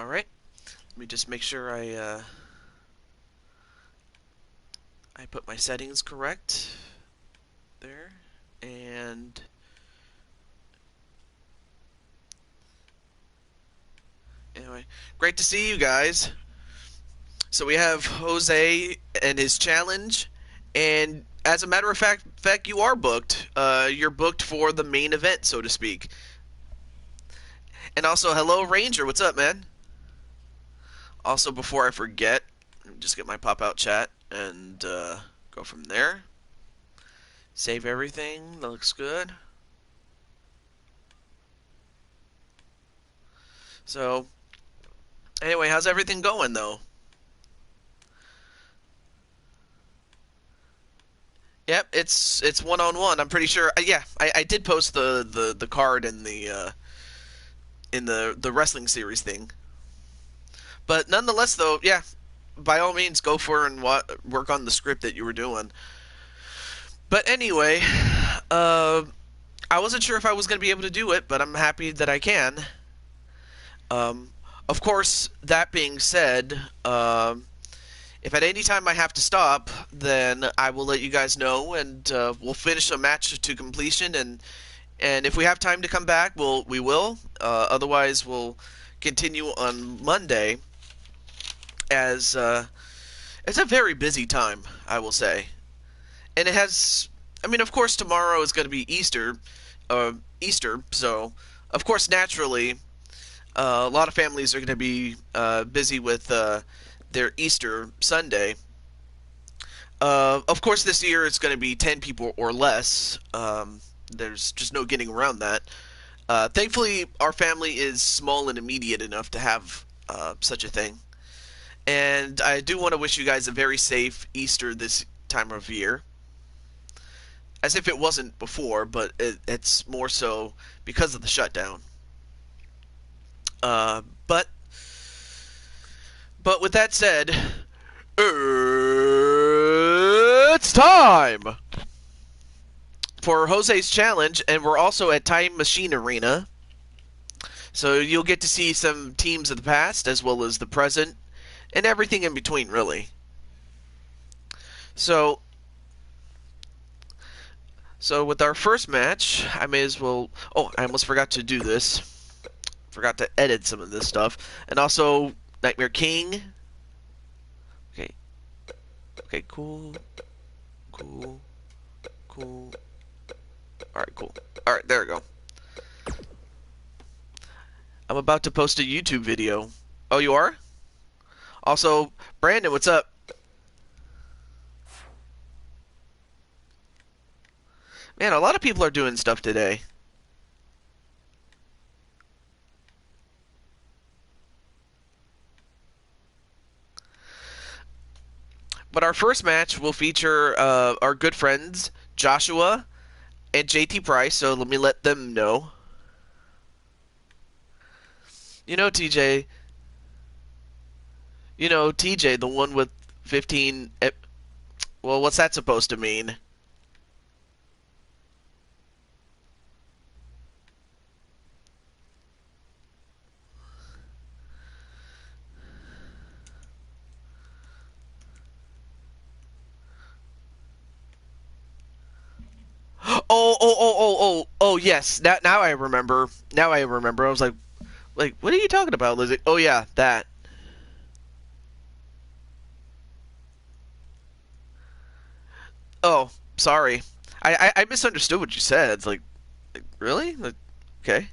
Alright, let me just make sure I put my settings correct there, and anyway, great to see you guys. So we have Jose and his challenge, and as a matter of fact, you are booked. You're booked for the main event, so to speak. And also, hello Ranger, what's up, man? Also, before I forget, let me just get my pop-out chat and go from there. Save everything. That looks good. So, anyway, how's everything going, though? Yep, it's one-on-one. I'm pretty sure. Yeah, I did post the card in the wrestling series thing. But nonetheless, though, yeah, by all means, go for and work on the script that you were doing. But anyway, uh, I wasn't sure if I was going to be able to do it, but I'm happy that I can. Um, of course, that being said, if at any time I have to stop, then I will let you guys know, and we'll finish a match to completion. And if we have time to come back, we will. Otherwise, we'll continue on Monday, as it's a very busy time, I will say. And it has, I mean, of course, tomorrow is going to be Easter, so of course, naturally, a lot of families are going to be busy with their Easter Sunday. Of course, this year it's going to be 10 people or less. There's just no getting around that. Thankfully, our family is small and immediate enough to have such a thing. And I do want to wish you guys a very safe Easter this time of year. As if it wasn't before, but it's more so because of the shutdown. Uh, but but with that said, it's time for Jose's challenge, and we're also at Time Machine Arena. So you'll get to see some teams of the past as well as the present and everything in between, really. So with our first match, I may as well... Oh, I almost forgot to do this. Forgot to edit some of this stuff. And also, Nightmare King. Okay. Okay, cool. Cool. Cool. Alright, cool. Alright, there we go. I'm about to post a YouTube video. Oh, you are? Also, Brandon, what's up? Man, a lot of people are doing stuff today. But our first match will feature our good friends Joshua and JT Price, so let me let them know. You know, TJ. You know, TJ, the one with 15... Well, what's that supposed to mean? Oh, yes. Now I remember. Now I remember. I was like, what are you talking about, Lizzie? Oh, yeah, that. Oh, sorry. I misunderstood what you said. It's like really? Like, okay.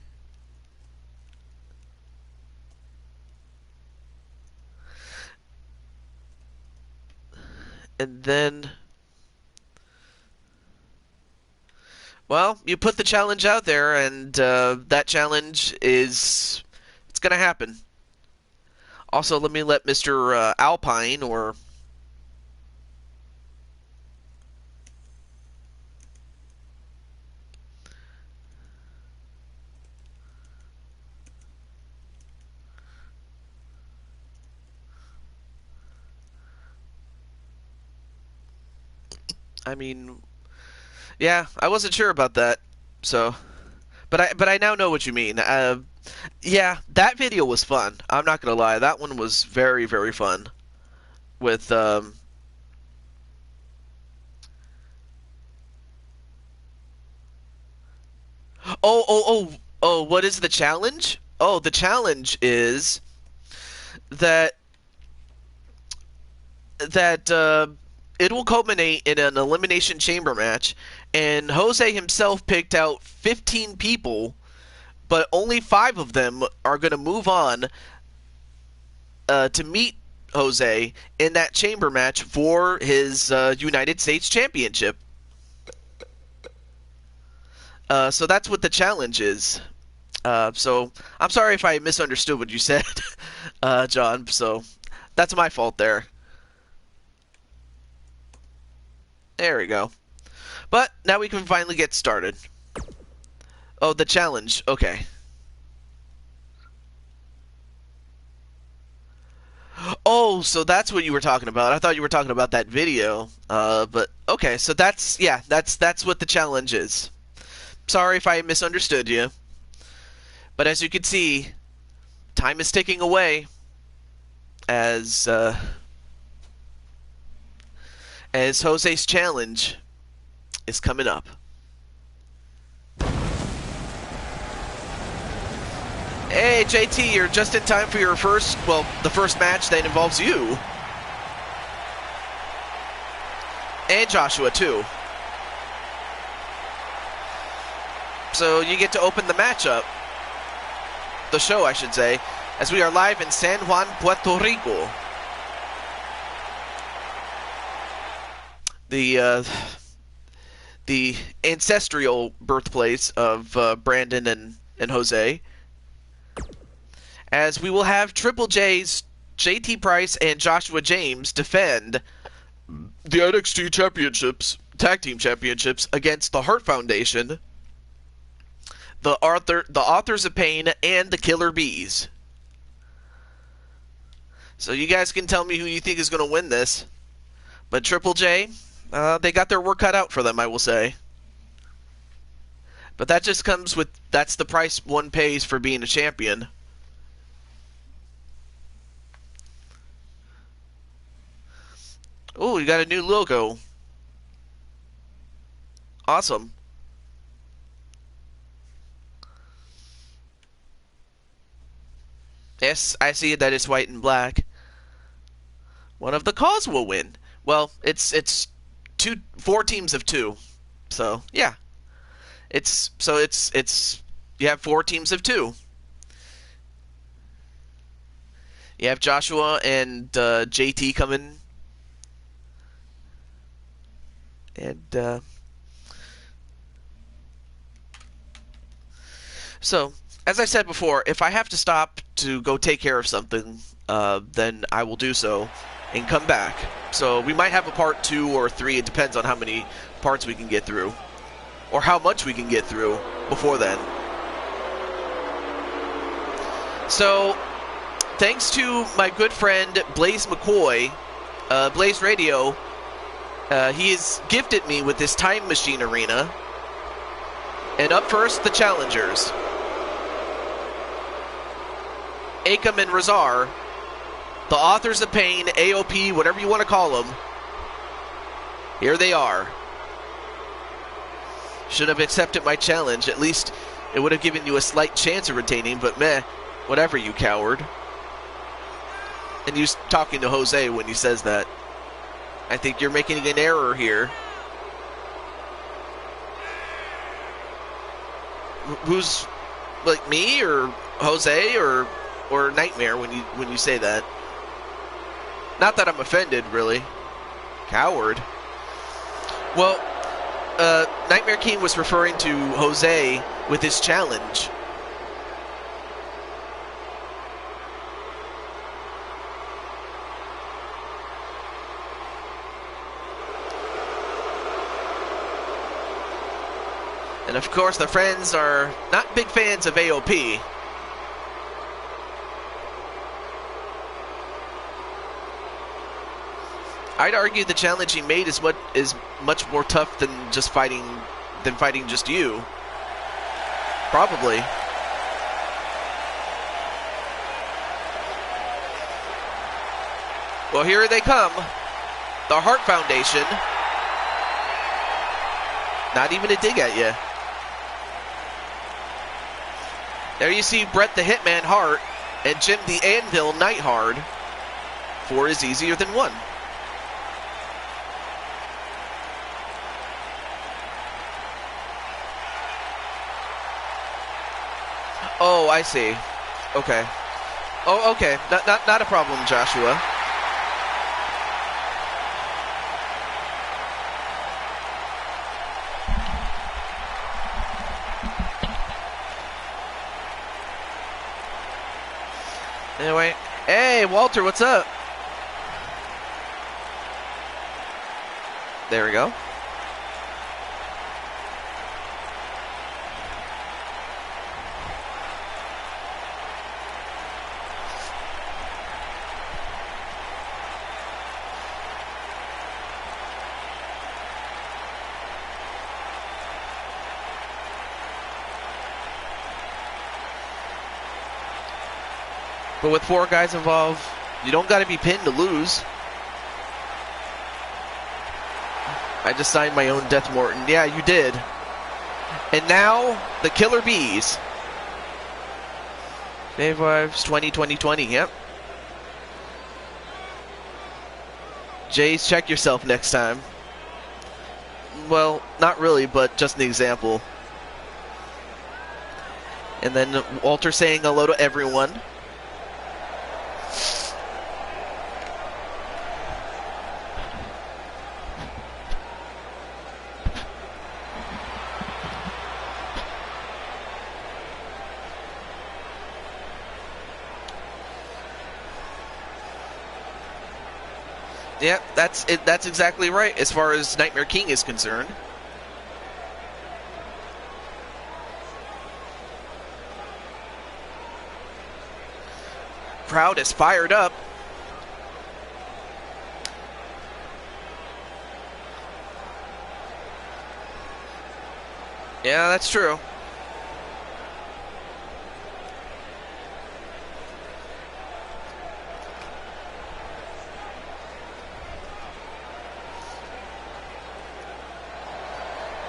And then, well, you put the challenge out there, and that challenge is... It's going to happen. Also, let me let Mr. Alpine, or... I mean, yeah, I wasn't sure about that. So, but I now know what you mean. Yeah, that video was fun. I'm not gonna lie, that one was very, very fun. With oh, what is the challenge? Oh, the challenge is that that it will culminate in an elimination chamber match, and Jose himself picked out 15 people, but only 5 of them are going to move on to meet Jose in that chamber match for his United States Championship. So that's what the challenge is. So I'm sorry if I misunderstood what you said, John. So that's my fault there. There we go. But now we can finally get started. Oh, the challenge. Okay. Oh, so that's what you were talking about. I thought you were talking about that video. But okay, so that's what the challenge is. Sorry if I misunderstood you. But as you can see, time is ticking away as Jose's challenge is coming up. Hey, JT, you're just in time for your the first match that involves you. And Joshua, too. So you get to open the matchup. The show, I should say, as we are live in San Juan, Puerto Rico. The ancestral birthplace of Brandon and Jose. As we will have Triple J's JT Price and Joshua James defend the NXT Championships, Tag Team Championships, against the Hart Foundation, the Authors of Pain, and the Killer Bees. So you guys can tell me who you think is going to win this. But Triple J, they got their work cut out for them, I will say. But that just comes with, that's the price one pays for being a champion. Oh, you got a new logo. Awesome. Yes, I see that it's white and black. One of the cause will win. Well, it's 4 teams of 2. So, yeah. It's you have 4 teams of 2. You have Joshua and JT coming. And so, as I said before, if I have to stop to go take care of something, then I will do so and come back. So we might have a part 2 or 3. It depends on how many parts we can get through, or how much we can get through before then. So, thanks to my good friend Blaze McCoy, Blaze Radio, he has gifted me with this Time Machine Arena. And up first, the challengers. Akam and Razar, the Authors of Pain, AOP, whatever you want to call them. Here they are. Should have accepted my challenge. At least it would have given you a slight chance of retaining, but meh, whatever, you coward. And he's talking to Jose when he says that. I think you're making an error here. Who's, like, me or Jose or Nightmare when you say that? Not that I'm offended, really. Coward. Well, Nightmare King was referring to Jose with his challenge. And of course, the friends are not big fans of AOP. I'd argue the challenge he made is much more tough than fighting just you. Probably. Well, here they come. The Hart Foundation. Not even a dig at you. There you see Bret the Hitman Hart and Jim the Anvil Neidhart. 4 is easier than 1. Oh, I see. Okay. Oh, okay. Not a problem, Joshua. Anyway, hey, Walter, what's up? There we go. But with 4 guys involved, you don't got to be pinned to lose. I just signed my own Death Morton. Yeah, you did. And now, the Killer Bees. Dave Wives 2020. Yep. Jays, check yourself next time. Well, not really, but just an example. And then Walter saying hello to everyone. Yeah, that's it. That's exactly right as far as Nightmare King is concerned. Crowd is fired up. Yeah, that's true.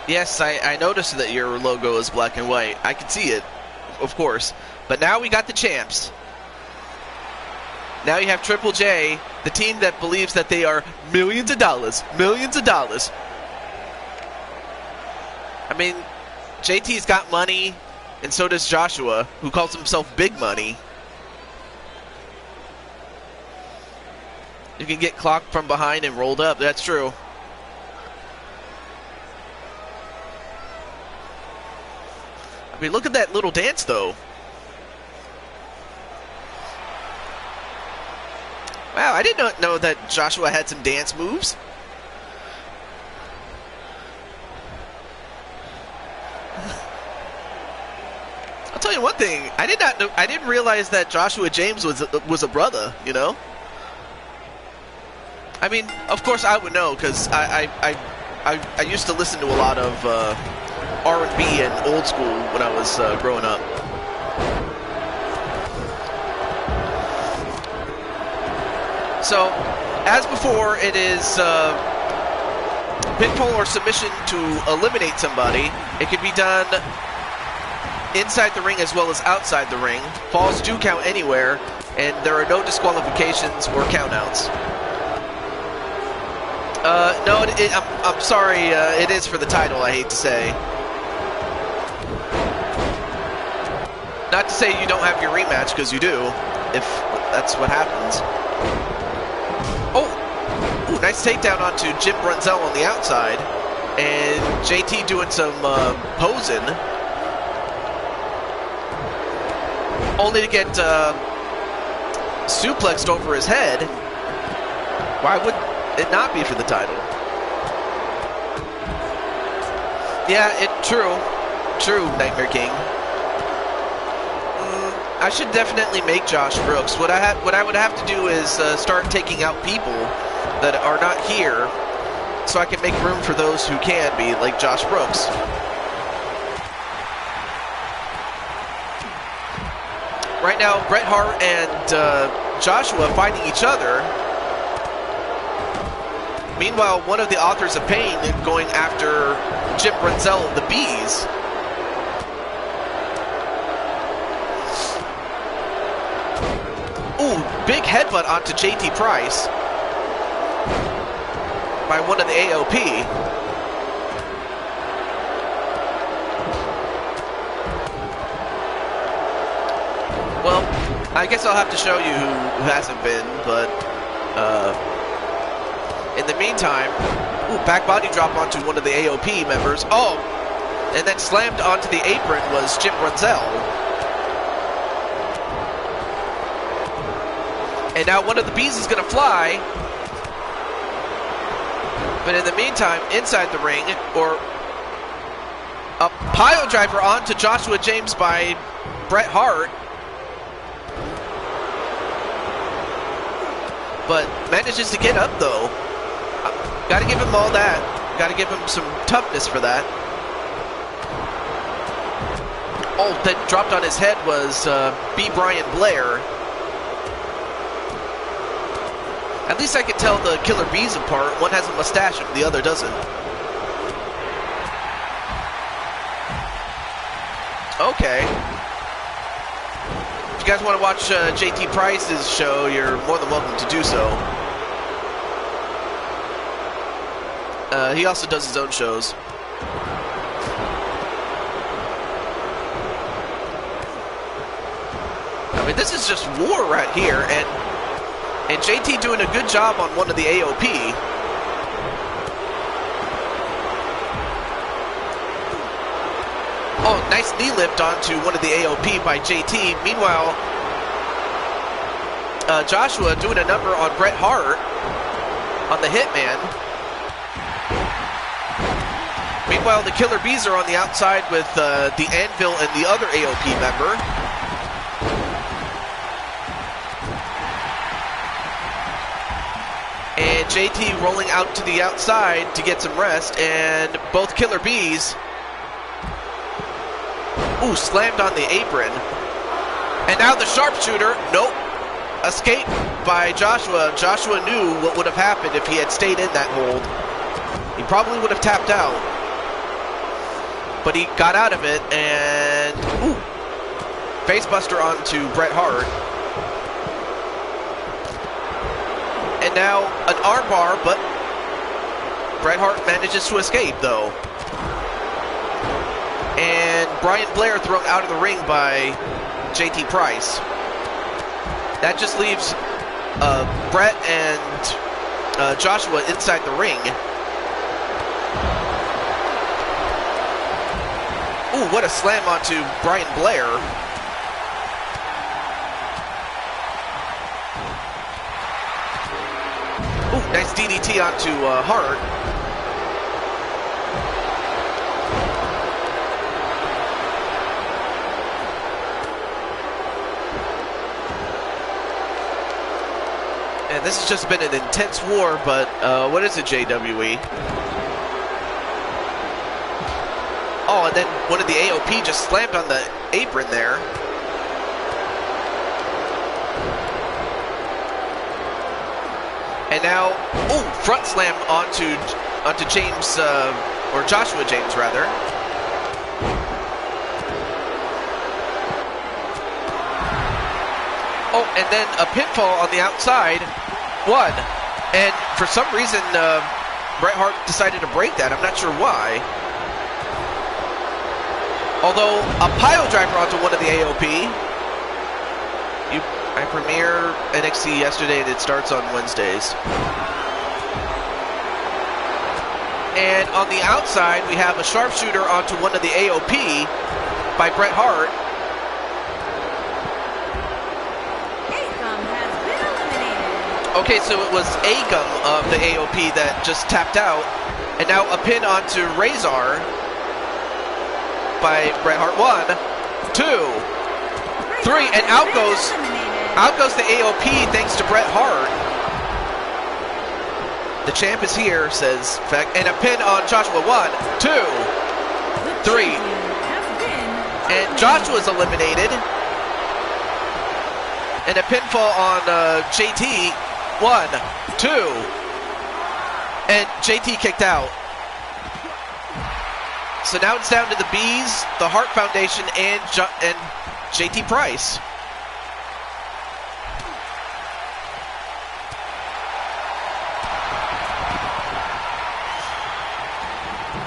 Yes, I noticed that your logo is black and white. I can see it, of course. But now we got the champs. Now you have Triple J, the team that believes that they are millions of dollars. Millions of dollars. I mean, JT's got money, and so does Joshua, who calls himself Big Money. You can get clocked from behind and rolled up. That's true. I mean, look at that little dance, though. Wow, I did not know that Joshua had some dance moves. I'll tell you one thing. I didn't realize that Joshua James was a brother. You know. I mean, of course I would know because I used to listen to a lot of R&B and old school when I was growing up. So, as before, it is pinfall or submission to eliminate somebody. It can be done inside the ring as well as outside the ring. Falls do count anywhere, and there are no disqualifications or countouts. No, I'm sorry, it is for the title, I hate to say. Not to say you don't have your rematch, because you do, if that's what happens. Oh, ooh, nice takedown onto Jim Brunzell on the outside. And JT doing some posing. Only to get suplexed over his head. Why would it not be for the title? Yeah, true, Nightmare King. I should definitely make Josh Brooks. What I would have to do is start taking out people that are not here, so I can make room for those who can be, like Josh Brooks. Right now, Bret Hart and Joshua fighting each other. Meanwhile, one of the authors of pain is going after Chip Brunzell of the Bees. Ooh, big headbutt onto JT Price by one of the AOP. Well, I guess I'll have to show you who hasn't been, but in the meantime, ooh, back body drop onto one of the AOP members. Oh, and then slammed onto the apron was Jim Brunzell. And now one of the Bees is going to fly. But in the meantime, inside the ring, or a pile driver onto Joshua James by Bret Hart. But manages to get up, though. Got to give him all that. Got to give him some toughness for that. Oh, that dropped on his head was B. Brian Blair. At least I can tell the Killer Bees apart. One has a mustache and the other doesn't. Okay. If you guys want to watch JT Price's show, you're more than welcome to do so. He also does his own shows. I mean, this is just war right here, and JT doing a good job on one of the AOP. Oh, nice knee lift onto one of the AOP by JT. Meanwhile, Joshua doing a number on Bret Hart on the Hitman. Meanwhile, the Killer Bees are on the outside with the Anvil and the other AOP member. And JT rolling out to the outside to get some rest, and both Killer Bees, ooh, slammed on the apron. And now the sharpshooter, nope, escape by Joshua. Joshua knew what would have happened if he had stayed in that hold. He probably would have tapped out. But he got out of it, and ooh, facebuster onto Bret Hart. And now an armbar, but Bret Hart manages to escape, though. And Brian Blair thrown out of the ring by JT Price. That just leaves Bret and Joshua inside the ring. Ooh, what a slam onto Brian Blair. Ooh, nice DDT onto Hart. And this has just been an intense war, but what is it, JWE? Oh, and then one of the AOP just slammed on the apron there. And now, ooh, front slam onto James, or Joshua James, rather. Oh, and then a pinfall on the outside. One. And for some reason, Bret Hart decided to break that. I'm not sure why. Although, a pile driver onto one of the AOP. I premiere NXT yesterday, and it starts on Wednesdays. And on the outside, we have a sharpshooter onto one of the AOP by Bret Hart. Okay, so it was Agum of the AOP that just tapped out. And now a pin onto Razor by Bret Hart. 1, 2, 3, and out goes the AOP thanks to Bret Hart. The champ is here, says Feck, and a pin on Joshua. 1, 2, 3, and Joshua's eliminated. And a pinfall on JT. 1, 2, And JT kicked out. So now it's down to the Bees, the Hart Foundation, and JT Price.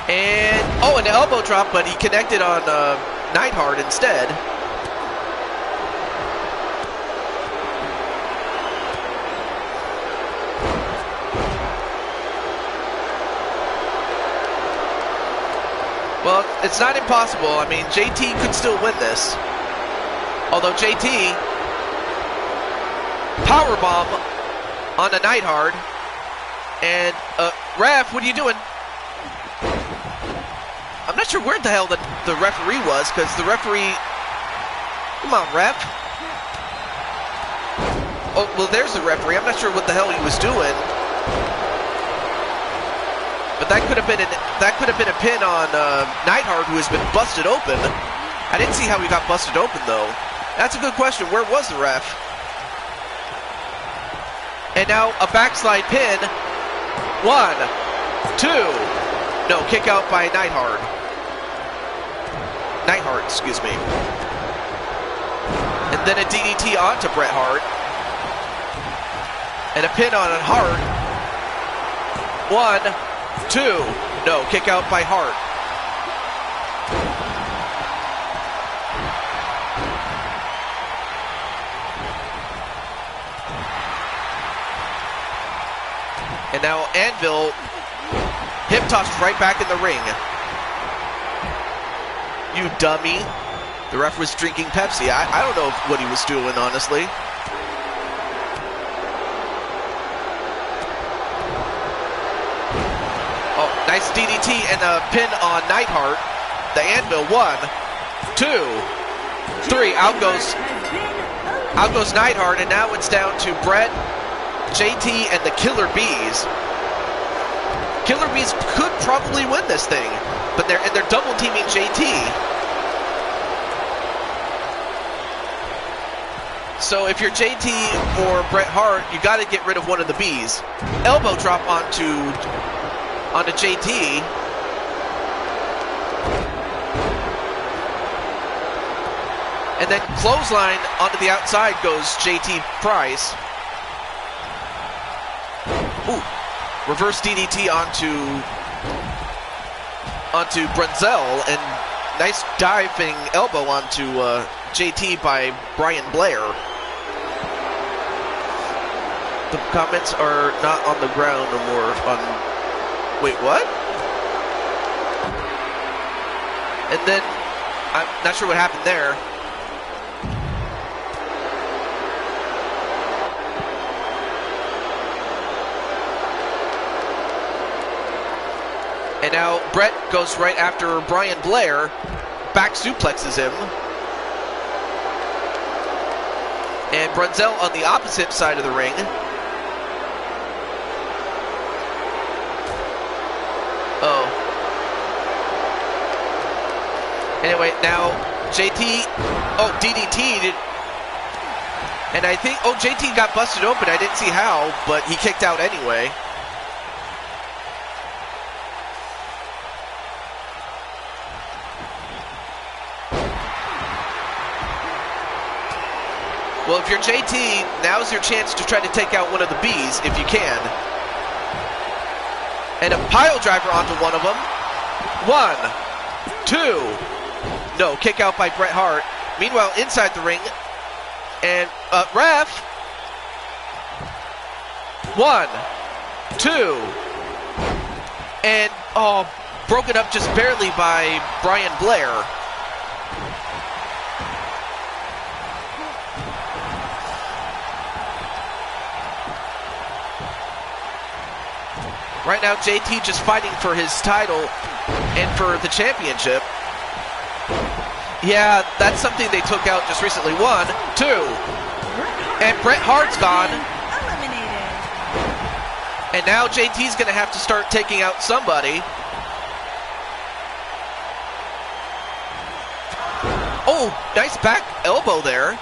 And, oh, an elbow drop, but he connected on Neidhart instead. Well, it's not impossible. I mean, JT could still win this. Although JT, powerbomb on a Neidhart. And, ref, what are you doing? I'm not sure where the hell the referee was, because the referee... Come on, ref. Oh, well, there's the referee. I'm not sure what the hell he was doing. But that could have been a pin on Neidhart, who has been busted open. I didn't see how he got busted open, though. That's a good question. Where was the ref? And now a backslide pin. 1, 2. No, kick out by Neidhart. Neidhart, excuse me. And then a DDT onto Bret Hart. And a pin on Hart. 1, 2. No, kick out by Hart. And now Anvil hip tossed right back in the ring. You dummy. The ref was drinking Pepsi. I don't know what he was doing, honestly. Oh, nice DDT and a pin on Neidhart. The Anvil, 1, 2, 3. Out goes Neidhart, and now it's down to Bret, JT, and the Killer Bees. Killer Bees could probably win this thing, but they're double teaming JT. So if you're JT or Bret Hart, you got to get rid of one of the Bees. Elbow drop onto JT. And then clothesline onto the outside goes JT Price. Ooh. Reverse DDT onto Brunzell, and nice diving elbow onto JT by Brian Blair. The comments are not on the ground no more. Wait, what? And then I'm not sure what happened there. And now Bret goes right after Brian Blair, back suplexes him. And Brunzell on the opposite side of the ring. Oh. Anyway, now JT, oh, DDT'd. And I think, oh, JT got busted open. I didn't see how, but he kicked out anyway. Well, if you're JT, now's your chance to try to take out one of the Bees, if you can. And a pile driver onto one of them. 1, 2. No, kick out by Bret Hart. Meanwhile, inside the ring, and ref. 1, 2. And, oh, broken up just barely by Brian Blair. Right now, JT just fighting for his title and for the championship. Yeah, that's something they took out just recently. 1, 2. And Bret Hart's gone. And now JT's going to have to start taking out somebody. Oh, nice back elbow there.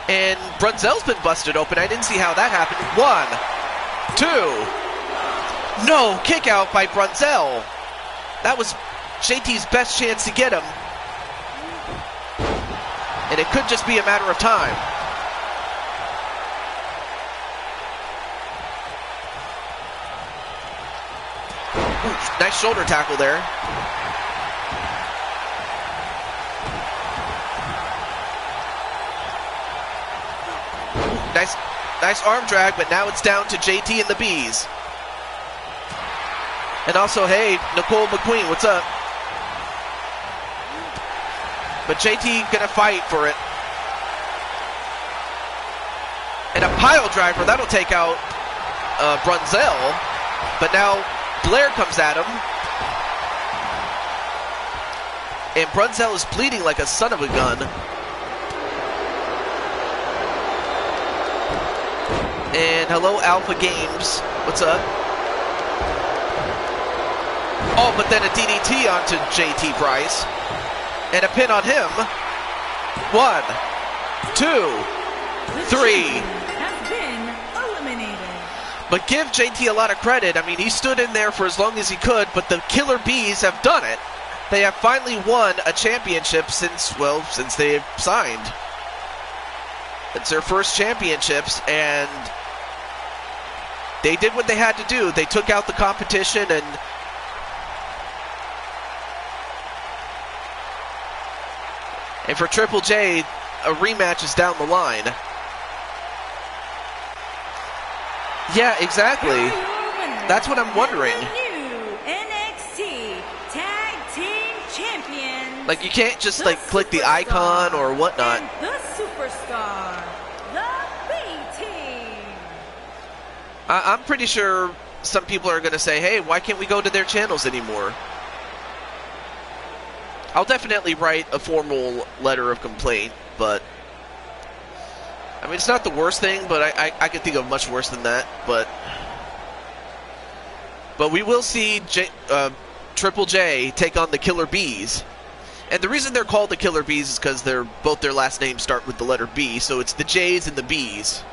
And Brunzell's been busted open. I didn't see how that happened. 1, 2. No, kick out by Brunzell. That was JT's best chance to get him. And it could just be a matter of time. Ooh, nice shoulder tackle there. Nice arm drag, but now it's down to JT and the Bees. And also, hey, Nicole McQueen, what's up? But JT gonna fight for it. And a pile driver, that'll take out Brunzell. But now Blair comes at him. And Brunzell is bleeding like a son of a gun. And hello, Alpha Games. What's up? Oh, but then a DDT onto JT Bryce. And a pin on him. 1, 2, 3. Has been eliminated. But give JT a lot of credit. I mean, he stood in there for as long as he could, but the Killer Bees have done it. They have finally won a championship since they signed. It's their first championships, and they did what they had to do. They took out the competition, and for Triple J, a rematch is down the line. Yeah, exactly. That's what I'm wondering. New NXT Tag Team Champions. Like, you can't just like click the icon or whatnot. And the Superstar, the B-Team. I'm pretty sure some people are going to say, hey, why can't we go to their channels anymore? I'll definitely write a formal letter of complaint, but I mean, it's not the worst thing, but I can think of much worse than that. But we will see Triple J take on the Killer Bees. And the reason they're called the Killer Bees is because both their last names start with the letter B, so it's the J's and the B's.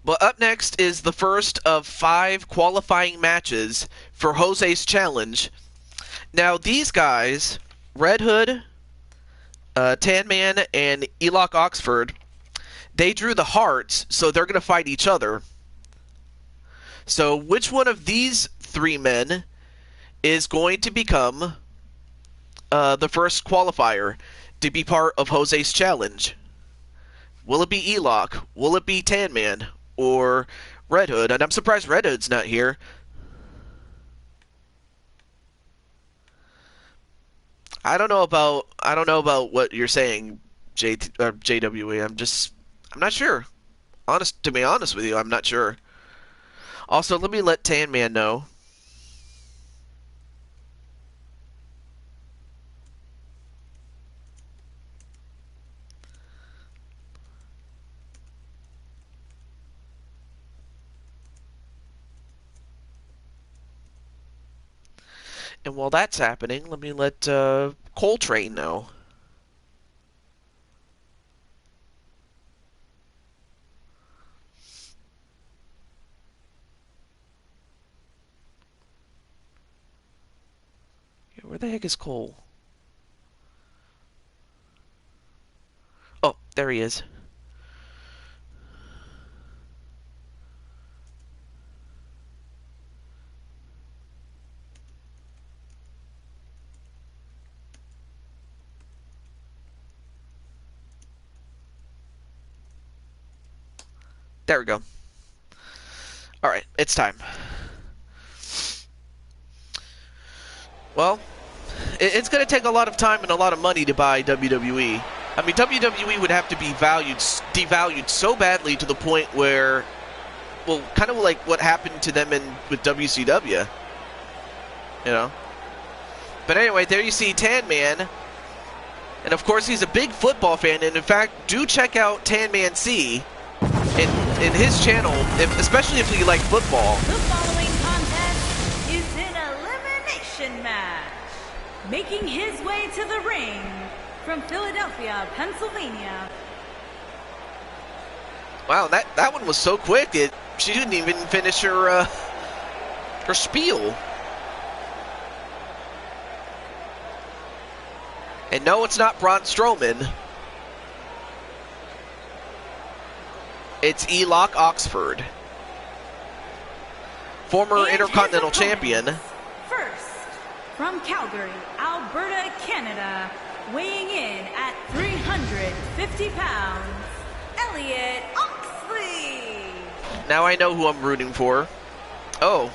But up next is the first of 5 qualifying matches for Jose's Challenge. Now these guys, Red Hood, Tan Man, and Elock Oxford, they drew the hearts, so they're going to fight each other. So which one of these 3 men is going to become the first qualifier to be part of Jose's Challenge? Will it be Elock? Will it be Tan Man? Or Red Hood? And I'm surprised Red Hood's not here. I don't know about what you're saying, JWE. I'm not sure. To be honest with you, I'm not sure. Also, let me let Tan Man know. And while that's happening, let me let Coltrane know. Yeah, where the heck is Cole? Oh, there he is. There we go. Alright, it's time. Well, it's going to take a lot of time and a lot of money to buy WWE. I mean, WWE would have to be devalued so badly to the point where, well, kind of like what happened to them with WCW. You know? But anyway, there you see Tan Man. And of course, he's a big football fan. And in fact, do check out Tan Man C in his channel, especially if you like football. The following contest is an elimination match. Making his way to the ring from Philadelphia, Pennsylvania, Wow, that one was so quick. She didn't even finish her spiel. And no, it's not Braun Strowman. It's Elock Oxford, former Intercontinental Champion. First, from Calgary, Alberta, Canada, weighing in at 350 pounds, Elliot Oxley. Now I know who I'm rooting for. Oh.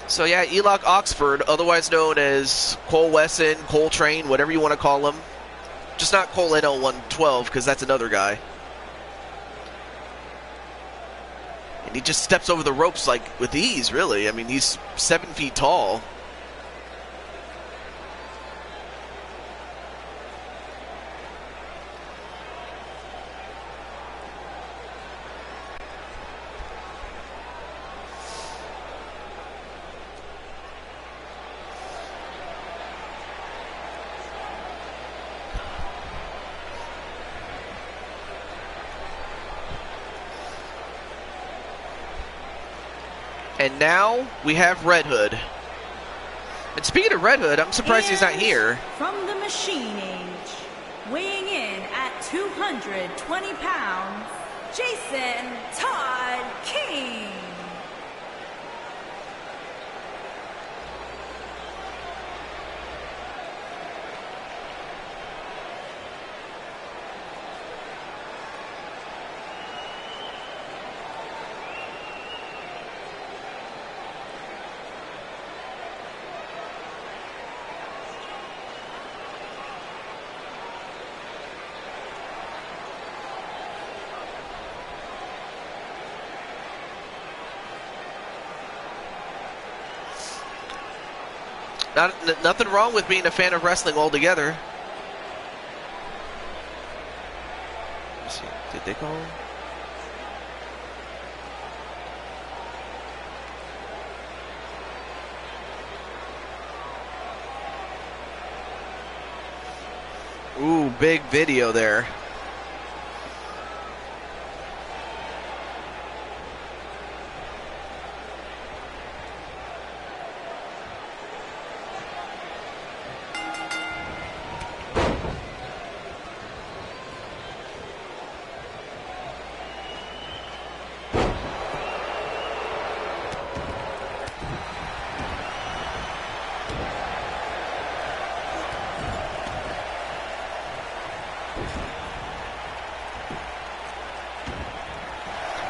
So yeah, Elock Oxford, otherwise known as Cole Wesson, Cole Train, whatever you want to call him. Just not Cole NL112, because that's another guy. And he just steps over the ropes like with ease, really. I mean, he's 7 feet tall. And now we have Red Hood. And speaking of Red Hood, I'm surprised he's not here. From the Machine Age, weighing in at 220 pounds, Jason Todd King. Nothing wrong with being a fan of wrestling altogether. Let's see, did they call him? Ooh, big video there.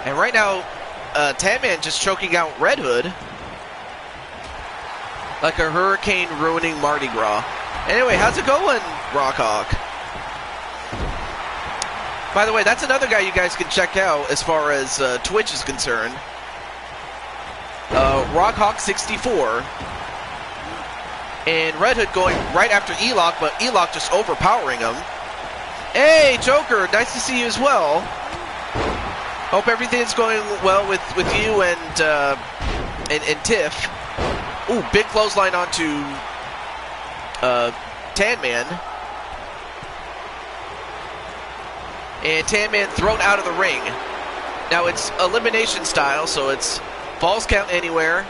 And right now, Tan Man just choking out Red Hood like a hurricane ruining Mardi Gras. Anyway, how's it going, Rockhawk? By the way, that's another guy you guys can check out as far as Twitch is concerned. Rockhawk64. And Red Hood going right after Elock, but Elock just overpowering him. Hey, Joker, nice to see you as well. Hope everything's going well with you and Tiff. Ooh, big clothesline onto Tan Man. And Tan Man thrown out of the ring. Now it's elimination style, so it's falls count anywhere.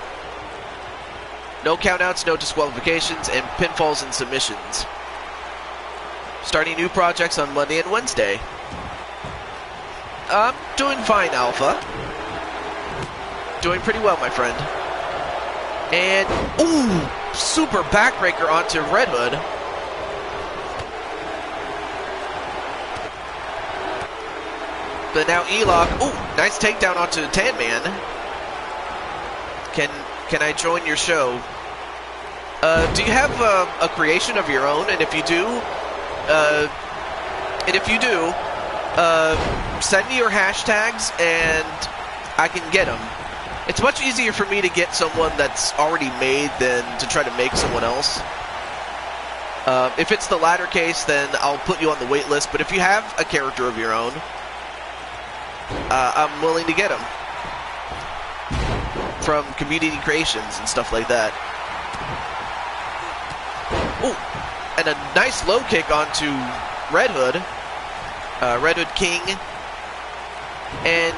No countouts, no disqualifications, and pinfalls and submissions. Starting new projects on Monday and Wednesday. I'm doing fine, Alpha. Doing pretty well, my friend. And, ooh, super backbreaker onto Red Hood. But now Elock, ooh, nice takedown onto Tan Man. Can I join your show? Do you have a creation of your own? And if you do, send me your hashtags and I can get them. It's much easier for me to get someone that's already made than to try to make someone else. If it's the latter case, then I'll put you on the wait list. But if you have a character of your own, I'm willing to get them from community creations and stuff like that. Ooh, and a nice low kick onto Red Hood. Red Hood King. And,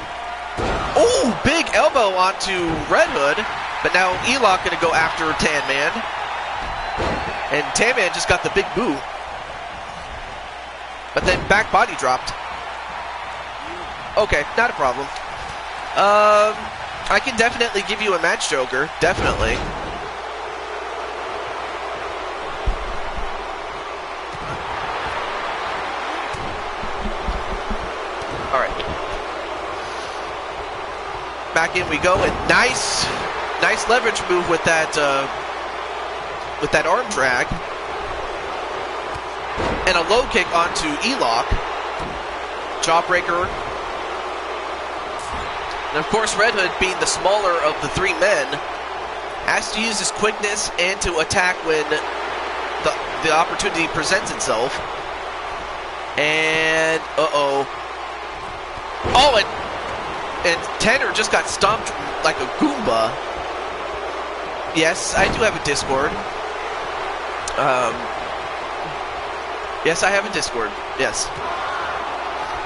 oh, big elbow onto Red Hood. But now E-Lock going to go after Tan Man. And Tan Man just got the big boot. But then back body dropped. Okay, not a problem. I can definitely give you a match joker. Definitely. Alright. Back in we go, and nice leverage move with that arm drag. And a low kick onto E-Lock. Jawbreaker. And of course, Red Hood, being the smaller of the three men, has to use his quickness and to attack when the opportunity presents itself. And, uh-oh. Oh, and Tanner just got stomped like a Goomba. Yes, I do have a Discord. Yes, I have a Discord. Yes.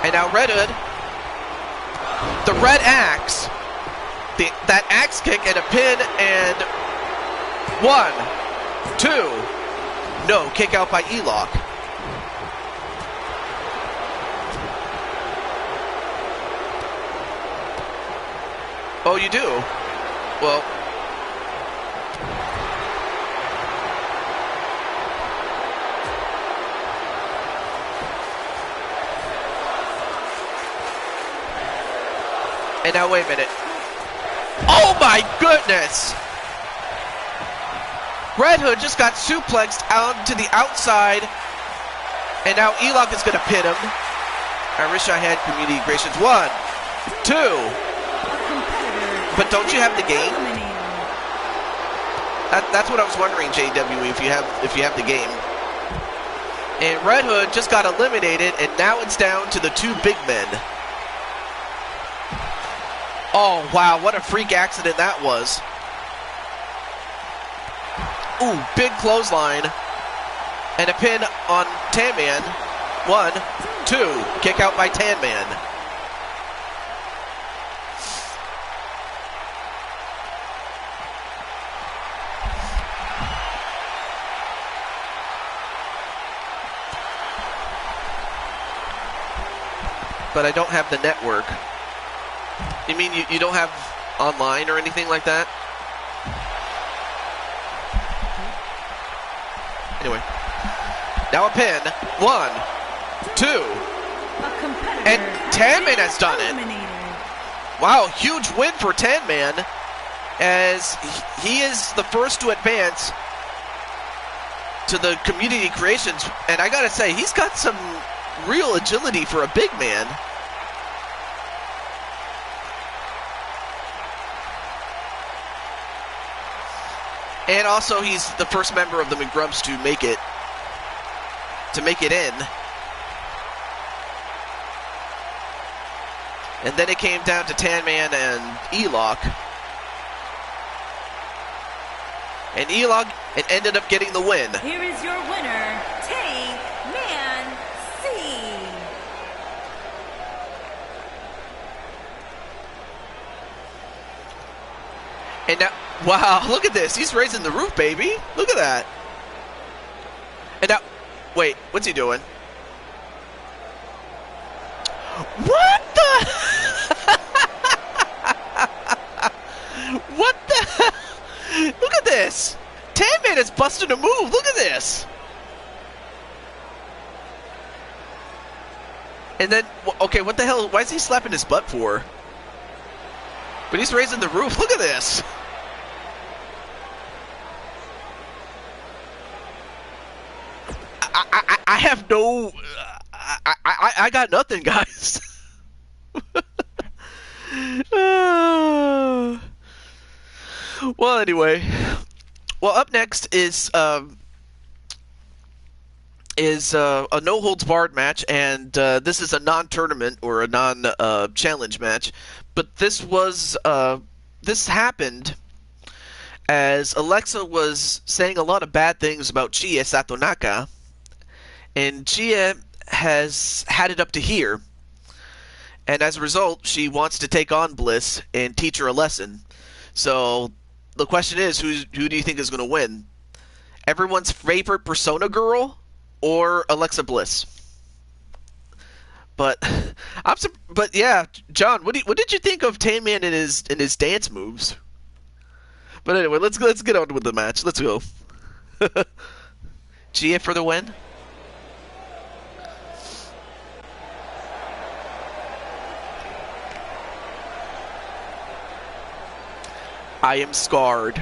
And now Red Hood, the red axe, that axe kick and a pin, and 1, 2, no, kick out by E-Lock. Oh, you do? Well, and now, wait a minute. Oh my goodness! Red Hood just got suplexed out to the outside, and now E-Lock is going to pin him. I wish I had community integrations. 1, 2. But don't you have the game? That's what I was wondering, JW, if you have the game. And Red Hood just got eliminated, and now it's down to the two big men. Oh, wow, what a freak accident that was. Ooh, big clothesline. And a pin on Tan Man. 1, 2, kick out by Tan Man. But I don't have the network. You mean you don't have online or anything like that? Anyway. Now a pin. 1, 2. And Tan Man has done it. Wow, huge win for Tan Man, as he is the first to advance to the community creations. And I gotta say, he's got some real agility for a big man. And also, he's the first member of the McGrubs to make it in. And then it came down to Tan Man and E-Lock. And E-Lock ended up getting the win. Here is your winner, Tank Man C. And now, wow, look at this. He's raising the roof, baby. Look at that. And now, wait, what's he doing? What the? What the? Look at this. Tan Man is busting a move. Look at this. And then, okay, what the hell? Why is he slapping his butt for? But he's raising the roof. Look at this. I have no... I got nothing, guys. Well, anyway. Well, up next is a no-holds-barred match, and this is a non-tournament or a non-challenge match. But this was this happened as Alexa was saying a lot of bad things about Chie Satonaka, And Gia has had it up to here, and as a result, she wants to take on Bliss and teach her a lesson. So the question is, who do you think is going to win? Everyone's favorite Persona girl or Alexa Bliss? But but yeah, John, what did you think of Tan Man and his dance moves? But anyway, let's get on with the match. Let's go. Gia for the win. I am scarred.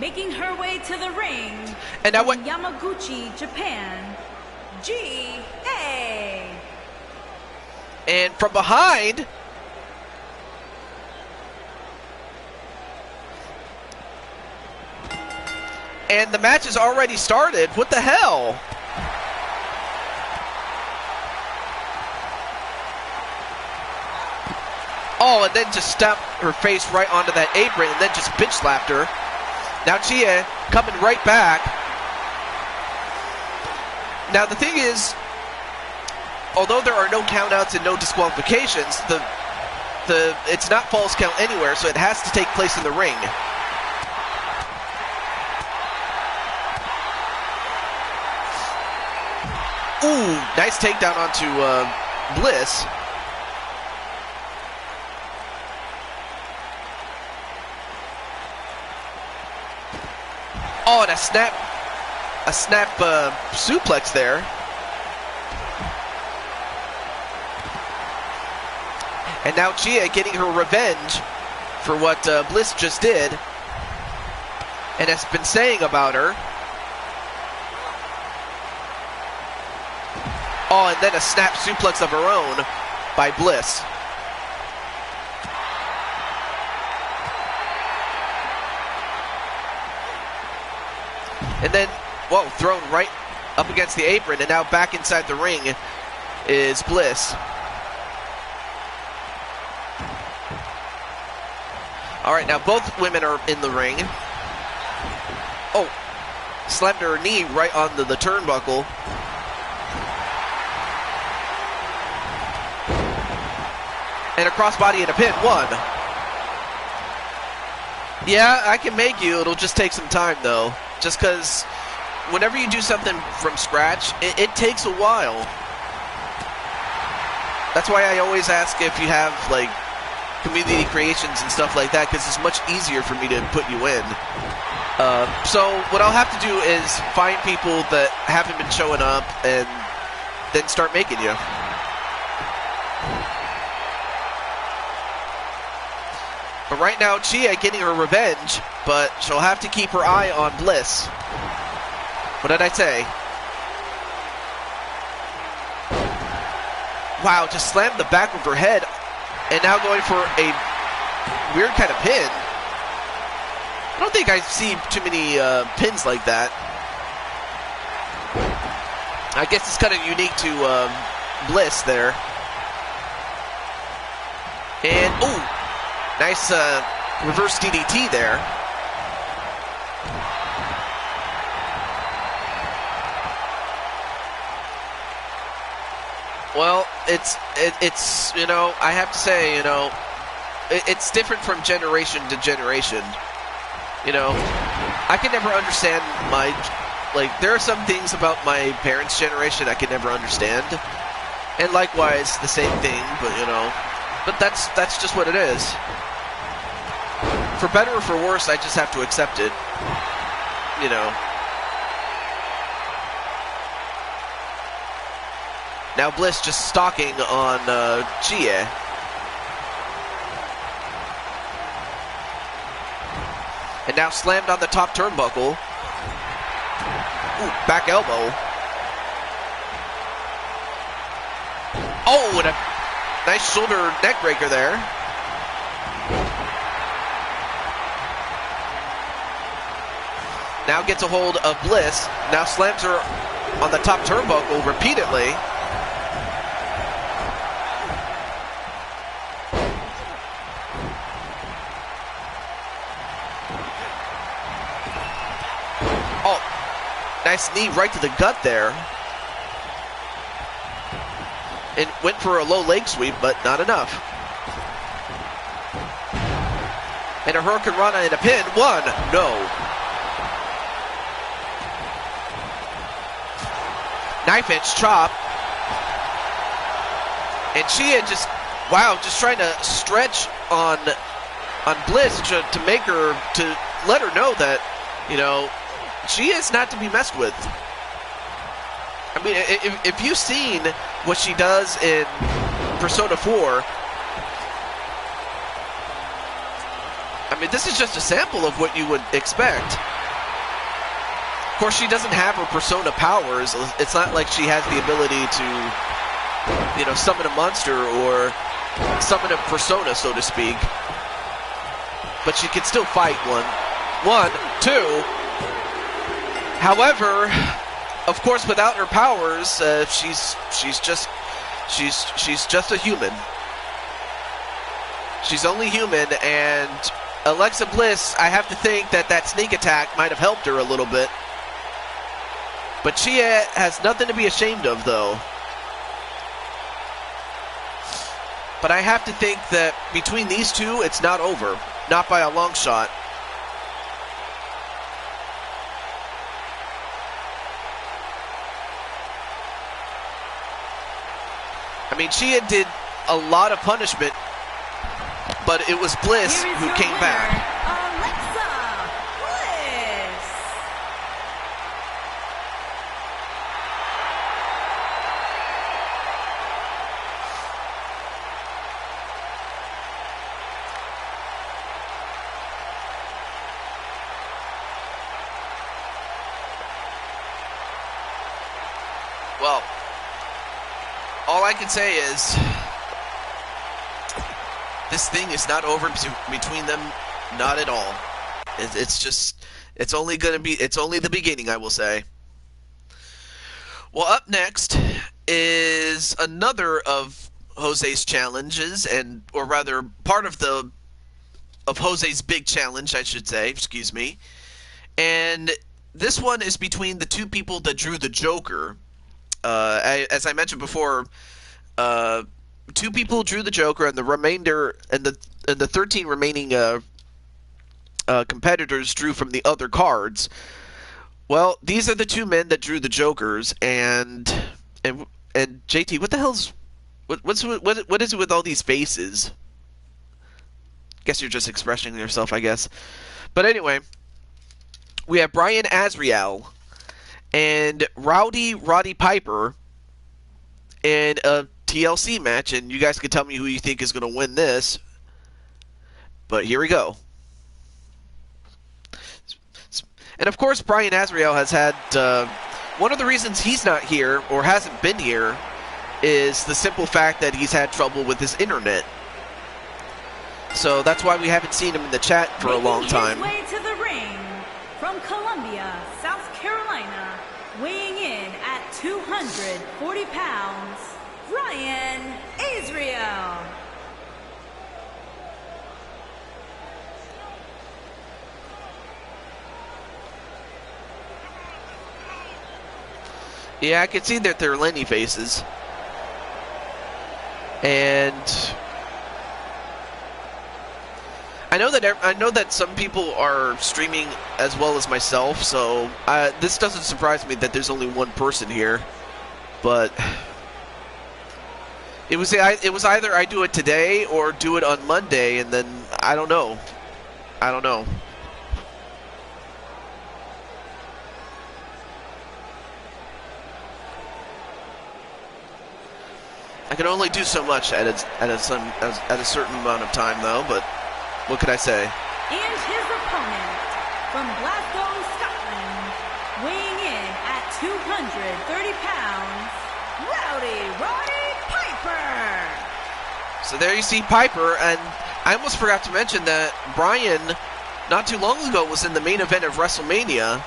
Making her way to the ring And now from Yamaguchi, Japan, G.A. And from behind, and the match has already started. What the hell? Oh, and then just stamped her face right onto that apron and then just bitch slapped her. Now Chia coming right back. Now the thing is, although there are no countouts and no disqualifications, it's not false count anywhere, so it has to take place in the ring. Ooh, nice takedown onto Bliss. Oh, and a snap suplex there. And now Gia getting her revenge for what Bliss just did and has been saying about her. Oh, and then a snap suplex of her own by Bliss. And then, whoa, thrown right up against the apron, and now back inside the ring is Bliss. All right, now both women are in the ring. Oh, slammed her knee right onto the turnbuckle. And a crossbody and a pin, one. Yeah, I can make you. It'll just take some time, though. Just because whenever you do something from scratch, it takes a while. That's why I always ask if you have, like, community creations and stuff like that, because it's much easier for me to put you in. So what I'll have to do is find people that haven't been showing up and then start making you. But right now, Chia getting her revenge, but she'll have to keep her eye on Bliss. What did I say? Wow, just slammed the back of her head, and now going for a weird kind of pin. I don't think I see too many pins like that. I guess it's kind of unique to Bliss there. And, ooh. Nice reverse DDT there. Well, it's you know, I have to say, you know, it's different from generation to generation. You know, I can never understand there are some things about my parents' generation I can never understand. And likewise, the same thing, but you know, but that's just what it is. For better or for worse, I just have to accept it. You know. Now Bliss just stalking on Gia. And now slammed on the top turnbuckle. Ooh, back elbow. Oh, and a nice shoulder neck breaker there. Now gets a hold of Bliss. Now slams her on the top turnbuckle repeatedly. Nice knee right to the gut there. And went for a low leg sweep, but not enough. And a Hurricane Rana and a pin. One. No. Knife edge chop. And she had just, wow, just trying to stretch on Bliss to make her, to let her know that, you know, she is not to be messed with. I mean, if you've seen what she does in Persona 4, I mean, this is just a sample of what you would expect. Of course, she doesn't have her Persona powers. It's not like she has the ability to, you know, summon a monster or summon a persona, so to speak. But she can still fight. One, two. However, of course, without her powers, she's just a human. She's only human, and Alexa Bliss, I have to think that sneak attack might have helped her a little bit. But she has nothing to be ashamed of, though. But I have to think that between these two, it's not over. Not by a long shot. I mean, she did a lot of punishment, but it was Bliss who came back. Alexa Bliss. Well, all I can say is this thing is not over between them, not at all. It's only the beginning, I will say. Well, up next is another of Jose's challenges, or rather, part of Jose's big challenge, I should say. Excuse me. And this one is between the two people that drew the Joker. As I mentioned before, two people drew the Joker, and the remainder, and the 13 remaining competitors drew from the other cards. Well, these are the two men that drew the Jokers, and JT, what the hell's what is it with all these faces? Guess you're just expressing yourself, I guess. But anyway, we have Brian Azriel and Roddy Piper in a TLC match, and you guys can tell me who you think is going to win this. But here we go. And of course, Brian Azriel has had one of the reasons he's not here or hasn't been here is the simple fact that he's had trouble with his internet. So that's why we haven't seen him in the chat for a long time. Making his way to the ring from Columbia, South Carolina, weighing in at 240 pounds, Brian Azriel. Yeah, I can see that they're Lenny faces. And I know that some people are streaming as well as myself, so this doesn't surprise me that there's only one person here. But it was either I do it today or do it on Monday, and then I don't know. I can only do so much at a certain amount of time, though. But what could I say? And his opponent from Glasgow, Scotland, weighing in at 230 pounds, Roddy Piper. So there you see Piper, and I almost forgot to mention that Brian, not too long ago, was in the main event of WrestleMania,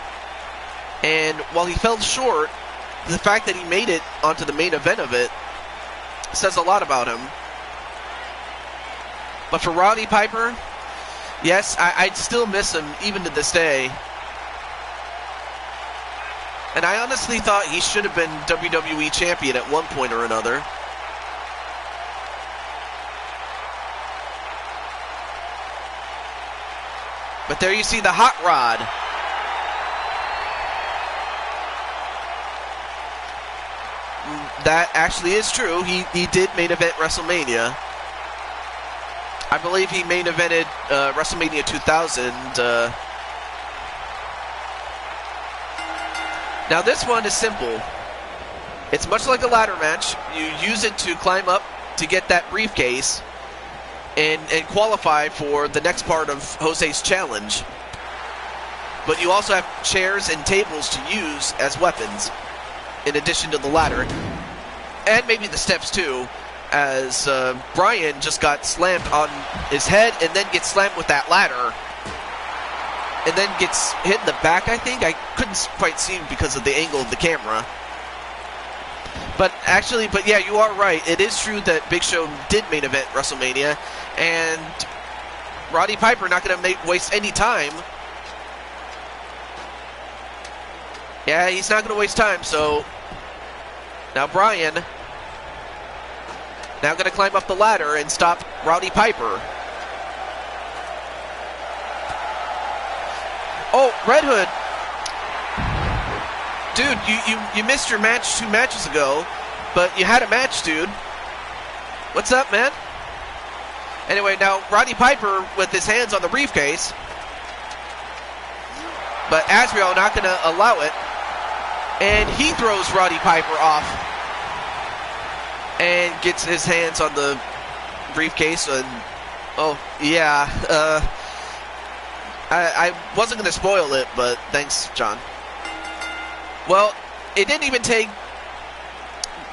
and while he fell short, the fact that he made it onto the main event of it says a lot about him. But for Roddy Piper, yes, I'd still miss him even to this day. And I honestly thought he should have been WWE champion at one point or another. But there you see the hot rod. That actually is true. He did main event WrestleMania. I believe he main evented WrestleMania 2000. Now this one is simple. It's much like a ladder match. You use it to climb up to get that briefcase and qualify for the next part of Jose's challenge. But you also have chairs and tables to use as weapons, in addition to the ladder. And maybe the steps too, as Brian just got slammed on his head and then gets slammed with that ladder. And then gets hit in the back, I think. I couldn't quite see because of the angle of the camera. But yeah, you are right. It is true that Big Show did main event WrestleMania. And Roddy Piper not going to waste any time. Yeah, he's not going to waste time, so now Brian now going to climb up the ladder and stop Roddy Piper. Oh, Red Hood. Dude, you missed your match 2 matches ago, but you had a match, dude. What's up, man? Anyway, now Roddy Piper with his hands on the briefcase, but Azrael not going to allow it, and he throws Roddy Piper off and gets his hands on the briefcase, and oh yeah, I wasn't going to spoil it, but thanks, John. Well, it didn't even take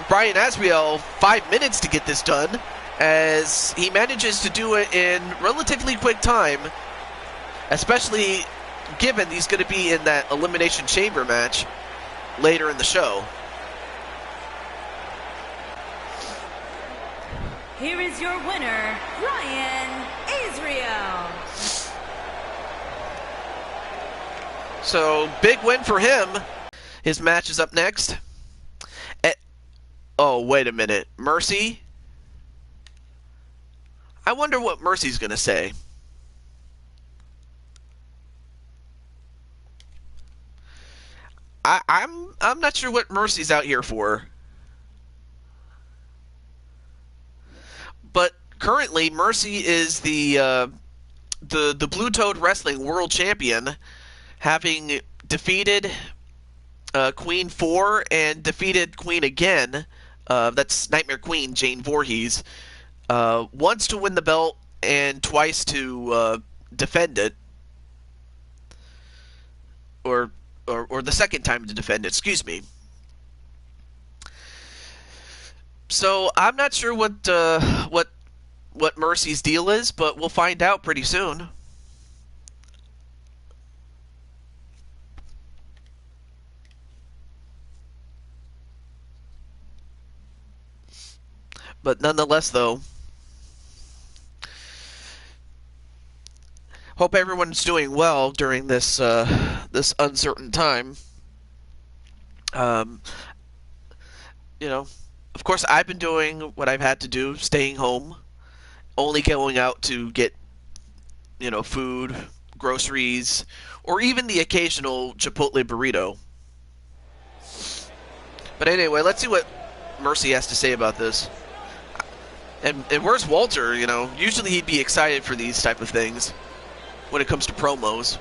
Brian Azrael 5 minutes to get this done, as he manages to do it in relatively quick time, especially given he's going to be in that Elimination Chamber match later in the show. Here is your winner, Brian Azrael. So, big win for him. His match is up next. Oh, wait a minute. Mercy? I wonder what Mercy's going to say. I'm not sure what Mercy's out here for. But currently, Mercy is the Blue Toad Wrestling World Champion, having defeated Queen 4 and defeated Queen again. That's Nightmare Queen, Jane Voorhees. Once to win the belt and twice to defend it. Or the second time to defend it, excuse me. So I'm not sure what Mercy's deal is, but we'll find out pretty soon. But nonetheless, though, hope everyone's doing well during this this uncertain time. You know, of course, I've been doing what I've had to do, staying home, only going out to get, you know, food, groceries, or even the occasional Chipotle burrito. But anyway, let's see what Mercy has to say about this. And where's Walter? You know, usually he'd be excited for these type of things when it comes to promos.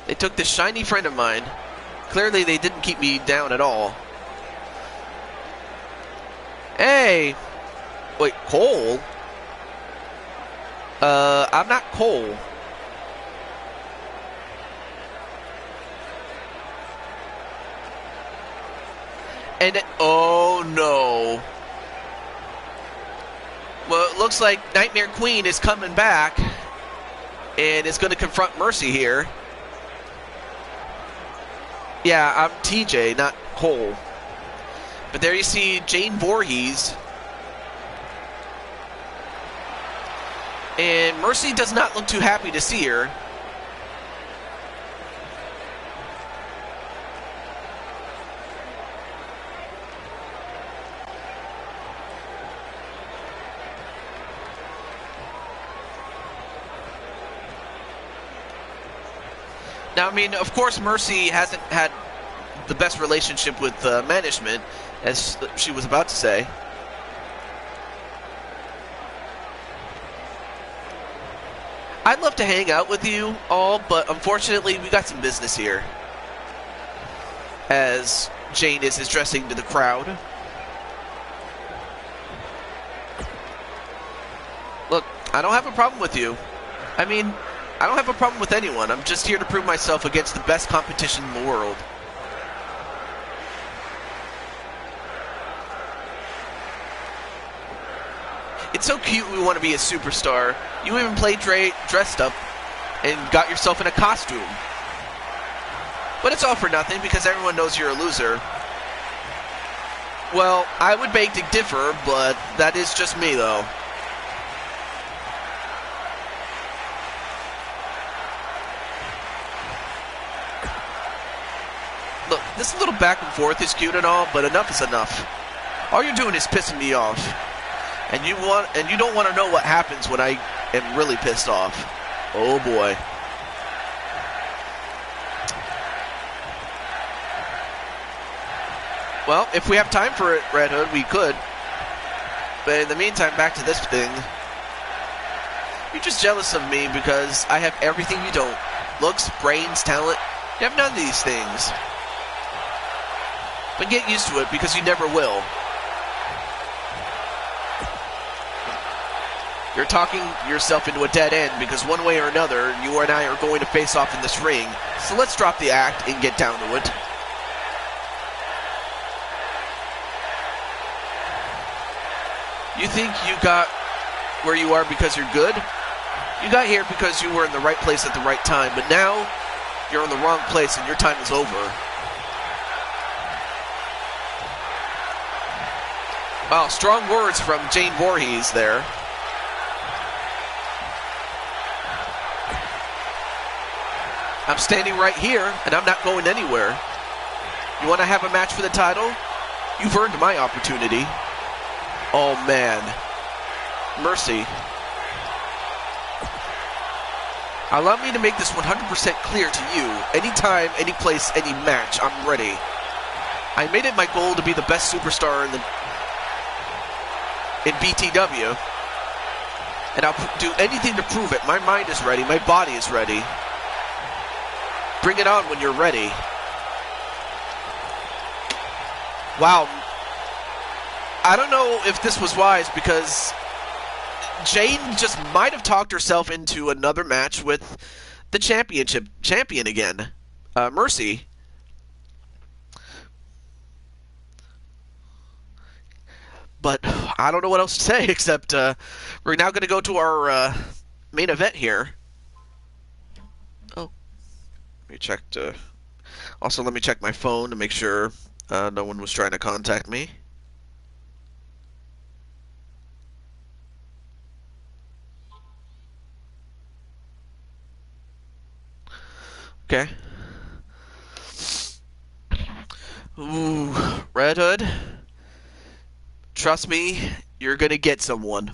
They took this shiny friend of mine. Clearly they didn't keep me down at all. Hey! Wait, Cole? I'm not Cole. And oh no. Well, it looks like Nightmare Queen is coming back and is going to confront Mercy here. Yeah, I'm TJ, not Cole. But there you see Jane Voorhees And Mercy does not look too happy to see her. Now, I mean, of course, Mercy hasn't had the best relationship with management, as she was about to say. I'd love to hang out with you all, but unfortunately, we got some business here. As Jane is addressing to the crowd. Look, I don't have a problem with you. I mean, I don't have a problem with anyone. I'm just here to prove myself against the best competition in the world. It's so cute we want to be a superstar. You even played dressed up and got yourself in a costume. But it's all for nothing because everyone knows you're a loser. Well, I would beg to differ, but that is just me, though. Look, this little back and forth is cute and all, but enough is enough. All you're doing is pissing me off. And you don't want to know what happens when I am really pissed off. Oh boy. Well, if we have time for it, Red Hood, we could. But in the meantime, back to this thing. You're just jealous of me because I have everything you don't. Looks, brains, talent. You have none of these things. But get used to it because you never will. You're talking yourself into a dead end because one way or another, you and I are going to face off in this ring. So let's drop the act and get down to it. You think you got where you are because you're good? You got here because you were in the right place at the right time, but now you're in the wrong place and your time is over. Wow, strong words from Jane Voorhees there. I'm standing right here, and I'm not going anywhere. You want to have a match for the title? You've earned my opportunity. Oh, man. Mercy. Allow me to make this 100% clear to you. Anytime, any place, any match, I'm ready. I made it my goal to be the best superstar in BTW. And I'll do anything to prove it. My mind is ready. My body is ready. Bring it on when you're ready. Wow. I don't know if this was wise because Jane just might have talked herself into another match with the champion again. Mercy. But I don't know what else to say except we're now going to go to our main event here. Oh. Let me check also, let me check my phone to make sure no one was trying to contact me. Okay. Ooh, Red Hood. Trust me, you're gonna get someone.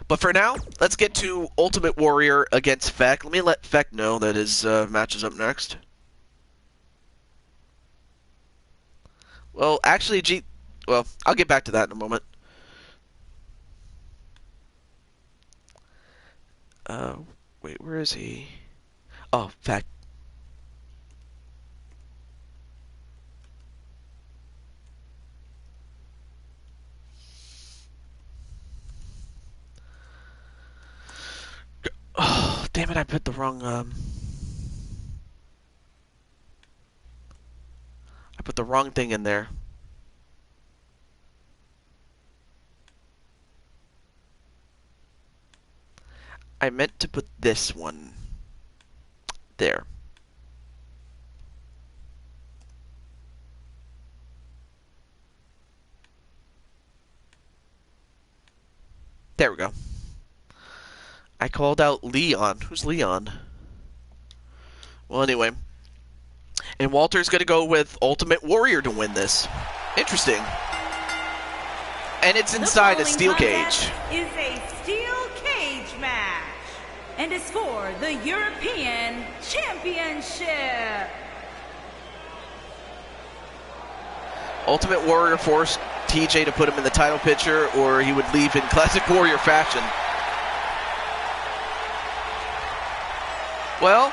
But for now, let's get to Ultimate Warrior against Feck. Let me let Feck know that his match is up next. Well, actually, well, I'll get back to that in a moment. Wait, where is he? Oh, Feck. Oh, damn it, I put the wrong, I put the wrong thing in there. I meant to put this one there. There we go. I called out Leon. Who's Leon? Well, anyway. And Walter's going to go with Ultimate Warrior to win this. Interesting. And it's inside a steel cage. Is a steel cage match. And is for the European Championship. Ultimate Warrior forced TJ to put him in the title picture, or he would leave in classic Warrior fashion. Well,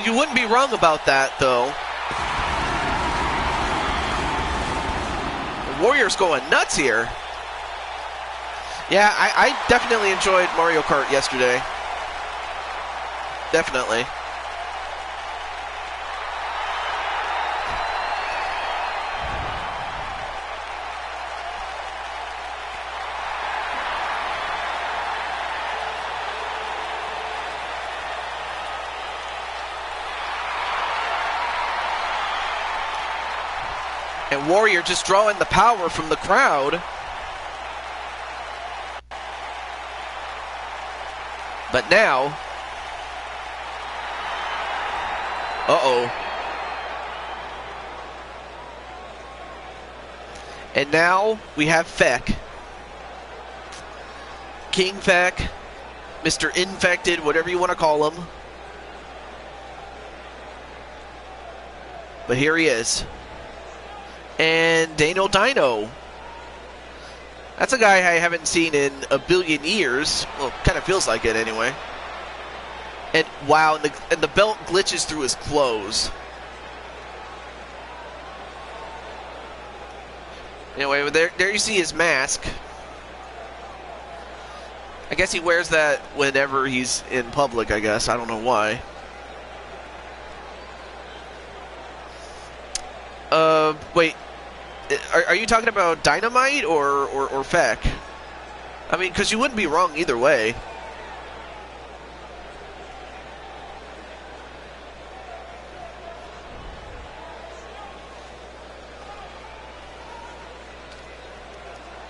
you wouldn't be wrong about that, though. The Warrior's going nuts here. Yeah, I definitely enjoyed Mario Kart yesterday. Definitely. And Warrior just drawing the power from the crowd. But now... Uh-oh. And now we have Feck. King Feck. Mr. Infected, whatever you want to call him. But here he is. And Dano Dino. That's a guy I haven't seen in a billion years. Well, kind of feels like it anyway. And wow, and the belt glitches through his clothes. Anyway, there you see his mask. I guess he wears that whenever he's in public, I guess. I don't know why. Wait. Are you talking about Dynamite or Feck? I mean, because you wouldn't be wrong either way.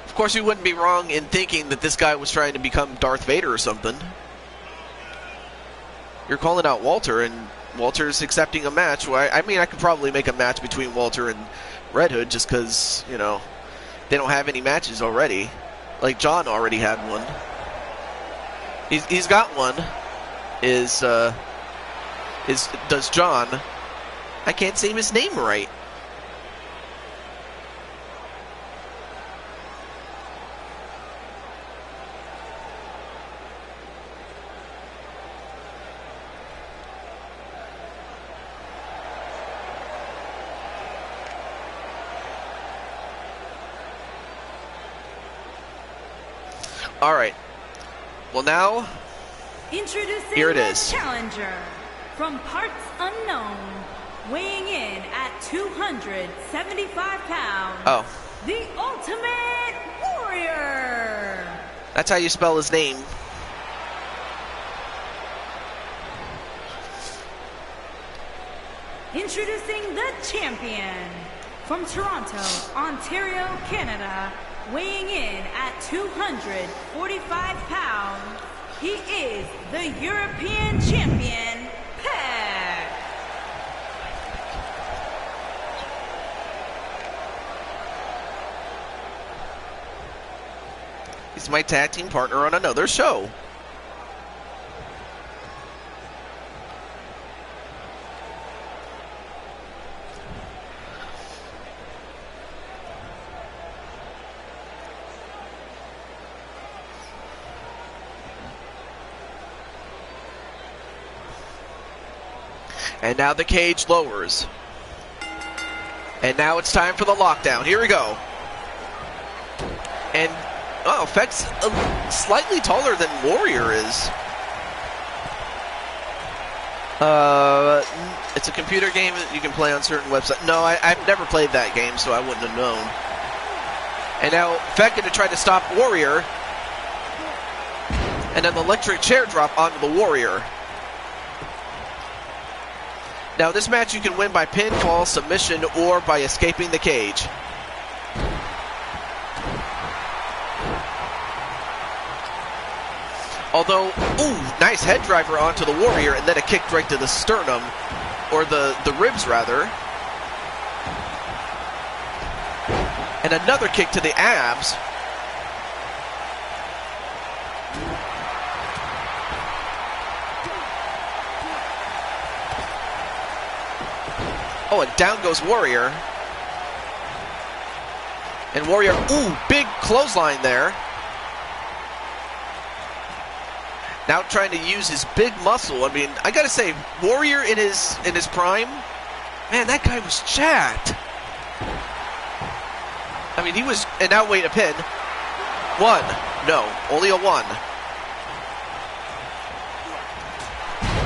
Of course, you wouldn't be wrong in thinking that this guy was trying to become Darth Vader or something. You're calling out Walter, and Walter's accepting a match. Well, I mean, I could probably make a match between Walter and Red Hood just because, you know, they don't have any matches already. Like, John already had one. He's got one. Does John. I can't say his name right. All right. Well, now, introducing here it the is. Challenger from parts unknown, weighing in at 275 pounds. Oh. The Ultimate Warrior. That's how you spell his name. Introducing the champion from Toronto, Ontario, Canada, weighing in at 245 pounds, he is the European champion, Peck. He's my tag team partner on another show. And now the cage lowers. And now it's time for the lockdown. Here we go. And, oh, Feck's slightly taller than Warrior is. It's a computer game that you can play on certain websites. No, I've never played that game, so I wouldn't have known. And now Feck going to try to stop Warrior. And an electric chair drop onto the Warrior. Now, this match you can win by pinfall, submission, or by escaping the cage. Although, ooh, nice head driver onto the Warrior, and then a kick right to the sternum, or the ribs, rather. And another kick to the abs. Oh, and down goes Warrior. And Warrior, ooh, big clothesline there. Now trying to use his big muscle. I mean, I gotta say, Warrior in his prime, man, that guy was jacked. I mean, he was, and now wait, a pin. One, no, only a one.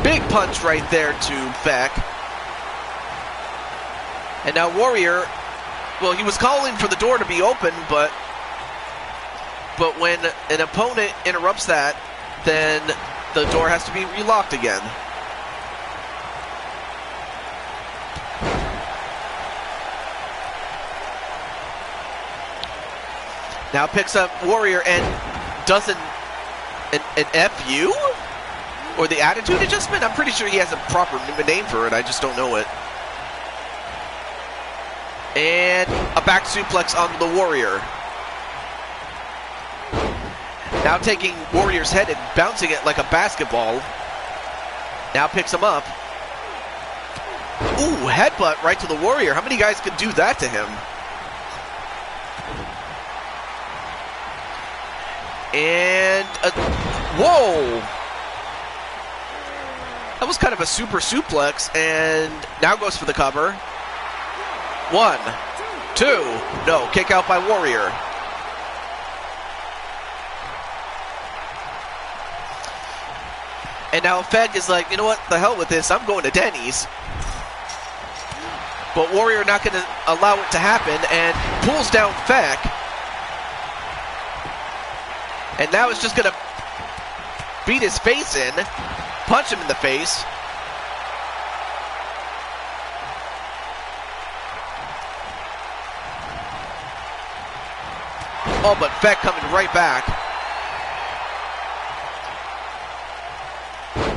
Big punch right there to Beck. And now Warrior, well, he was calling for the door to be open, but when an opponent interrupts that, then the door has to be relocked again. Now picks up Warrior and does an FU? Or the attitude adjustment? I'm pretty sure he has a proper name for it, I just don't know it. And a back suplex on the Warrior. Now taking Warrior's head and bouncing it like a basketball. Now picks him up. Ooh, headbutt right to the Warrior. How many guys could do that to him? And whoa! That was kind of a super suplex, and now goes for the cover. One, two, no, kick out by Warrior. And now Feg is like, you know what, the hell with this, I'm going to Denny's. But Warrior not going to allow it to happen, and pulls down Feg. And now it's just going to beat his face in, punch him in the face. Oh, but Feg coming right back.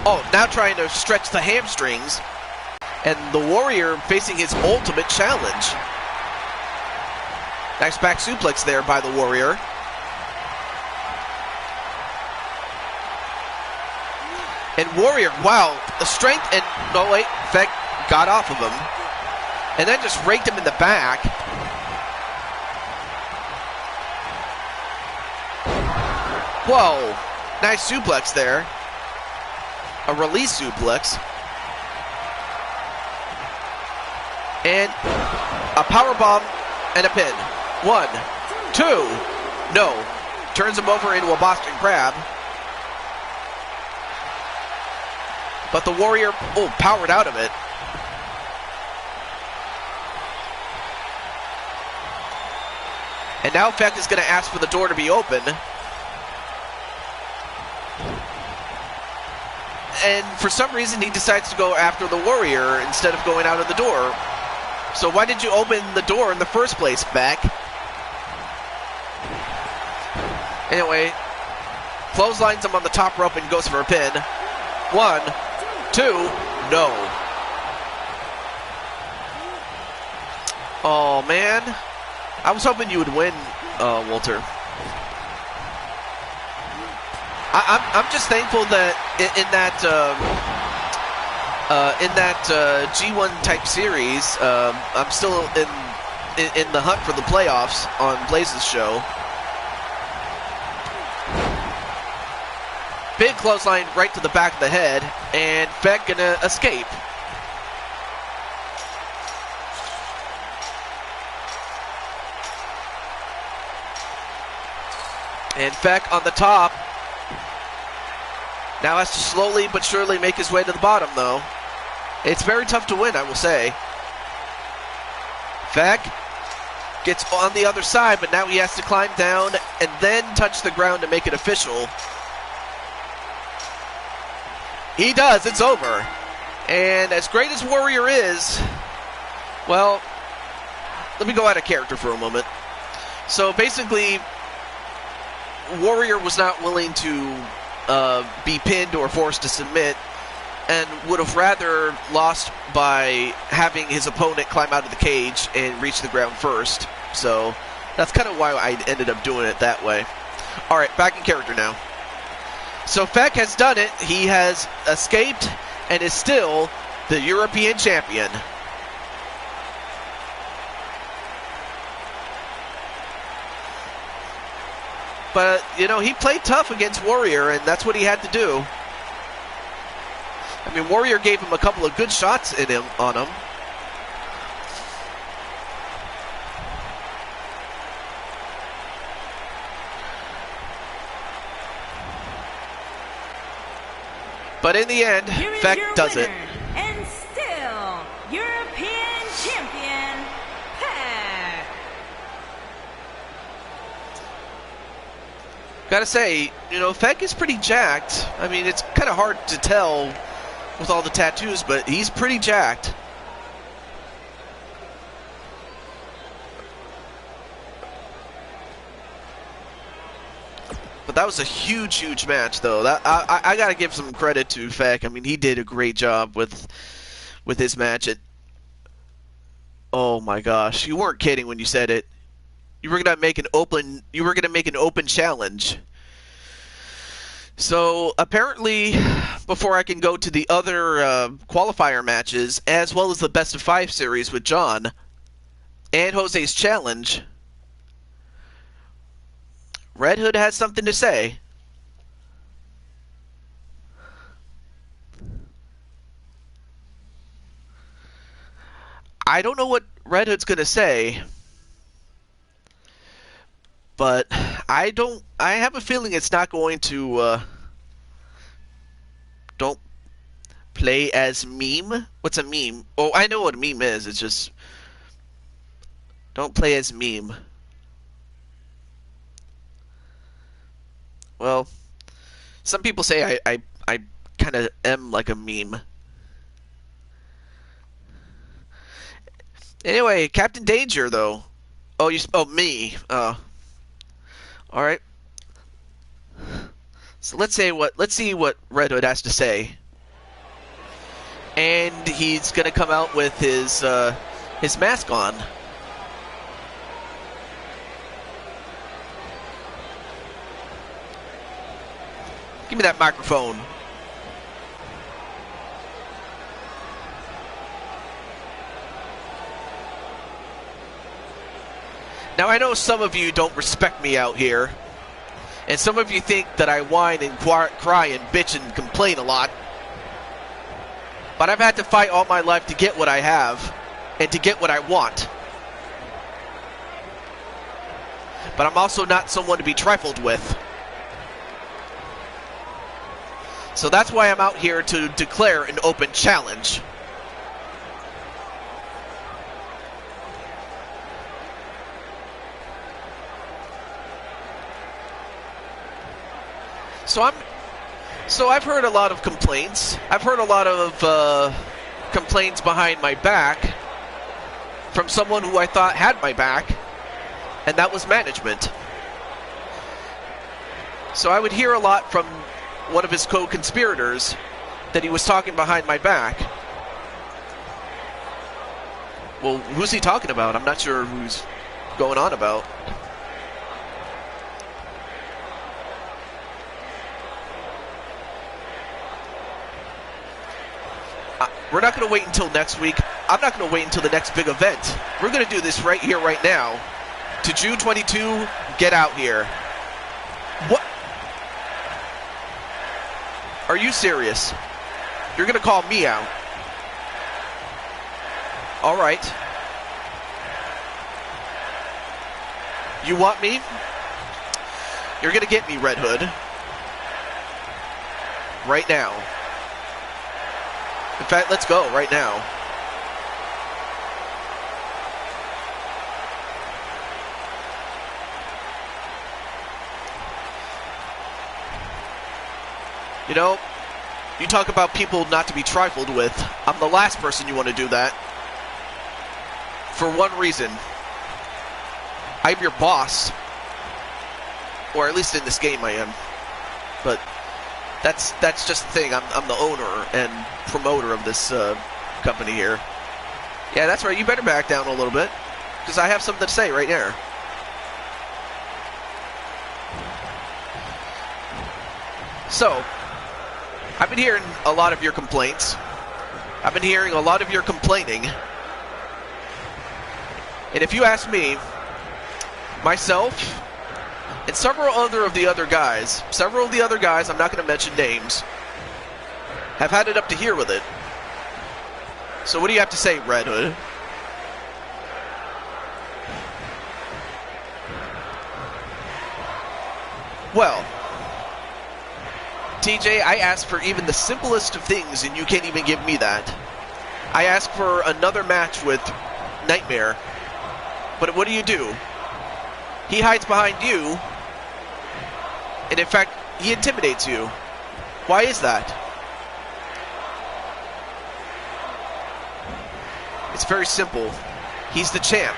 Oh, now trying to stretch the hamstrings. And the Warrior facing his ultimate challenge. Nice back suplex there by the Warrior. And Warrior, wow, the strength, and no wait, Feg got off of him. And then just raked him in the back. Whoa, nice suplex there. A release suplex. And a powerbomb and a pin. One, two, no. Turns him over into a Boston Crab. But the Warrior, oh, powered out of it. And now Feg is going to ask for the door to be open. And for some reason, he decides to go after the Warrior instead of going out of the door. So why did you open the door in the first place, Beck? Anyway, clotheslines him on the top rope and goes for a pin. One, two, no. Oh, man. I was hoping you would win, Walter. I'm just thankful that in that G1 type series, I'm still in the hunt for the playoffs on Blaze's show. Big clothesline right to the back of the head, and Feg gonna escape. And Feg on the top. Now has to slowly but surely make his way to the bottom, though. It's very tough to win, I will say. Feg gets on the other side, but now he has to climb down and then touch the ground to make it official. He does, it's over. And as great as Warrior is, well, let me go out of character for a moment. So basically, Warrior was not willing to be pinned or forced to submit, and would have rather lost by having his opponent climb out of the cage and reach the ground first. So that's kind of why I ended up doing it that way. Alright, back in character now. So Feck has done it. He has escaped and is still the European champion. But, you know, he played tough against Warrior, and that's what he had to do. I mean, Warrior gave him a couple of good shots on him. But in the end, Feck does it. And still, European champion, Feck. Gotta say, you know, Feck is pretty jacked. I mean, it's kind of hard to tell with all the tattoos, but he's pretty jacked. But that was a huge, huge match, though. I gotta give some credit to Feck. I mean, he did a great job with his match. Oh my gosh, you weren't kidding when you said it. You were gonna make an open. You were gonna make an open challenge. So apparently, before I can go to the other qualifier matches, as well as the best of 5 series with John and Jose's challenge, Red Hood has something to say. I don't know what Red Hood's gonna say, but I have a feeling it's not going to don't play as meme. What's a meme? Oh, I know what a meme is. It's just don't play as meme. Well, some people say I kind of am like a meme. Anyway, Captain Danger though. Oh, me. All right. So let's see what Red Hood has to say. And he's gonna come out with his mask on. Give me that microphone. Now I know some of you don't respect me out here, and some of you think that I whine and cry and bitch and complain a lot. But I've had to fight all my life to get what I have, and to get what I want. But I'm also not someone to be trifled with. So that's why I'm out here to declare an open challenge. So I've heard a lot of complaints. I've heard a lot of complaints behind my back from someone who I thought had my back, and that was management. So I would hear a lot from one of his co-conspirators that he was talking behind my back. Well, who's he talking about? I'm not sure who's going on about. We're not going to wait until next week. I'm not going to wait until the next big event. We're going to do this right here, right now. To June 22, get out here. What? Are you serious? You're going to call me out? All right. You want me? You're going to get me, Red Hood. Right now. In fact, let's go right now. You know, you talk about people not to be trifled with. I'm the last person you want to do that. For one reason. I'm your boss. Or at least in this game I am. But That's just the thing. I'm the owner and promoter of this company here. Yeah, that's right. You better back down a little bit, because I have something to say right there. So, I've been hearing a lot of your complaints. I've been hearing a lot of your complaining. And if you ask me, myself, and several of the other guys, I'm not going to mention names, have had it up to here with it. So what do you have to say, Red Hood? Well, TJ, I asked for even the simplest of things, and you can't even give me that. I asked for another match with Nightmare, but what do? He hides behind you, and in fact, he intimidates you. Why is that? It's very simple. He's the champ.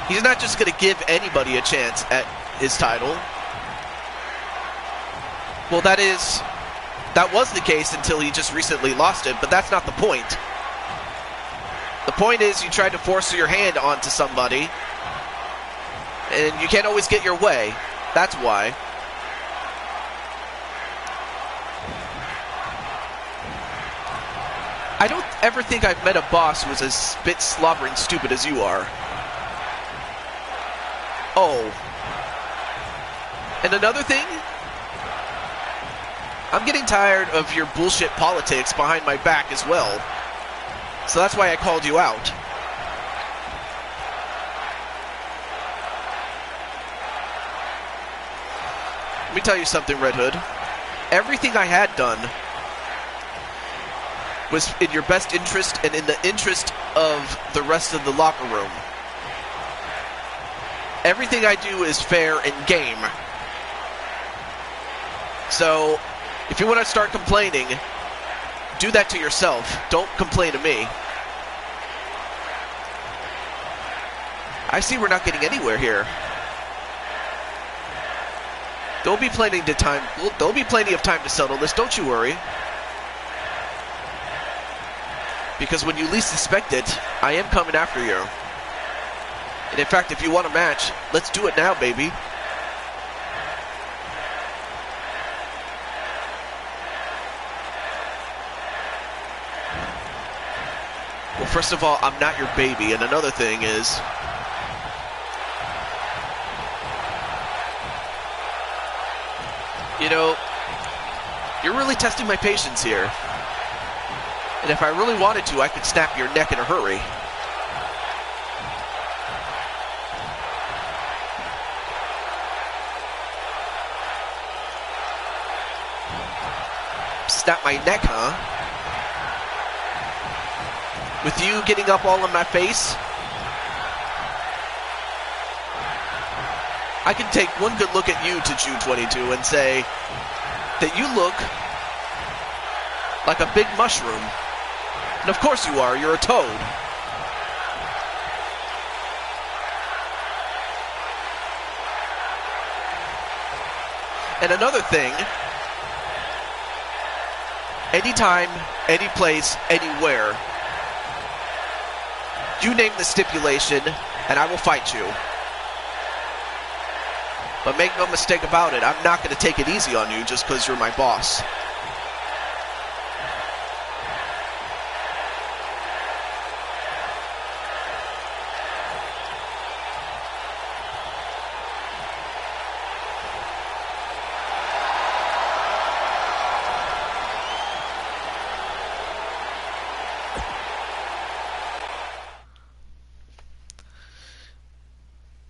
He's not just going to give anybody a chance at his title. Well, that was the case until he just recently lost it, but that's not the point. The point is you tried to force your hand onto somebody, and you can't always get your way. That's why. I don't ever think I've met a boss who was as spit slobbering stupid as you are. Oh. And another thing? I'm getting tired of your bullshit politics behind my back as well. So that's why I called you out. Let me tell you something, Red Hood. Everything I had done was in your best interest and in the interest of the rest of the locker room. Everything I do is fair and game. So, if you want to start complaining, do that to yourself. Don't complain to me. I see we're not getting anywhere here. There'll be plenty of time to settle this, don't you worry. Because when you least suspect it, I am coming after you. And in fact, if you want a match, let's do it now, baby. Well, first of all, I'm not your baby, and another thing is, you know, you're really testing my patience here. And if I really wanted to, I could snap your neck in a hurry. Snap my neck, huh? With you getting up all in my face? I can take one good look at you to June 22 and say that you look like a big mushroom. And of course you are, you're a toad. And another thing, anytime, any place, anywhere, you name the stipulation, and I will fight you. But make no mistake about it, I'm not going to take it easy on you just because you're my boss.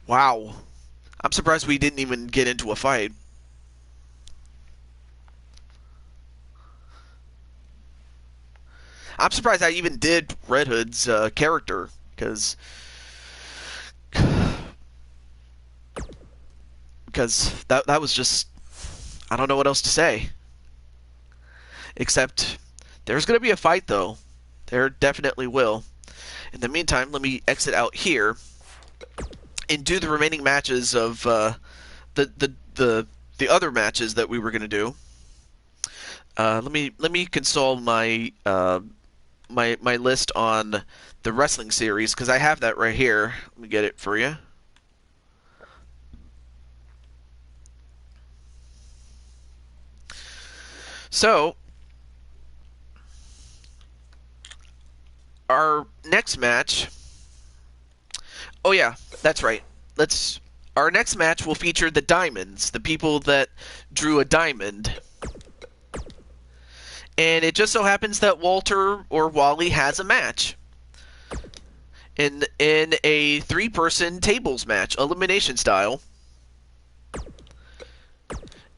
Wow. I'm surprised we didn't even get into a fight. I'm surprised I even did Red Hood's character, because that was just, I don't know what else to say. Except, there's going to be a fight, though. There definitely will. In the meantime, let me exit out here and do the remaining matches of the other matches that we were going to do. Let me consult my list on the wrestling series because I have that right here. Let me get it for you. So, our next match. Oh yeah, that's right. Let's. Our next match will feature the Diamonds, the people that drew a diamond. And it just so happens that Walter or Wally has a match in a three-person tables match, elimination style.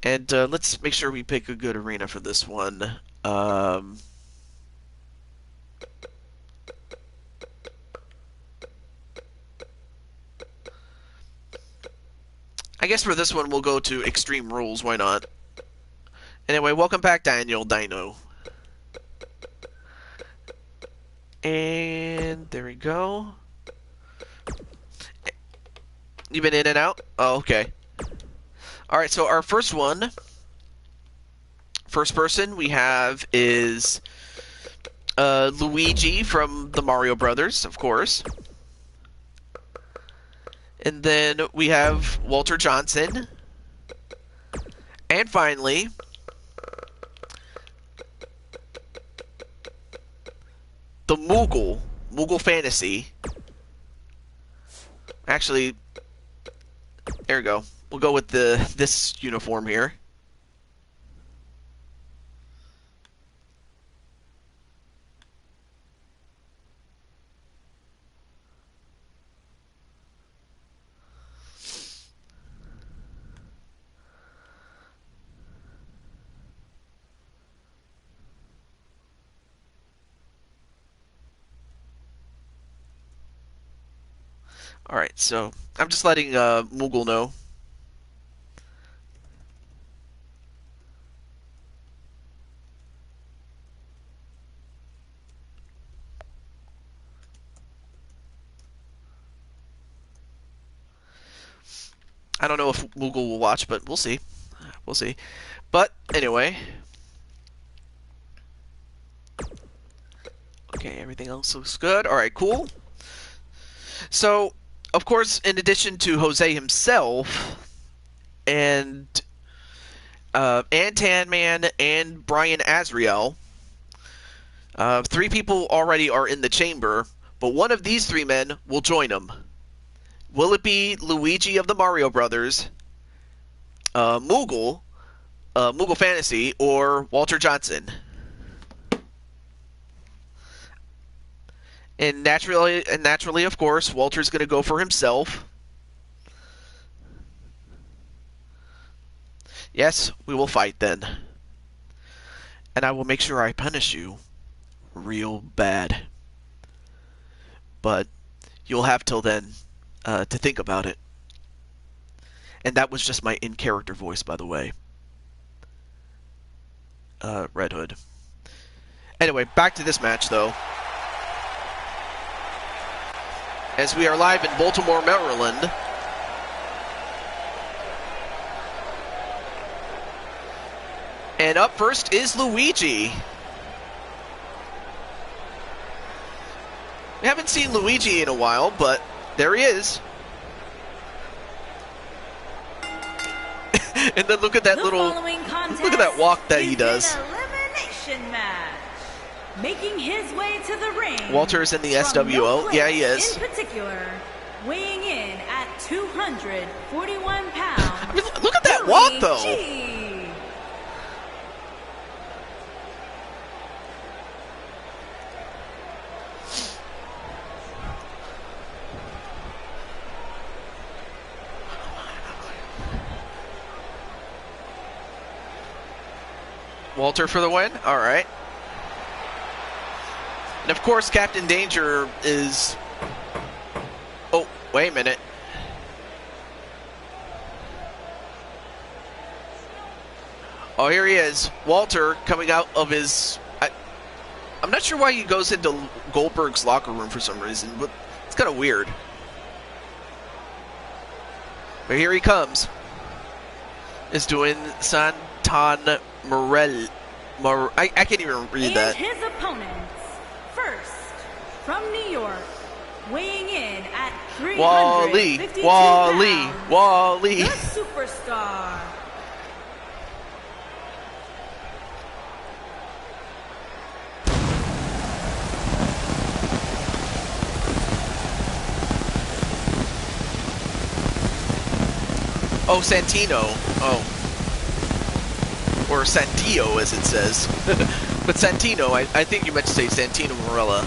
And let's make sure we pick a good arena for this one. I guess for this one we'll go to Extreme Rules. Why not? Anyway, welcome back, Daniel Dino. And there we go. You've been in and out? Oh, okay. Alright, so our first person we have is Luigi from the Mario Brothers, of course. And then we have Walter Johnson. And finally, the Moogle Fantasy. Actually, there we go. We'll go with this uniform here. Alright, so I'm just letting Moogle know. I don't know if Moogle will watch, but we'll see. We'll see. But anyway. Okay, everything else looks good. Alright, cool. So, of course, in addition to Jose himself, and Tan Man and Brian Azriel, three people already are in the chamber, but one of these three men will join them. Will it be Luigi of the Mario Brothers, Moogle Fantasy, or Walter Johnson? And naturally, of course, Walter's going to go for himself. Yes, we will fight then. And I will make sure I punish you real bad. But you'll have till then to think about it. And that was just my in-character voice, by the way. Red Hood. Anyway, back to this match, though. As we are live in Baltimore, Maryland. And up first is Luigi. We haven't seen Luigi in a while, but there he is. And then look at that look at that walk that he does. An elimination match. Making his way to the ring. Walter is in the SWO. Yeah, he is. In particular, weighing in at 241 pounds. I mean, look at that walk, though. Walter for the win? Alright. And of course, Captain Danger is... Oh, wait a minute. Oh, here he is. Walter coming out of his... I'm not sure why he goes into Goldberg's locker room for some reason, but it's kind of weird. But here he comes. Is doing Santon I can't even read And that. his opponents, first, from New York, weighing in at 352 pounds, Wally. the Superstar. Oh, Santino. Oh. Or Santillo, as it says. But Santino, I think you meant to say Santino Marella.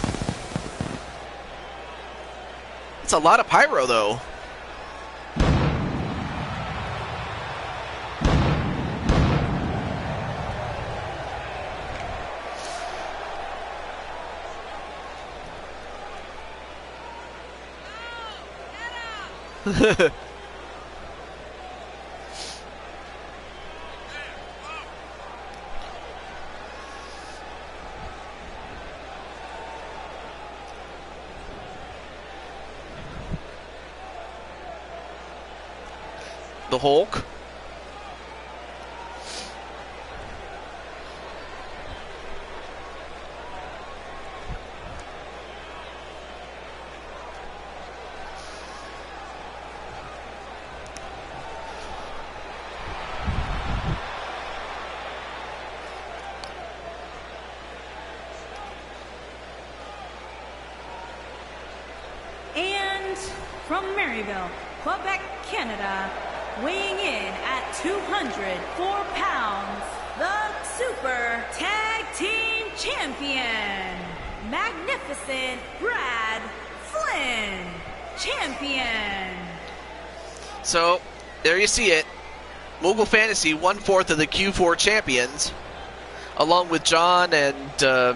It's a lot of pyro, though. The Hulk. And from Maryville, Quebec, Canada, weighing in at 204 pounds, the Super Tag Team Champion, Magnificent Brad Flynn, Champion. So, there you see it. Moogle Fantasy, 1/4 of the Q4 champions, along with John and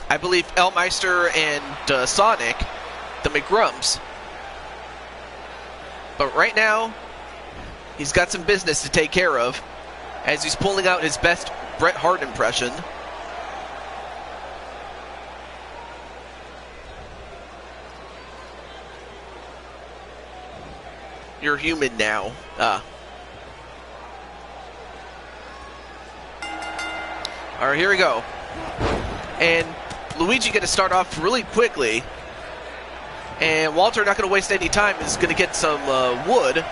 I believe Elmeister and Sonic, the McGrumps. But right now, he's got some business to take care of as he's pulling out his best Bret Hart impression. You're human now. Alright, here we go. And Luigi going to start off really quickly. And Walter, not going to waste any time, is going to get some wood.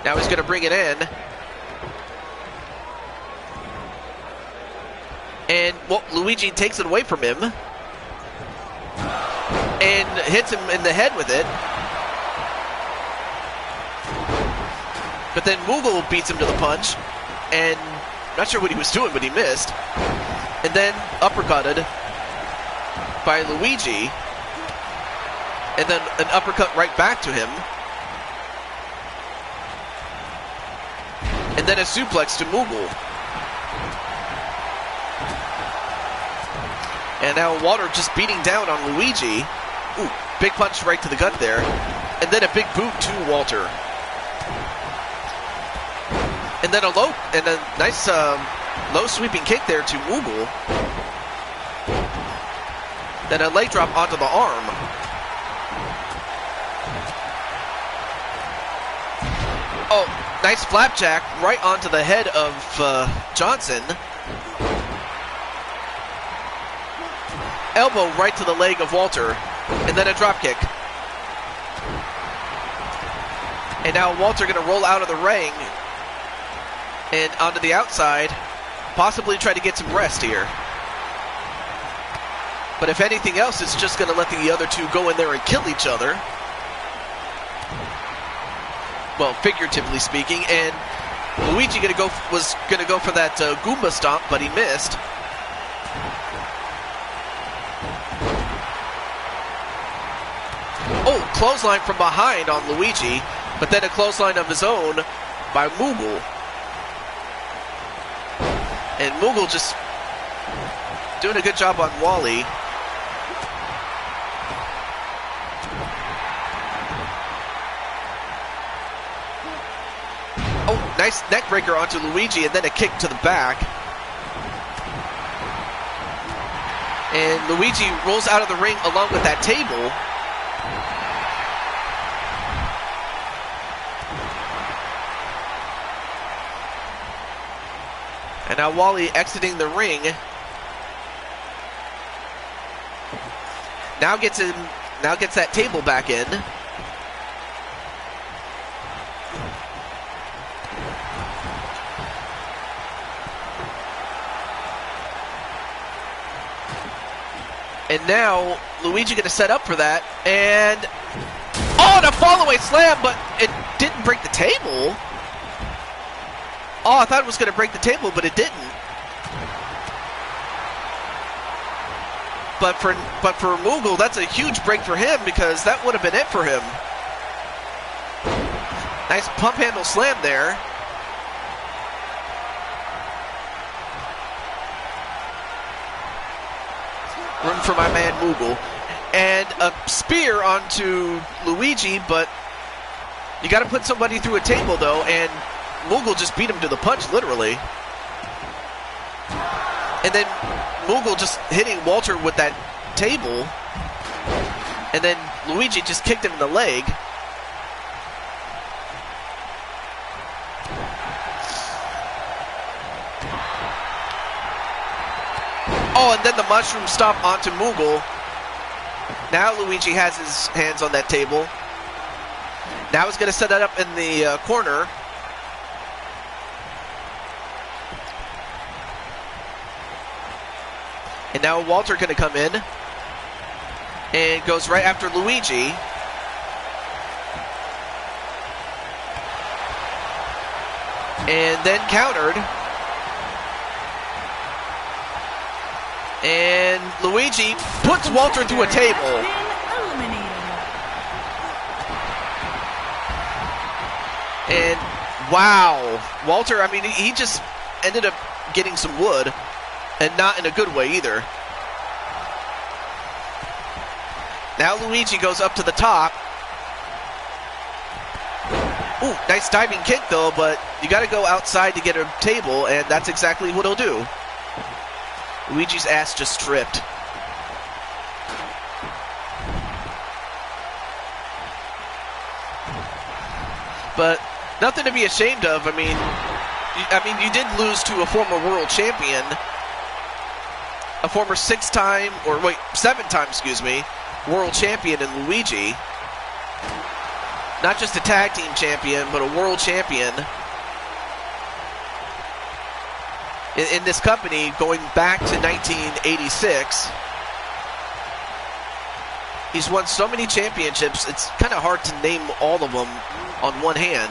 Now he's going to bring it in. And Luigi takes it away from him. And hits him in the head with it. But then Moogle beats him to the punch. And not sure what he was doing, but he missed. And then uppercutted by Luigi. And then an uppercut right back to him. And then a suplex to Moogle. And now Walter just beating down on Luigi. Ooh, big punch right to the gut there. And then a big boot to Walter. And then a nice low sweeping kick there to Moogle. Then a leg drop onto the arm. Oh, nice flapjack right onto the head of Johnson. Elbow right to the leg of Walter. And then a drop kick. And now Walter going to roll out of the ring and onto the outside, possibly try to get some rest here. But if anything else, it's just going to let the other two go in there and kill each other. Well, figuratively speaking. And Luigi was going to go for that Goomba stomp, but he missed. Oh, clothesline from behind on Luigi, but then a clothesline of his own by Moogle. And Moogle just doing a good job on Wally. Oh, nice neck breaker onto Luigi, and then a kick to the back. And Luigi rolls out of the ring along with that table. And now Wally exiting the ring. Now gets that table back in. And now Luigi going to set up for that, and and a fall-away slam, but it didn't break the table. Oh, I thought it was going to break the table, but it didn't. But for Moogle, that's a huge break for him because that would have been it for him. Nice pump handle slam there. Room for my man Moogle. And a spear onto Luigi, but you got to put somebody through a table though, and Moogle just beat him to the punch, literally. And then Moogle just hitting Walter with that table, and then Luigi just kicked him in the leg. Oh, and then the mushroom stomp onto Moogle. Now Luigi has his hands on that table. Now he's going to set that up in the corner. And now Walter going to come in and goes right after Luigi. And then countered. And Luigi puts Walter through a table. And wow, Walter, I mean, he just ended up getting some wood, and not in a good way either. Now Luigi goes up to the top. Ooh, nice diving kick though, but you got to go outside to get a table, and that's exactly what he'll do. Luigi's ass just stripped. But nothing to be ashamed of. I mean, you did lose to a former world champion, a former seven-time, excuse me, world champion in Luigi. Not just a tag team champion, but a world champion in this company going back to 1986. He's won so many championships, it's kind of hard to name all of them on one hand.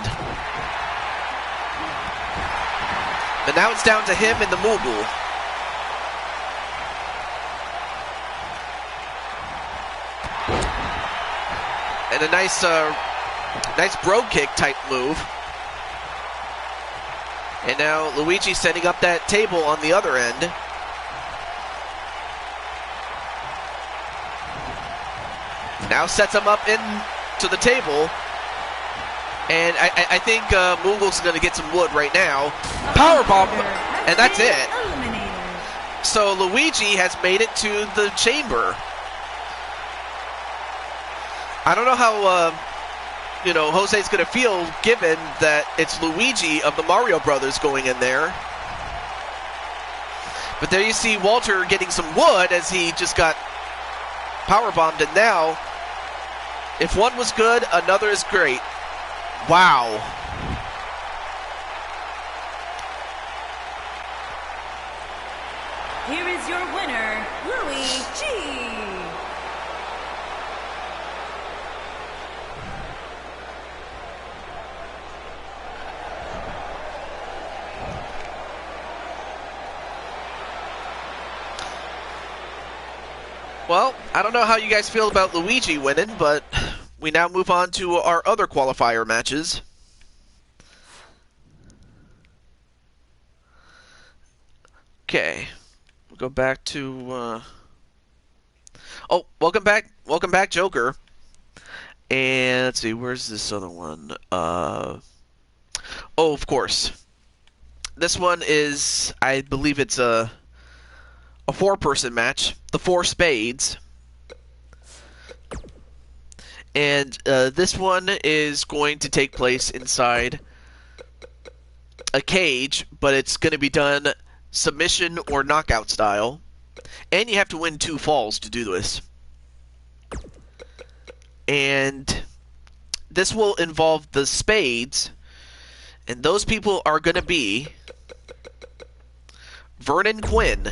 But now it's down to him and the Moogle. And a nice bro kick type move. And now Luigi setting up that table on the other end. Now sets him up into the table. And I think Moogle's going to get some wood right now. Powerbomb, and that's it. So Luigi has made it to the chamber. I don't know how Jose's going to feel given that it's Luigi of the Mario Brothers going in there. But there you see Walter getting some wood as he just got powerbombed, and now if one was good, another is great. Wow. Here is your winner, Luigi. Well, I don't know how you guys feel about Luigi winning, but we now move on to our other qualifier matches. Okay, we'll go back to... Oh, welcome back, Joker. And let's see, where's this other one? Oh, of course. This one is, I believe it's a four-person match, the Four Spades. And this one is going to take place inside a cage, but it's going to be done submission or knockout style, and you have to win 2 falls to do this. And this will involve the spades, and those people are going to be Vernon Quinn,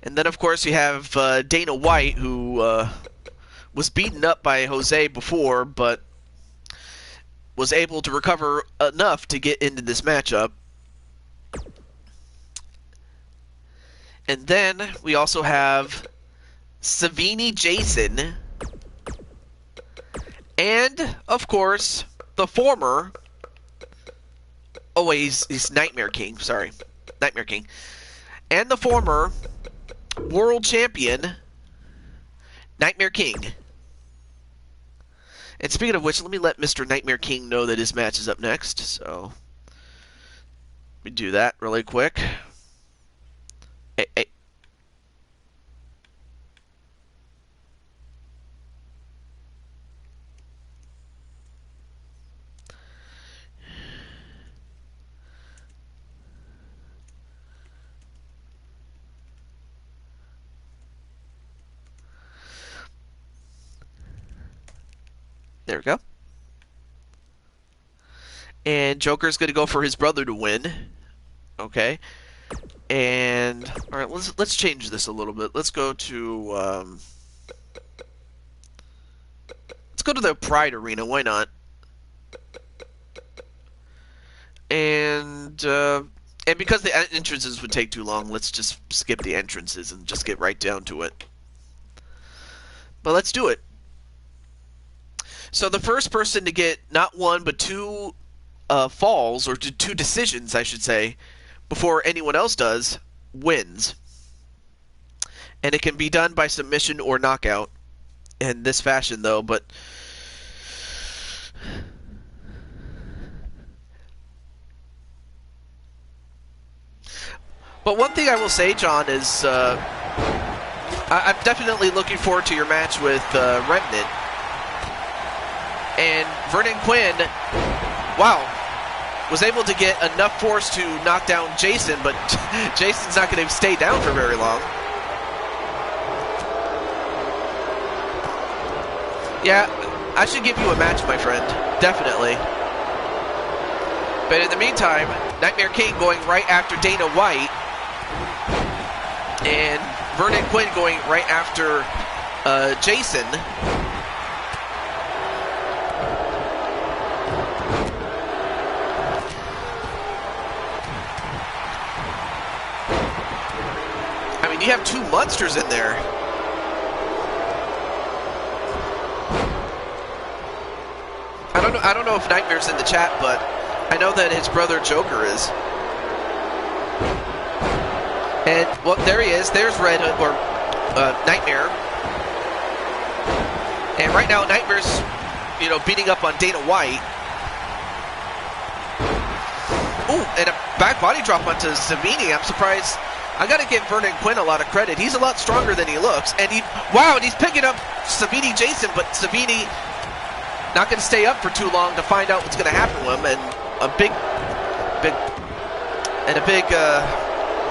and then of course you have Dana White, who was beaten up by Jose before, but was able to recover enough to get into this matchup. And then we also have Savini Jason, and of course the former, he's Nightmare King, sorry, Nightmare King, and the former world champion Nightmare King. And speaking of which, let me let Mr. Nightmare King know that his match is up next. So, let me do that really quick. Hey. There we go. And Joker's going to go for his brother to win. Okay. And all right, let's change this a little bit. Let's go to the Pride Arena. Why not? And because the entrances would take too long, let's just skip the entrances and just get right down to it. But let's do it. So the first person to get not 1 but 2 falls, or 2 decisions, I should say, before anyone else does, wins. And it can be done by submission or knockout in this fashion, though. But one thing I will say, John, is I'm definitely looking forward to your match with Remnant. And Vernon Quinn, wow, was able to get enough force to knock down Jason, but Jason's not going to stay down for very long. Yeah, I should give you a match, my friend. Definitely. But in the meantime, Nightmare King going right after Dana White, and Vernon Quinn going right after Jason. You have 2 monsters in there. I don't know if Nightmare's in the chat, but I know that his brother Joker is. And well, there he is. There's Red Hood, or Nightmare. And right now Nightmare's, beating up on Dana White. Ooh, and a back body drop onto Savini. I'm surprised. I got to give Vernon Quinn a lot of credit. He's a lot stronger than he looks. And and he's picking up Savini Jason, but Savini not going to stay up for too long to find out what's going to happen to him. And a big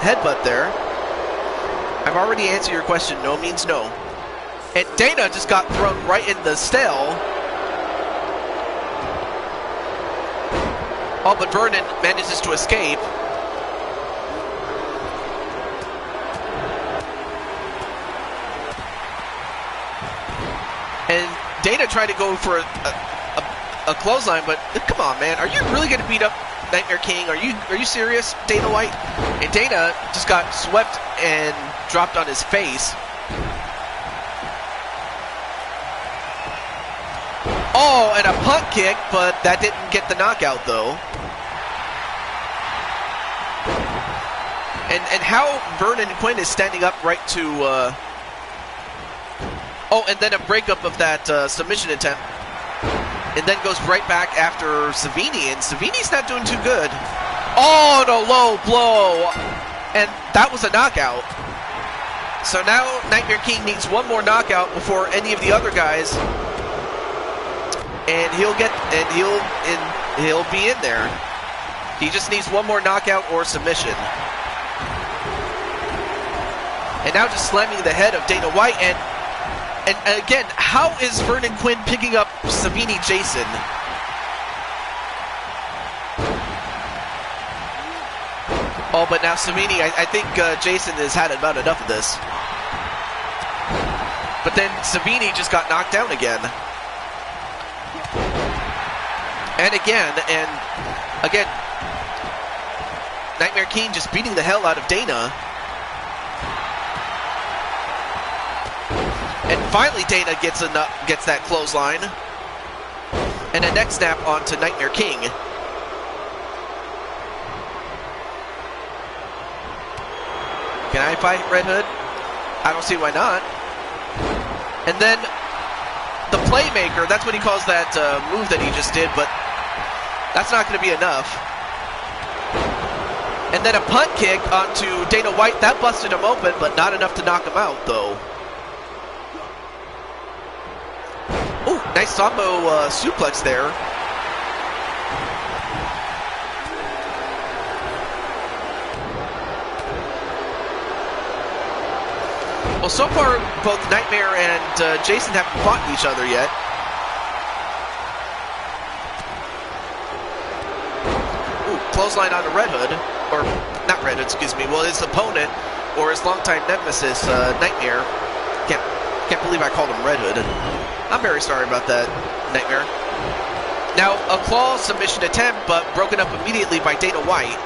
headbutt there. I've already answered your question. No means no. And Dana just got thrown right in the stell. Oh, but Vernon manages to escape. And Dana tried to go for a clothesline, but come on, man. Are you really going to beat up Nightmare King? Are you serious, Dana White? And Dana just got swept and dropped on his face. Oh, and a punt kick, but that didn't get the knockout, though. And how Vernon Quinn is standing up right to... Oh, and then a breakup of that submission attempt. And then goes right back after Savini, and Savini's not doing too good. Oh, and a low blow. And that was a knockout. So now Nightmare King needs 1 more knockout before any of the other guys and he'll be in there. He just needs one more knockout or submission. And now just slamming the head of Dana White, and again, how is Vernon Quinn picking up Savini Jason? Oh, but now Savini, I think Jason has had about enough of this. But then Savini just got knocked down again. And again, Nightmare King just beating the hell out of Dana. And finally Dana gets that clothesline. And a neck snap onto Nightmare King. Can I fight Red Hood? I don't see why not. And then the Playmaker, that's what he calls that move that he just did, but that's not going to be enough. And then a punt kick onto Dana White, that busted him open, but not enough to knock him out, though. Ooh, nice Sambo suplex there. Well, so far, both Nightmare and Jason haven't fought each other yet. Ooh, clothesline onto Red Hood. Or, not Red Hood, excuse me. Well, his opponent, or his longtime nemesis, Nightmare. Can't believe I called him Red Hood. I'm very sorry about that, Nightmare. Now, a claw submission attempt, but broken up immediately by Dana White.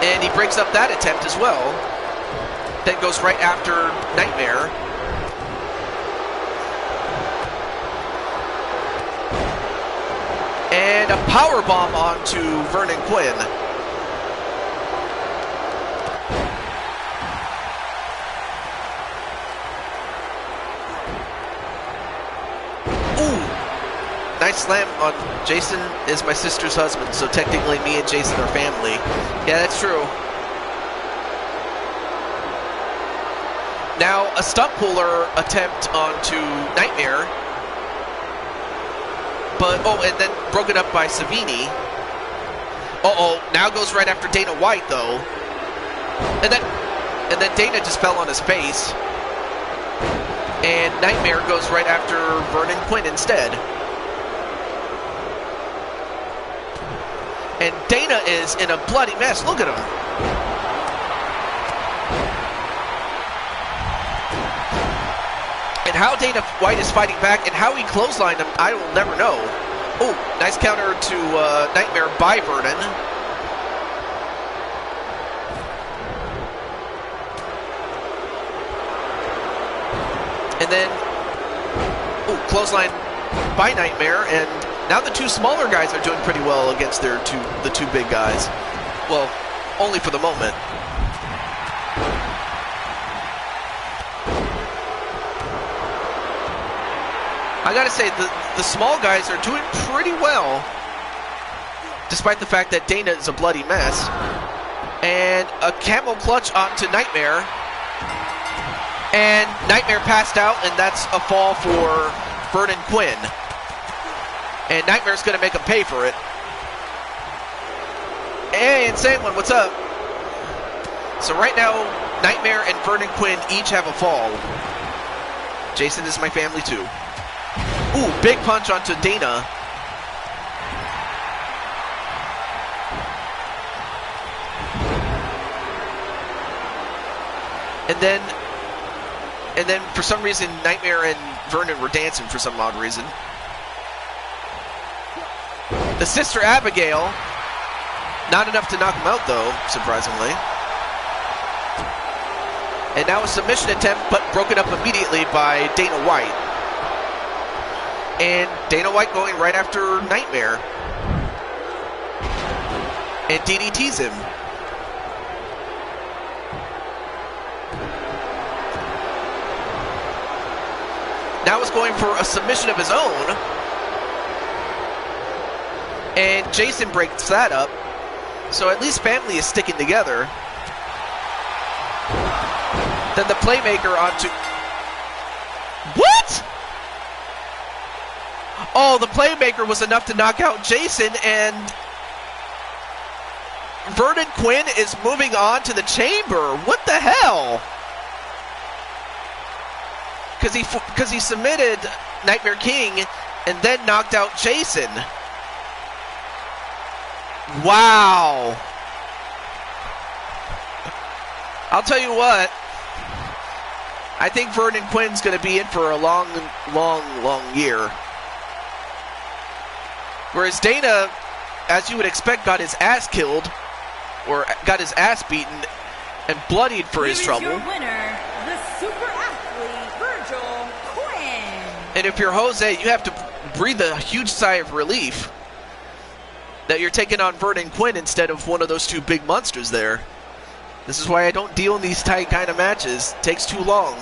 And he breaks up that attempt as well. Then goes right after Nightmare. And a powerbomb onto Vernon Quinn. Ooh! Nice slam on Jason is my sister's husband, so technically me and Jason are family. Yeah, that's true. Now a stump puller attempt onto Nightmare. But, oh, and then broken up by Savini. Uh-oh, now goes right after Dana White, though. And then Dana just fell on his face. And Nightmare goes right after Vernon Quinn instead. And Dana is in a bloody mess. Look at him. And how Dana White is fighting back and how he clotheslined him, I will never know. Oh, nice counter to Nightmare by Vernon. And then, oh, clothesline by Nightmare, and now the two smaller guys are doing pretty well against the two big guys. Well, only for the moment. I gotta say, the small guys are doing pretty well, despite the fact that Dana is a bloody mess. And a camel clutch onto Nightmare. And Nightmare passed out, and that's a fall for Vernon Quinn. And Nightmare's gonna make him pay for it. Hey, Insane One, what's up? So right now, Nightmare and Vernon Quinn each have a fall. Jason is my family too. Ooh, big punch onto Dana. And then for some reason, Nightmare and Vernon were dancing for some odd reason. The Sister Abigail, not enough to knock him out though, surprisingly. And now a submission attempt, but broken up immediately by Dana White. And Dana White going right after Nightmare. And DDTs him. Now he's going for a submission of his own. And Jason breaks that up. So at least family is sticking together. Then the Playmaker onto... What? Oh, the playmaker was enough to knock out Jason, and Vernon Quinn is moving on to the chamber. What the hell? Because he submitted Nightmare King and then knocked out Jason. Wow. I'll tell you what. I think Vernon Quinn's going to be in for a long, long year. Whereas Dana, as you would expect, got his ass killed, or got his ass beaten and bloodied for his trouble. Your winner, the super athlete, Virgil Quinn. And if you're Jose, you have to breathe a huge sigh of relief that you're taking on Vernon Quinn instead of one of those two big monsters there. This is why I don't deal in these tight kind of matches. It takes too long.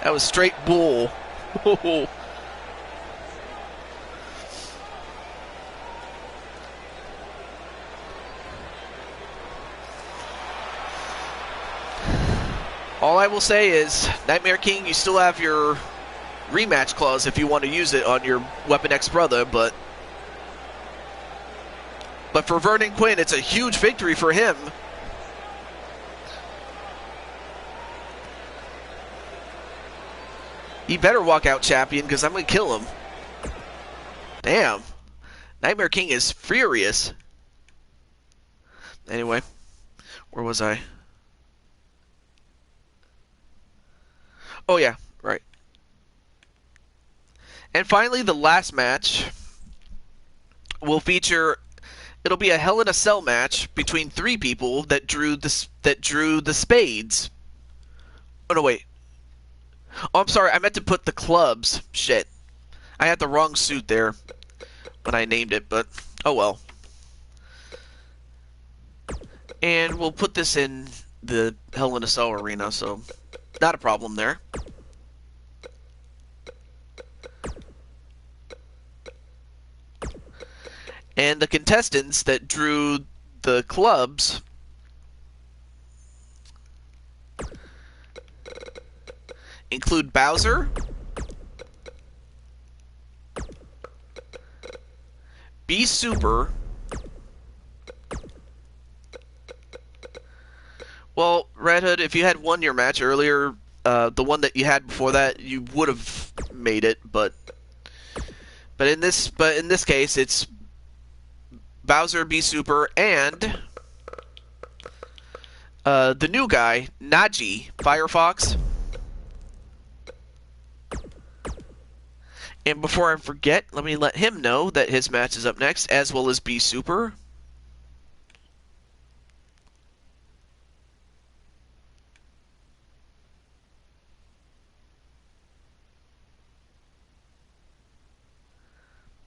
That was straight bull. All I will say is, Nightmare King, you still have your rematch clause if you want to use it on your Weapon X brother, but for Vernon Quinn, it's a huge victory for him. He better walk out champion, because I'm going to kill him. Damn. Nightmare King is furious. Anyway, where was I? Oh yeah, right. And finally, the last match will feature. It'll be a Hell in a Cell match between three people that drew the spades. Oh no, wait. Oh, I'm sorry. I meant to put the clubs. Shit, I had the wrong suit there when I named it, but oh well. And we'll put this in the Hell in a Cell arena, so not a problem there. And the contestants that drew the clubs include Bowser, B Super, well, Red Hood, if you had won your match earlier, the one that you had before that, you would have made it, but in this case, it's Bowser, B Super, and the new guy, Najee, Firefox. And before I forget, let me let him know that his match is up next, as well as B Super.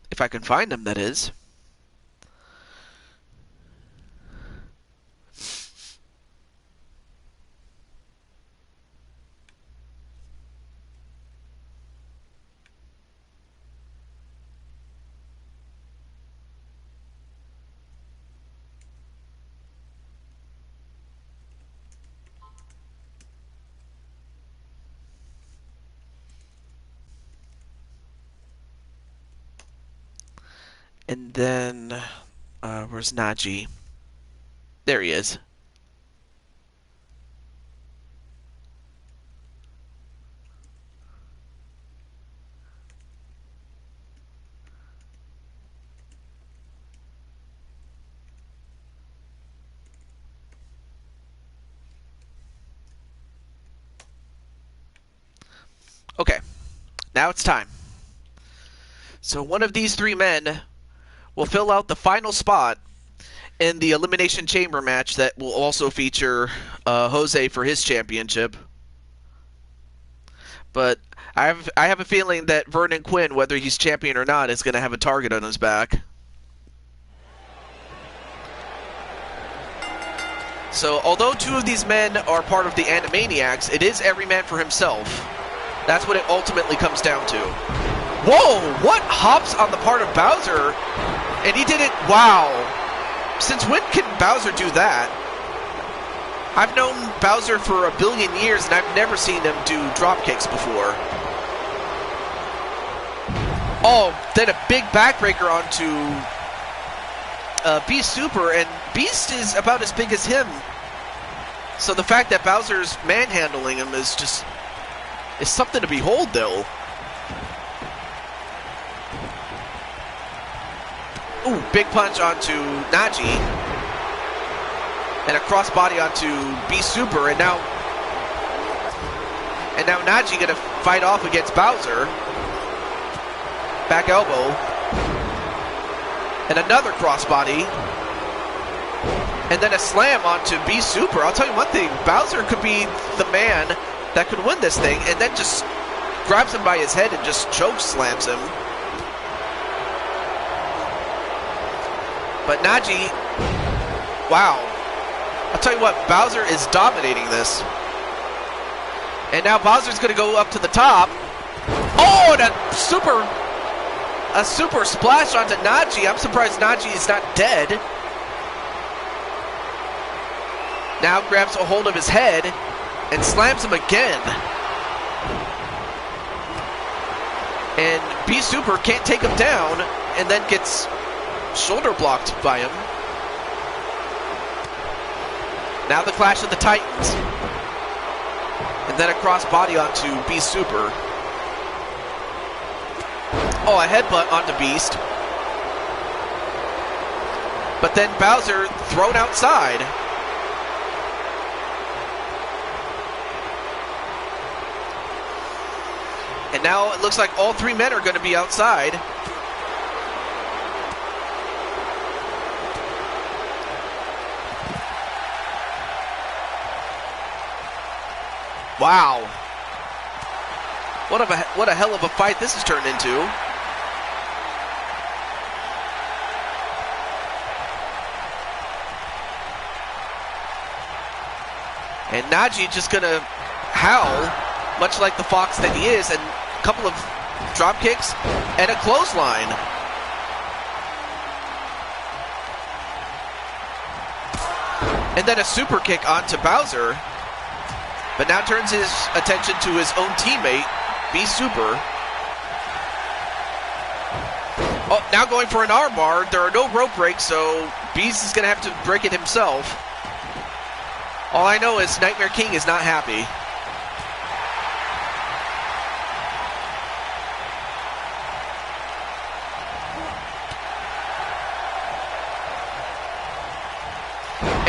If I can find him, that is. And then, where's Najee? There he is. Okay, now it's time. So one of these three men will fill out the final spot in the Elimination Chamber match that will also feature Jose for his championship. But I have a feeling that Vernon Quinn, whether he's champion or not, is going to have a target on his back. So although two of these men are part of the Animaniacs, it is every man for himself. That's what it ultimately comes down to. Whoa! What hops on the part of Bowser? And he did it, wow. Since when can Bowser do that? I've known Bowser for a billion years and I've never seen him do drop kicks before. Oh, then a big backbreaker onto Beast Super, and Beast is about as big as him. So the fact that Bowser's manhandling him is something to behold, though. Ooh, big punch onto Naji. And a crossbody onto Beast Super, and now Naji gonna fight off against Bowser. Back elbow. And another crossbody. And then a slam onto Beast Super. I'll tell you one thing, Bowser could be the man that could win this thing, and then just grabs him by his head and just choke slams him. But Naji, wow. I'll tell you what, Bowser is dominating this. And now Bowser's going to go up to the top. Oh, and a super splash onto Naji. I'm surprised Naji is not dead. Now grabs a hold of his head and slams him again. And Beast Super can't take him down, and then gets shoulder blocked by him. Now the Clash of the Titans. And then a crossbody onto Beast Super. Oh, a headbutt onto Beast. But then Bowser thrown outside. And now it looks like all three men are going to be outside. Wow. What a hell of a fight this has turned into. And Naji just gonna howl, much like the fox that he is, and a couple of drop kicks and a clothesline. And then a super kick onto Bowser. But now turns his attention to his own teammate, Beast Super. Oh, now going for an armbar. There are no rope breaks, so Beast is going to have to break it himself. All I know is Nightmare King is not happy.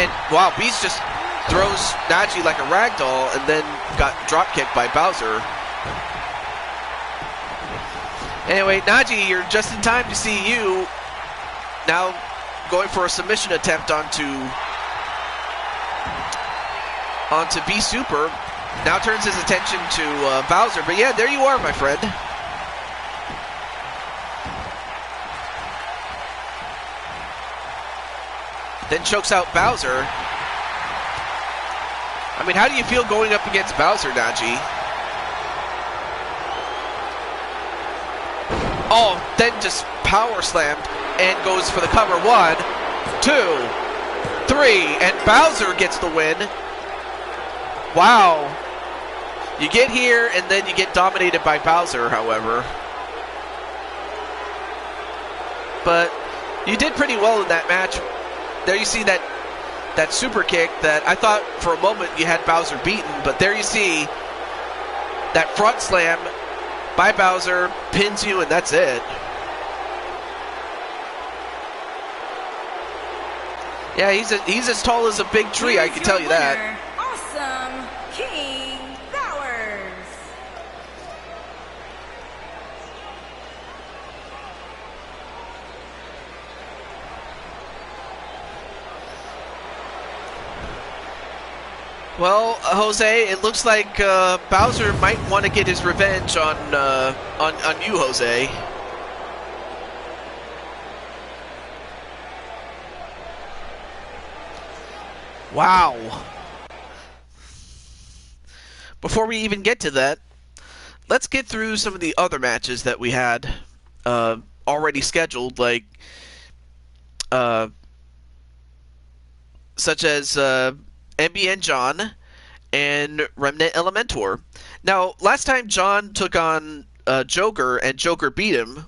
And wow, Beast just throws Naji like a ragdoll and then got drop kicked by Bowser. Anyway, Naji, you're just in time to see you now going for a submission attempt onto Beast Super. Now turns his attention to Bowser. But yeah, there you are, my friend. Then chokes out Bowser. I mean, how do you feel going up against Bowser, Naji? Oh, then just power slammed and goes for the cover. 1, 2, 3, and Bowser gets the win. Wow. You get here and then you get dominated by Bowser, however. But you did pretty well in that match. There you see that super kick that I thought for a moment you had Bowser beaten, but there you see that front slam by Bowser, pins you, and that's it. Yeah, he's as tall as a big tree, I can tell you that. Awesome King Bowers. Well, Jose, it looks like Bowser might want to get his revenge on you, Jose. Wow. Before we even get to that, let's get through some of the other matches that we had already scheduled, like such as MBN John and Remnant Elementor. Now, last time John took on Joker and Joker beat him,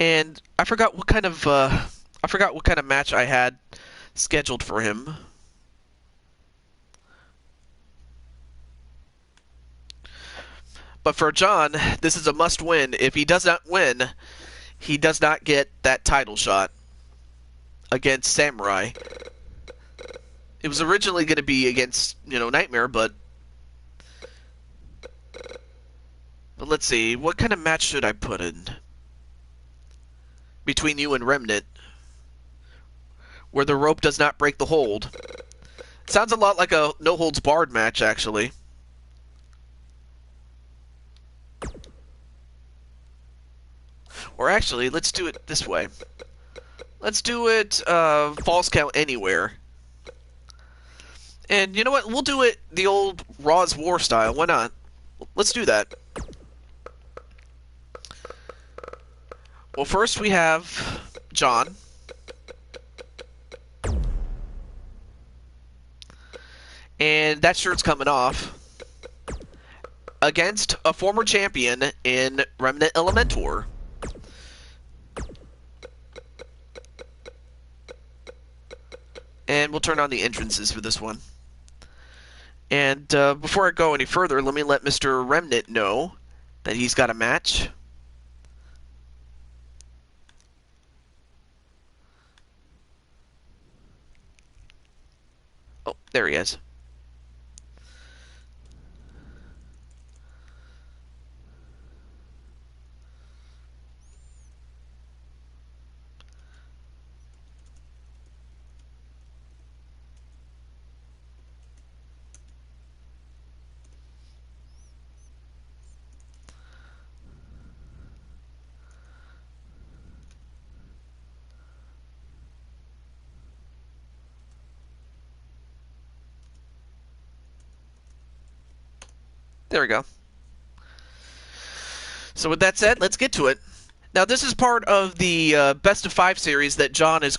And I forgot what kind of match I had scheduled for him. But for John, this is a must-win. If he does not win, he does not get that title shot against Samurai. It was originally going to be against, Nightmare, but let's see. What kind of match should I put in between you and Remnant, where the rope does not break the hold? Sounds a lot like a no-holds-barred match, actually. Or actually, let's do it this way. Let's do it false count anywhere. And you know what? We'll do it the old Raw's War style. Why not? Let's do that. Well, first we have John. And that shirt's coming off against a former champion in Remnant Elementor. And we'll turn on the entrances for this one. And before I go any further, let me let Mr. Remnant know that he's got a match. Oh, there he is. There we go. So with that said, let's get to it. Now this is part of the best of 5 series that John is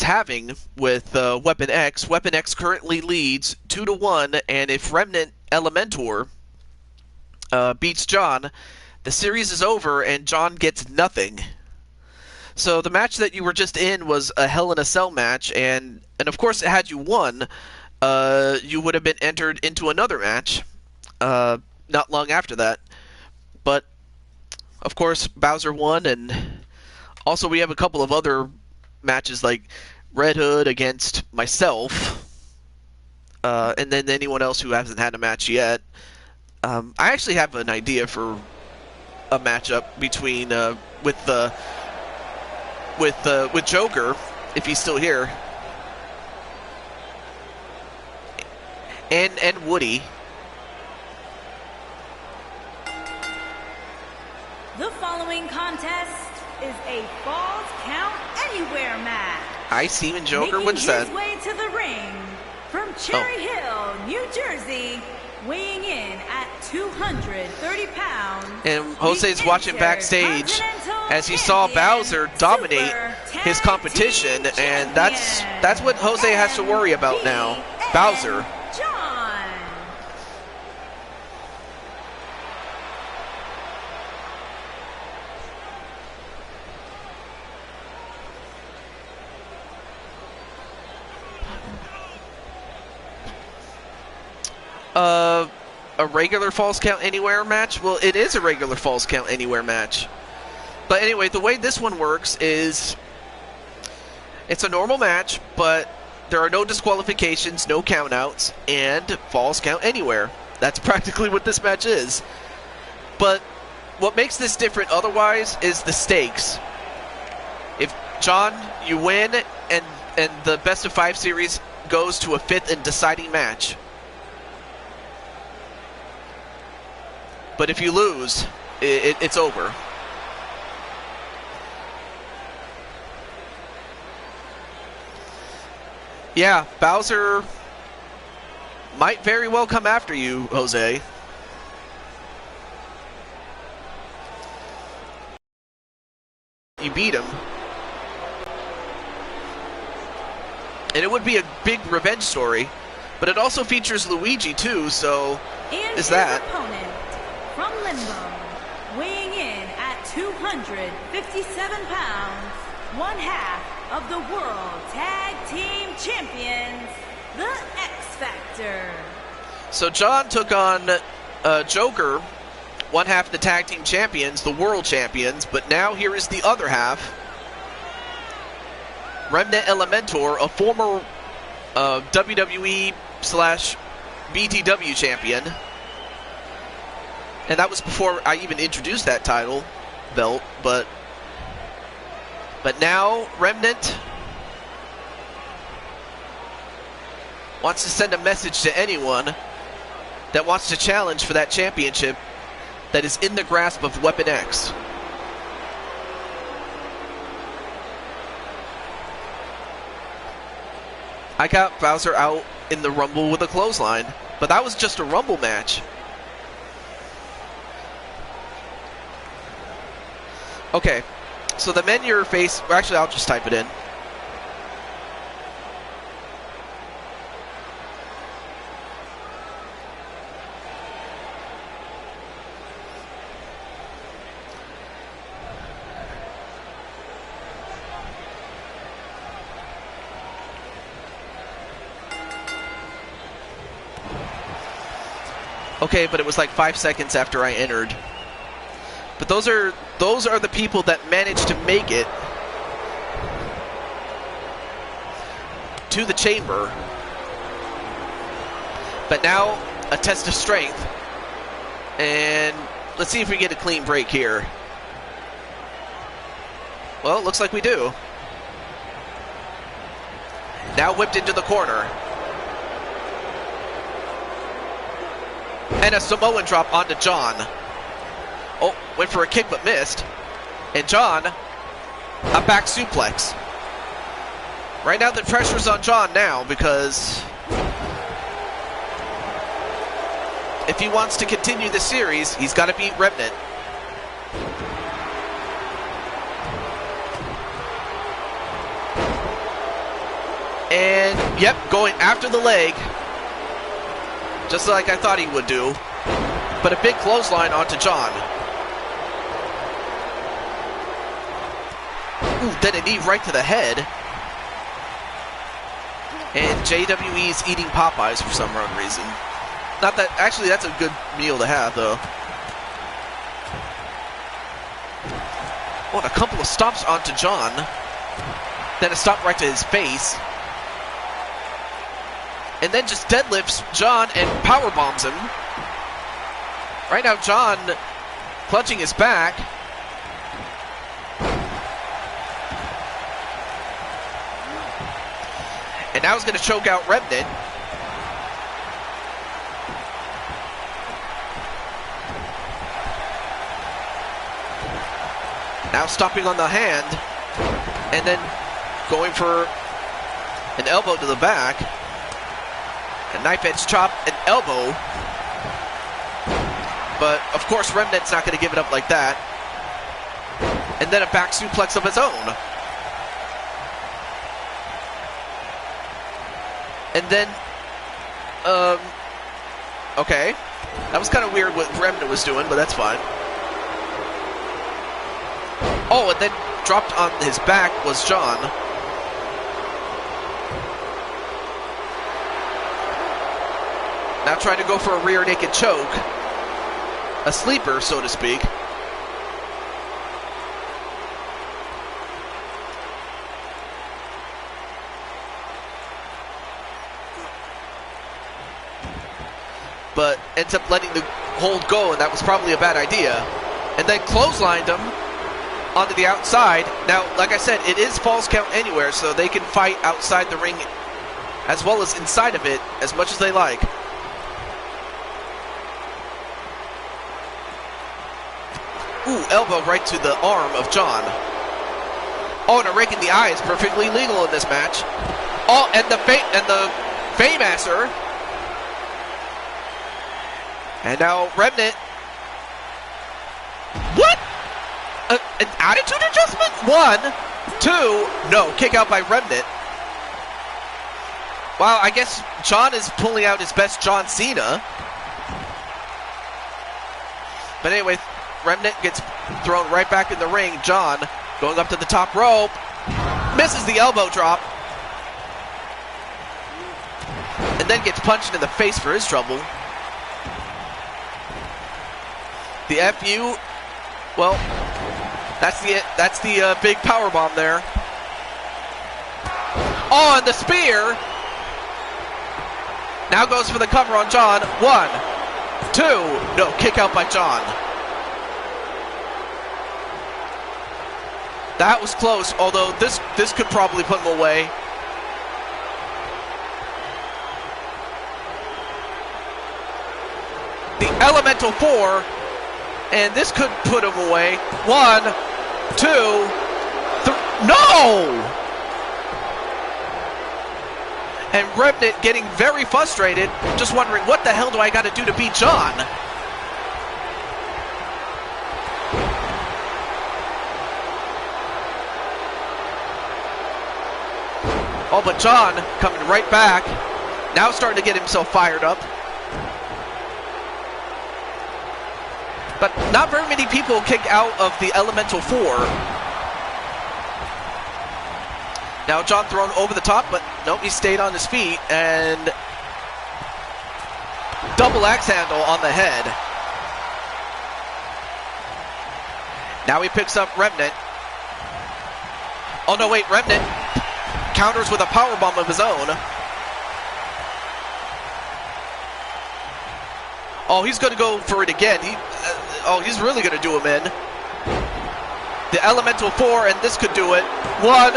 having with Weapon X. Weapon X currently leads 2-1, and if Remnant Elementor beats John, the series is over and John gets nothing. So the match that you were just in was a Hell in a Cell match, and of course, had you won, you would have been entered into another match. Not long after that. But, of course, Bowser won, and also we have a couple of other matches like Red Hood against myself, and then anyone else who hasn't had a match yet. I actually have an idea for a matchup between with Joker, if he's still here, and Woody. The following contest is a Falls Count Anywhere match. Ice Team and Joker, what's that? Making his way to the ring from Cherry Hill, New Jersey, weighing in at 230 pounds. And Jose's watching backstage as he saw Bowser dominate his competition, and that's what Jose has to worry about now. Bowser. A regular Falls Count Anywhere match? Well, it is a regular Falls Count Anywhere match. But anyway, the way this one works is it's a normal match, but there are no disqualifications, no countouts, and Falls Count Anywhere. That's practically what this match is. But what makes this different otherwise is the stakes. If, John, you win, and the best of 5 series goes to a 5th and deciding match. But if you lose, it's over. Yeah, Bowser might very well come after you, Jose. You beat him. And it would be a big revenge story, but it also features Luigi too, so and is that. Opponent from Limbo, weighing in at 257 pounds, one half of the World Tag Team Champions, the X Factor. So John took on Joker, one half of the Tag Team Champions, the World Champions, but now here is the other half. Remnant Elementor, a former WWE/BTW champion. And that was before I even introduced that title belt, but now Remnant wants to send a message to anyone that wants to challenge for that championship that is in the grasp of Weapon X. I got Bowser out in the Rumble with a clothesline, but that was just a Rumble match. Okay, so the men you're facing, actually I'll just type it in. Okay, but it was like 5 seconds after I entered. But those are the people that managed to make it to the chamber. But now a test of strength. And let's see if we get a clean break here. Well, it looks like we do. Now whipped into the corner. And a Samoan drop onto John. Oh, went for a kick but missed. And John, a back suplex. Right now the pressure's on John now because if he wants to continue the series, he's got to beat Remnant. And, yep, going after the leg. Just like I thought he would do. But a big clothesline onto John. Ooh, then a knee right to the head. And JWE's eating Popeyes for some reason. Not that, actually that's a good meal to have though. Oh, and a couple of stops onto John. Then a stop right to his face. And then just deadlifts John and powerbombs him. Right now John clutching his back. And now he's going to choke out Remnant. Now stopping on the hand. And then going for an elbow to the back. A knife edge chop, an elbow. But, of course, Remnant's not going to give it up like that. And then a back suplex of his own. And then, okay. That was kind of weird what Remnant was doing, but that's fine. Oh, and then dropped on his back was John. Now trying to go for a rear naked choke. A sleeper, so to speak. But ends up letting the hold go, and that was probably a bad idea. And then clotheslined him onto the outside. Now, like I said, it is falls count anywhere, so they can fight outside the ring as well as inside of it as much as they like. Ooh, elbow right to the arm of John. Oh, and a rake in the eye is perfectly legal in this match. Oh, and the Faymaster. And now Remnant. What? An attitude adjustment? 1, 2. No, kick out by Remnant. Wow, I guess John is pulling out his best John Cena. But anyway, Remnant gets thrown right back in the ring. John going up to the top rope. Misses the elbow drop. And then gets punched in the face for his trouble. The FU, well, that's the big power bomb there. Oh, and the spear. Now goes for the cover on John. 1, 2. No, kick out by John. That was close, although this could probably put him away. The Elemental 4, and this could put him away. 1, 2, 3. No! And Remnant getting very frustrated, just wondering, what the hell do I got to do to beat John? Oh, but John coming right back, now starting to get himself fired up. But not very many people kick out of the Elemental 4. Now John thrown over the top, but nope, he stayed on his feet, and double axe handle on the head. Now he picks up Remnant. Oh no, wait, Remnant counters with a powerbomb of his own. Oh, he's going to go for it again. He's really going to do him in. The Elemental 4, and this could do it. 1,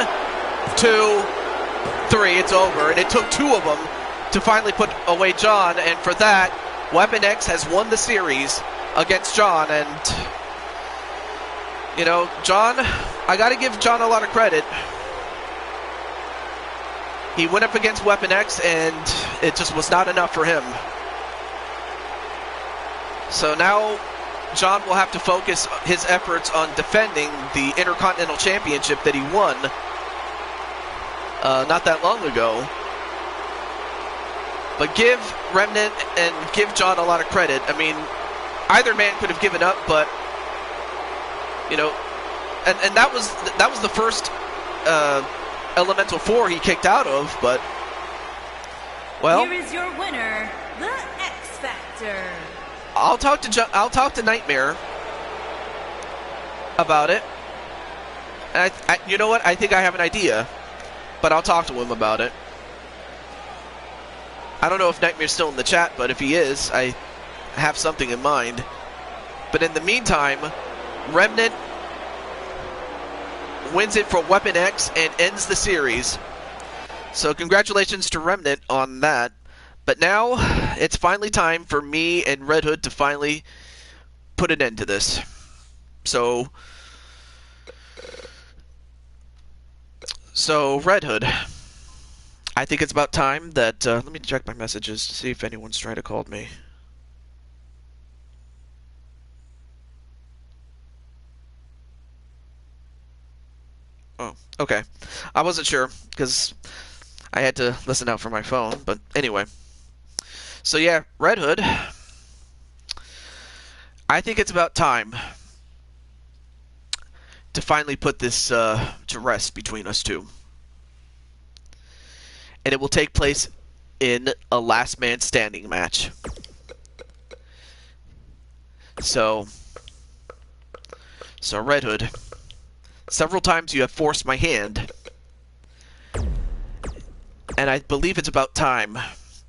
2, 3, it's over. And it took 2 of them to finally put away John, and for that, Weapon X has won the series against John. And, you know, John, I got to give John a lot of credit. He went up against Weapon X, and it just was not enough for him. So now John will have to focus his efforts on defending the Intercontinental Championship that he won not that long ago. But give Remnant and give John a lot of credit. I mean, either man could have given up, but you know, and that was the first Elemental 4 he kicked out of. But well, here is your winner, the X Factor. I'll talk to Nightmare about it. And you know what? I think I have an idea, but I'll talk to him about it. I don't know if Nightmare's still in the chat, but if he is, I have something in mind. But in the meantime, Remnant wins it for Weapon X and ends the series. So congratulations to Remnant on that. But now, it's finally time for me and Red Hood to finally put an end to this. So Red Hood, I think it's about time that, let me check my messages to see if anyone's trying to call me. Oh, okay. I wasn't sure, because I had to listen out for my phone, but anyway. So yeah, Red Hood, I think it's about time to finally put this to rest between us two. And it will take place in a last man standing match. So Red Hood, several times you have forced my hand, and I believe it's about time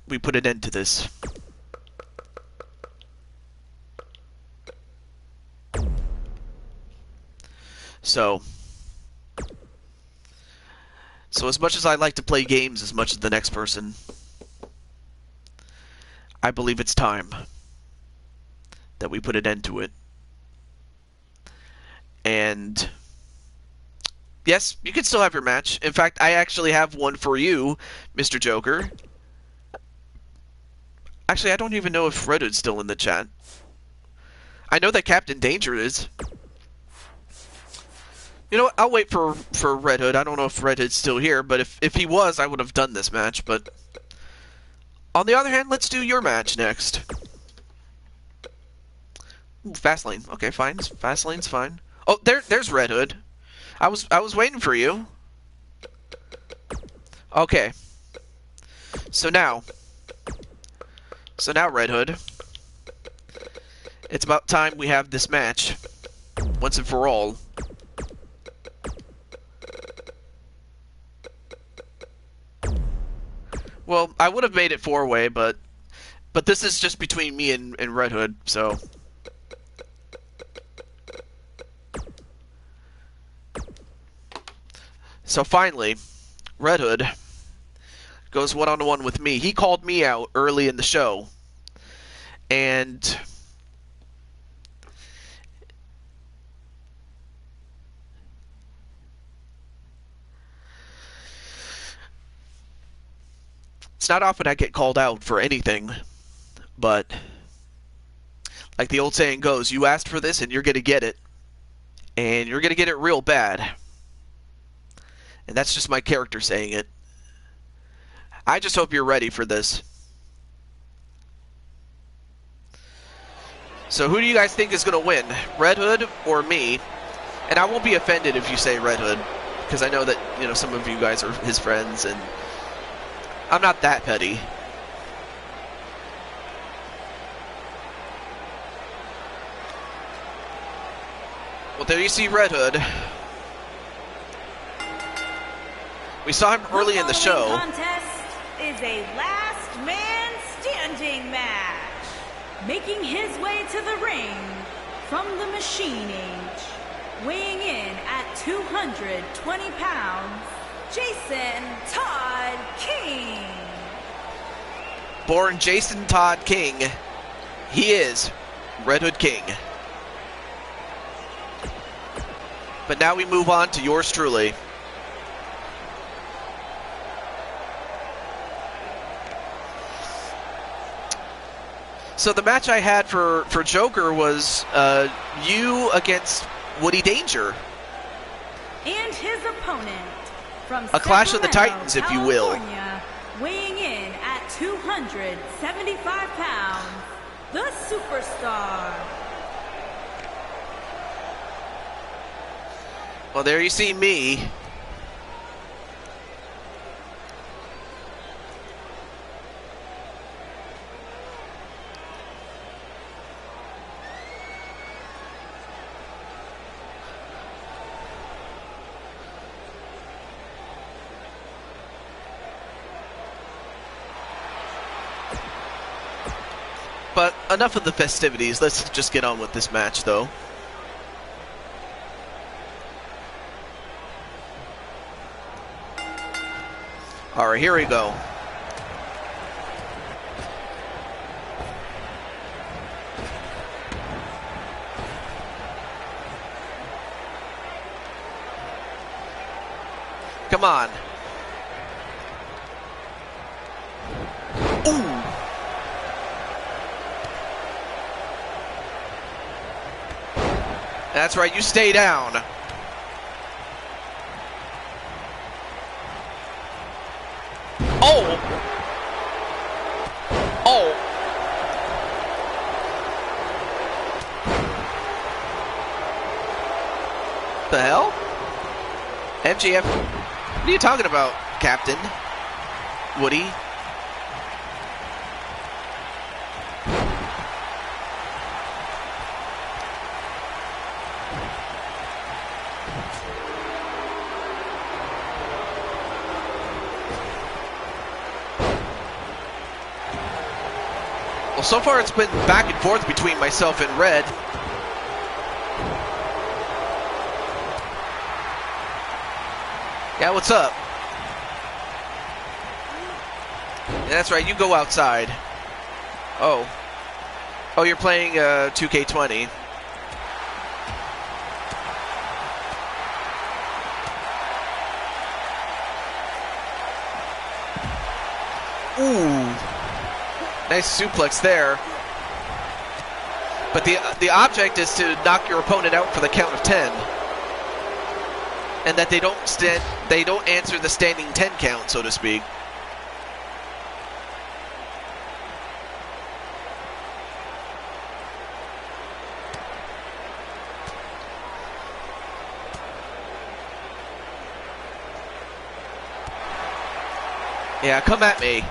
we put an end to this. So as much as I like to play games as much as the next person, I believe it's time that we put an end to it. And yes, you can still have your match. In fact, I actually have one for you, Mr. Joker. Actually, I don't even know if Red Hood's still in the chat. I know that Captain Danger is. You know what? I'll wait for Red Hood. I don't know if Red Hood's still here, but if he was, I would have done this match. But on the other hand, let's do your match next. Ooh, fast lane. Okay, fine. Fast lane's fine. Oh, there's Red Hood. I was waiting for you. Okay. So now, Red Hood, it's about time we have this match once and for all. Well, I would have made it four-way, but this is just between me and Red Hood, so. So finally, Red Hood goes one-on-one with me. He called me out early in the show, and it's not often I get called out for anything, but like the old saying goes, you asked for this and you're going to get it, and you're going to get it real bad. And that's just my character saying it. I just hope you're ready for this. So who do you guys think is going to win, Red Hood or me? And I won't be offended if you say Red Hood, because I know that, you know, some of you guys are his friends, and I'm not that petty. Well, there you see Red Hood. We saw him early in the show. The contest is a last man standing match. Making his way to the ring from the Machine Age, weighing in at 220 pounds, Jason Todd King. Born Jason Todd King, he is Red Hood King. But now we move on to yours truly. So the match I had for Joker was you against Woody Danger. And his opponent from a Clash of the Sacramento, Titans, if you will. California, weighing in at 275 pounds, the Superstar. Well, there you see me. But enough of the festivities. Let's just get on with this match, though. All right, here we go. Come on. Ooh. That's right, you stay down. Oh! Oh! The hell? MJF, what are you talking about, Captain? Woody? Well, so far it's been back and forth between myself and Red. Yeah, what's up? Yeah, that's right, you go outside. Oh. Oh, you're playing 2K20. Ooh. Nice suplex there. But the object is to knock your opponent out for the count of 10. And that they don't answer the standing 10 count, so to speak. Yeah, come at me.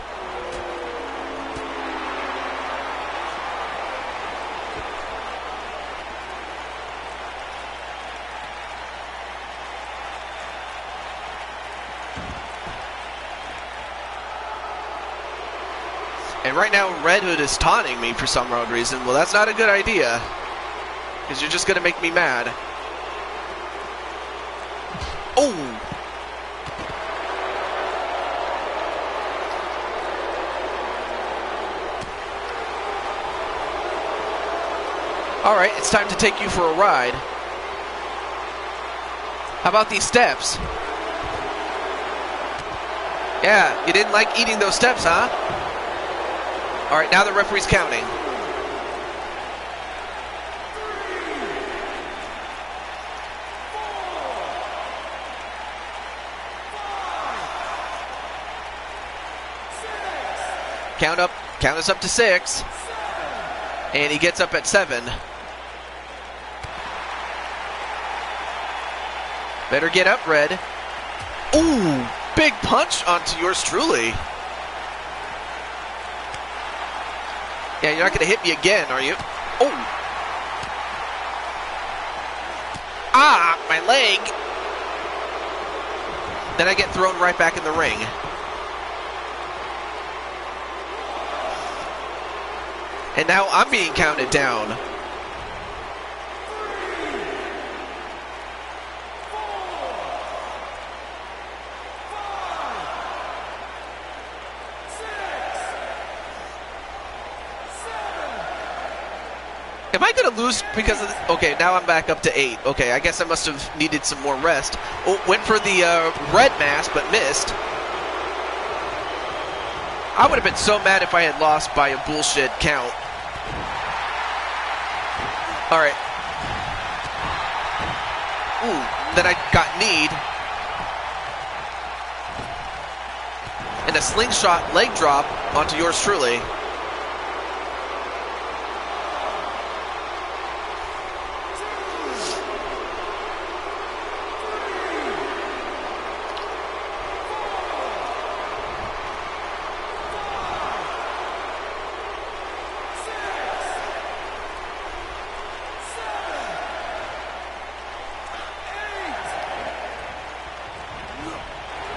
And right now, Red Hood is taunting me for some odd reason. Well, that's not a good idea. Because you're just going to make me mad. Oh! Alright, it's time to take you for a ride. How about these steps? Yeah, you didn't like eating those steps, huh? Alright, now the referee's counting. Count us up to 6. And he gets up at 7. Better get up, Red. Ooh, big punch onto yours truly. Yeah, you're not going to hit me again, are you? Oh. Ah, my leg. Then I get thrown right back in the ring. And now I'm being counted down. Am I going to lose because of the, okay, now I'm back up to 8. Okay, I guess I must have needed some more rest. Oh, went for the red mask, but missed. I would have been so mad if I had lost by a bullshit count. All right. Ooh, then I got kneed. And a slingshot leg drop onto yours truly.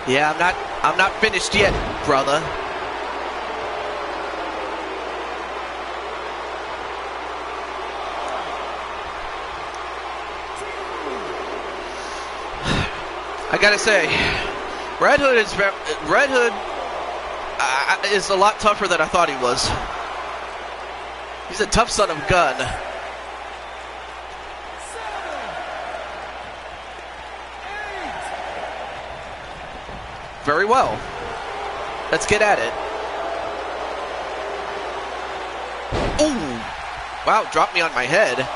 Yeah, I'm not finished yet, brother. I gotta say, Red Hood is a lot tougher than I thought he was. He's a tough son of a gun. Very well. Let's get at it. Ooh! Wow, dropped me on my head.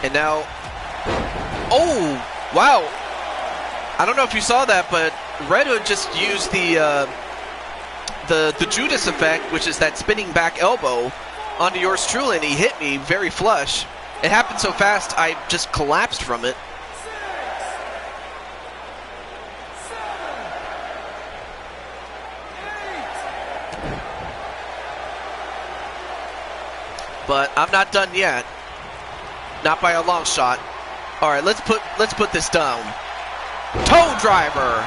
And now, oh, wow. I don't know if you saw that, but Red Hood just used the Judas effect, which is that spinning back elbow, onto yours truly, and he hit me very flush. It happened so fast, I just collapsed from it. But I'm not done yet. Not by a long shot. All right, let's put this down. Toe driver.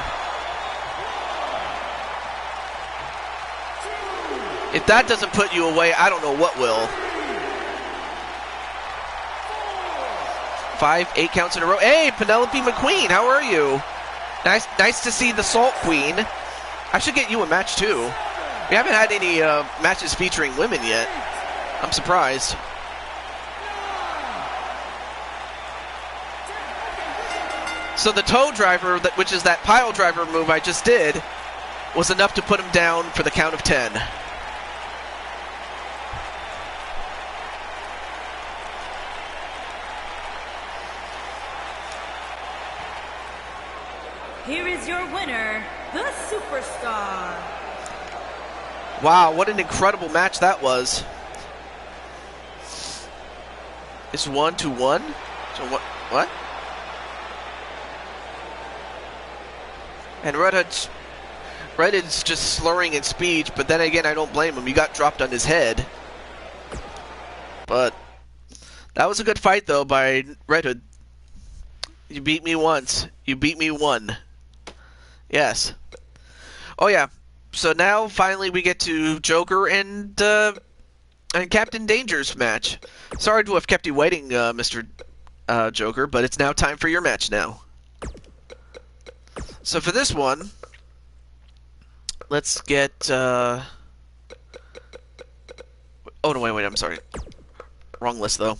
If that doesn't put you away, I don't know what will. 5, 8 counts in a row. Hey, Penelope McQueen, how are you? Nice to see the Salt Queen. I should get you a match too. We haven't had any matches featuring women yet. I'm surprised. So the toe driver, which is that pile driver move I just did, was enough to put him down for the count of 10. here is your winner, the Superstar. Wow, what an incredible match that was. It's 1-1. So what? And Redhead's just slurring in speech, but then again, I don't blame him. He got dropped on his head. But that was a good fight, though, by Redhead. You beat me once. You beat me one. Yes. Oh, yeah. So now, finally, we get to Joker and Captain Danger's match. Sorry to have kept you waiting, Mr. Joker, but it's now time for your match now. So for this one, let's get... Oh, no, wait, I'm sorry. Wrong list, though.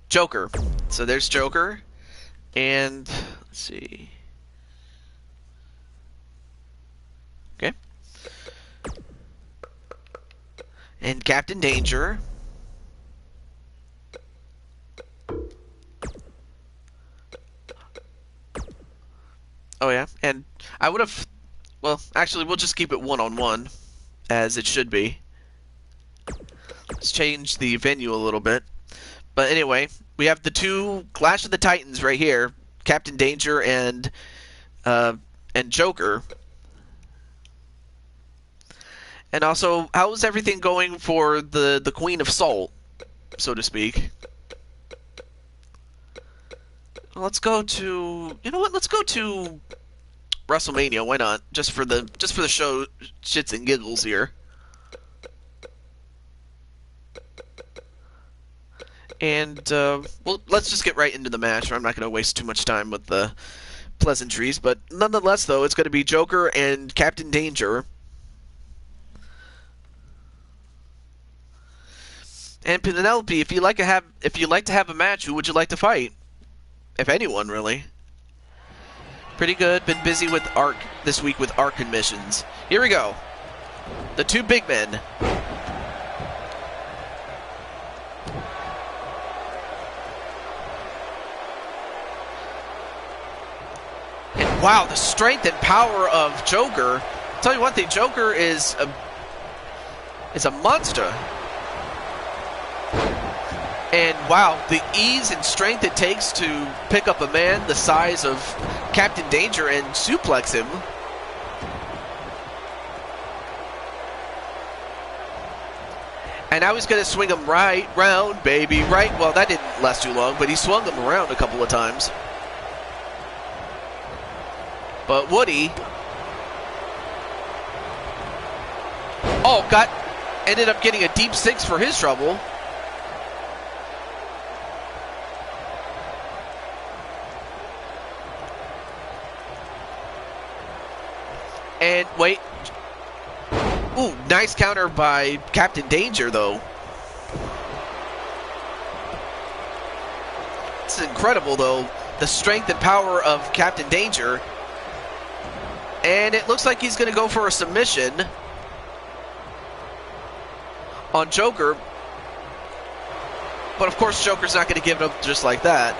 Joker. So there's Joker. And, let's see... Okay. And Captain Danger. Oh, yeah. And I would have... Well, actually, we'll just keep it one-on-one, as it should be. Let's change the venue a little bit. But anyway, we have the two Clash of the Titans right here. Captain Danger and Joker. And also, how's everything going for the Queen of Salt, so to speak? Well, let's go to... You know what? Let's go to WrestleMania. Why not? Just for the show, shits and giggles here. And well, let's just get right into the match. I'm not going to waste too much time with the pleasantries, but nonetheless, though, it's going to be Joker and Captain Danger. And Penelope, if you like to have a match, who would you like to fight? If anyone, really. Pretty good. Been busy with ARC this week with ARC missions. Here we go. The two big men. And wow, the strength and power of Joker. I'll tell you one thing, Joker is a monster. And wow, the ease and strength it takes to pick up a man the size of Captain Danger and suplex him. And now he's going to swing him right round, baby, right. Well, that didn't last too long, but he swung him around a couple of times. But Woody... ended up getting a deep six for his trouble. And wait. Ooh, nice counter by Captain Danger, though. It's incredible, though, the strength and power of Captain Danger. And it looks like he's going to go for a submission on Joker. But, of course, Joker's not going to give it up just like that.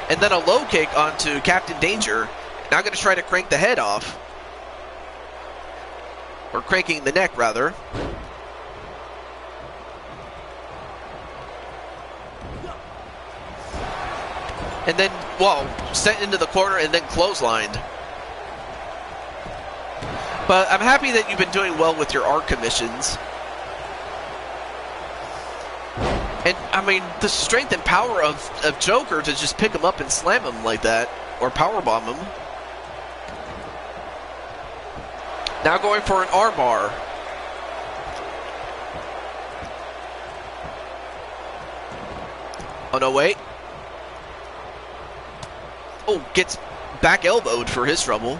And then a low kick onto Captain Danger. Now going to try to crank the head off. Or cranking the neck, rather. And then, well, sent into the corner and then clotheslined. But I'm happy that you've been doing well with your ARC commissions. And, I mean, the strength and power of Joker to just pick him up and slam him like that. Or powerbomb him. Now going for an armbar. Oh, no, wait. Oh, gets back elbowed for his trouble.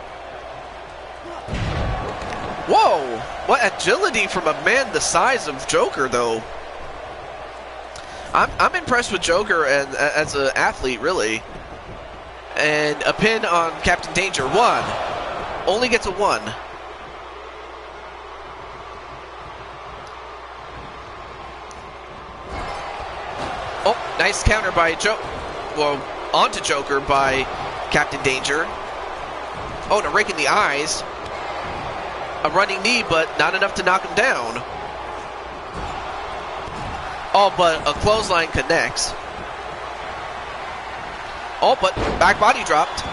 Whoa! What agility from a man the size of Joker, though. I'm impressed with Joker and as an athlete, really. And a pin on Captain Danger. One. Only gets a one. Oh, nice counter by Joe. Well, onto Joker by Captain Danger. Oh, and a rake in the eyes. A running knee, but not enough to knock him down. Oh, but a clothesline connects. Oh, but back body dropped.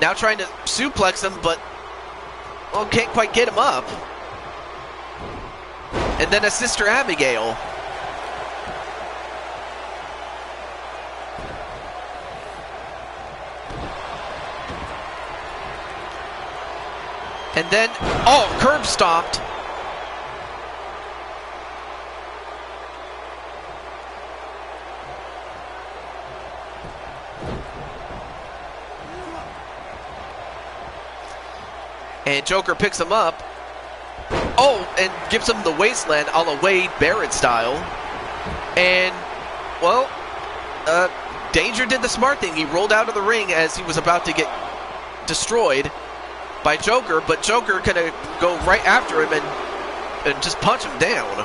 Now trying to suplex him, but well, can't quite get him up. And then a Sister Abigail. And then, oh, curb stomped. And Joker picks him up. Oh, and gives him the wasteland a la Wade Barrett style. And, well, Danger did the smart thing. He rolled out of the ring as he was about to get destroyed by Joker, but Joker gonna go right after him and just punch him down.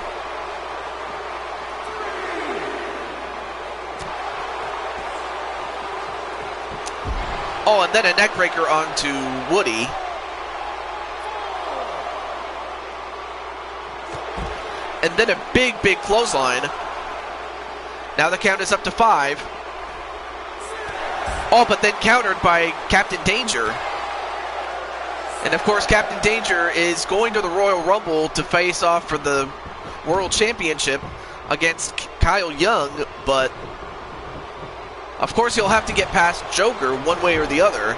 Oh, and then a neckbreaker onto Woody. And then a big, big clothesline. Now the count is up to 5. Oh, but then countered by Captain Danger. And of course, Captain Danger is going to the Royal Rumble to face off for the World Championship against Kyle Young, but of course he'll have to get past Joker one way or the other.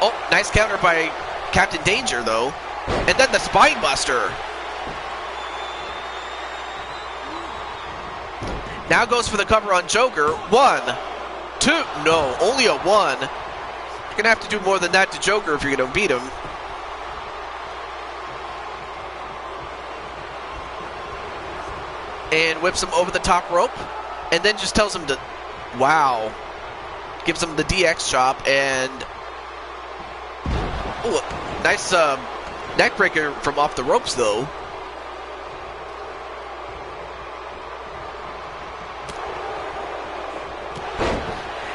Oh, nice counter by Captain Danger, though. And then the Spine Buster. Now goes for the cover on Joker. 1, 2, no, only a 1. You're going to have to do more than that to Joker if you're going to beat him. And whips him over the top rope. And then just tells him to, wow. Gives him the DX chop and... oh, nice neck breaker from off the ropes, though.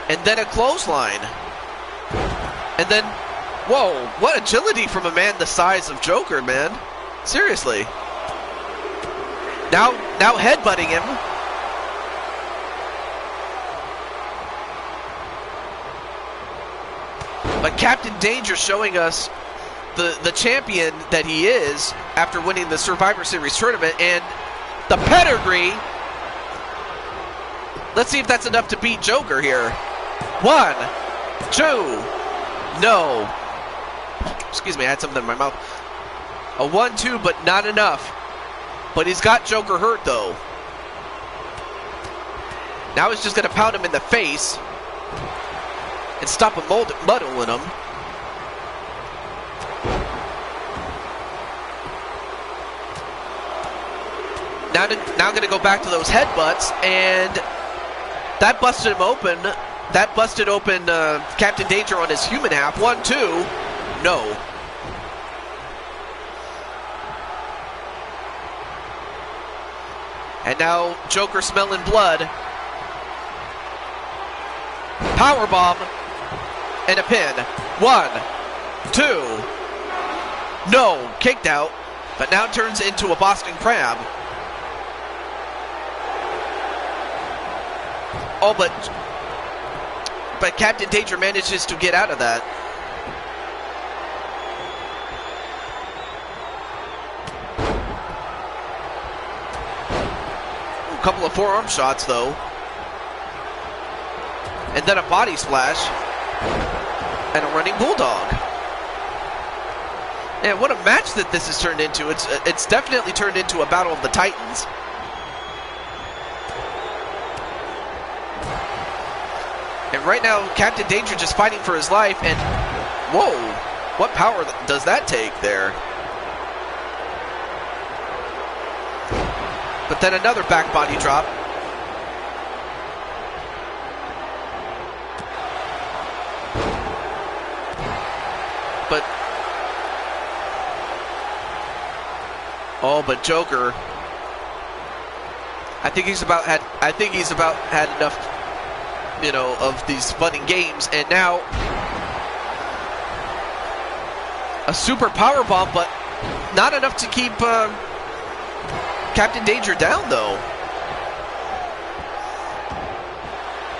And then a clothesline. And then, whoa, what agility from a man the size of Joker, man. Seriously. Now headbutting him. But Captain Danger showing us the champion that he is after winning the Survivor Series tournament, and the pedigree. Let's see if that's enough to beat Joker here. 1, 2, no. Excuse me, I had something in my mouth. A 1, 2, but not enough. But he's got Joker hurt, though. Now he's just going to pound him in the face and stop him muddling him. Now going to go back to those headbutts, and that busted him open. That busted open Captain Danger on his human half. 1, 2, no. And now Joker smelling blood. Powerbomb and a pin. 1, 2, no, kicked out, but now turns into a Boston Crab. Oh, but Captain Danger manages to get out of that. A couple of forearm shots, though. And then a body splash. And a running bulldog. And what a match that this has turned into. It's definitely turned into a battle of the Titans. And right now, Captain Danger just fighting for his life, and whoa, what power does that take there? But then another back body drop. But Oh, but Joker, I think he's about had enough, you know, of these fun and games, and now a super power bomb, but not enough to keep Captain Danger down, though.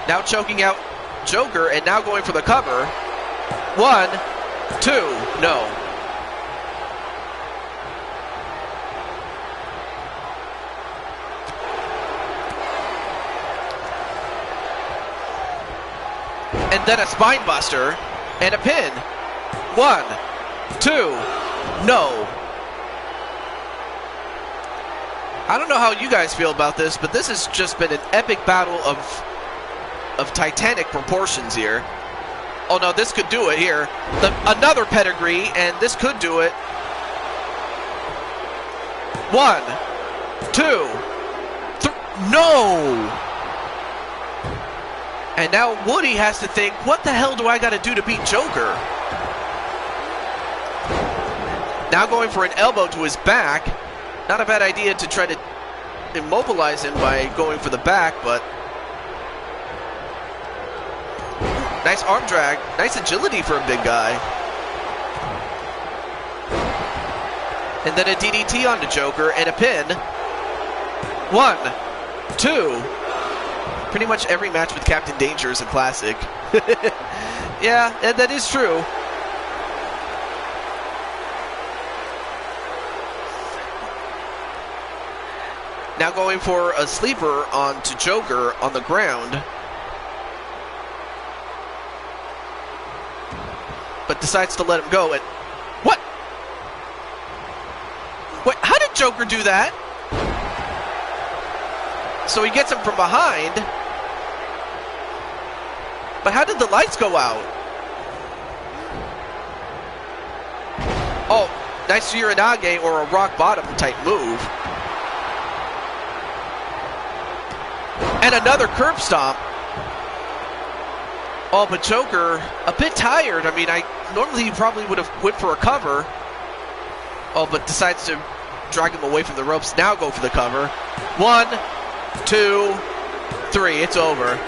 Now choking out Joker, and now going for the cover. 1, 2, no. And then a spine buster and a pin. 1, 2, no. I don't know how you guys feel about this, but this has just been an epic battle of titanic proportions here. Oh no, this could do it here. Another pedigree, and this could do it. 1, 2, 3, no! And now Woody has to think, what the hell do I got to do to beat Joker? Now going for an elbow to his back. Not a bad idea to try to immobilize him by going for the back, but nice arm drag. Nice agility for a big guy. And then a DDT onto Joker and a pin. 1, 2. Pretty much every match with Captain Danger is a classic. Yeah, and that is true. Now going for a sleeper onto Joker on the ground. But decides to let him go. And what? Wait, how did Joker do that? So he gets him from behind. But how did the lights go out? Oh, nice Uranage or a rock bottom type move. And another curb stomp. Oh, but Joker, a bit tired. I mean, normally he probably would have went for a cover. Oh, but decides to drag him away from the ropes. Now go for the cover. 1, 2, 3. It's over.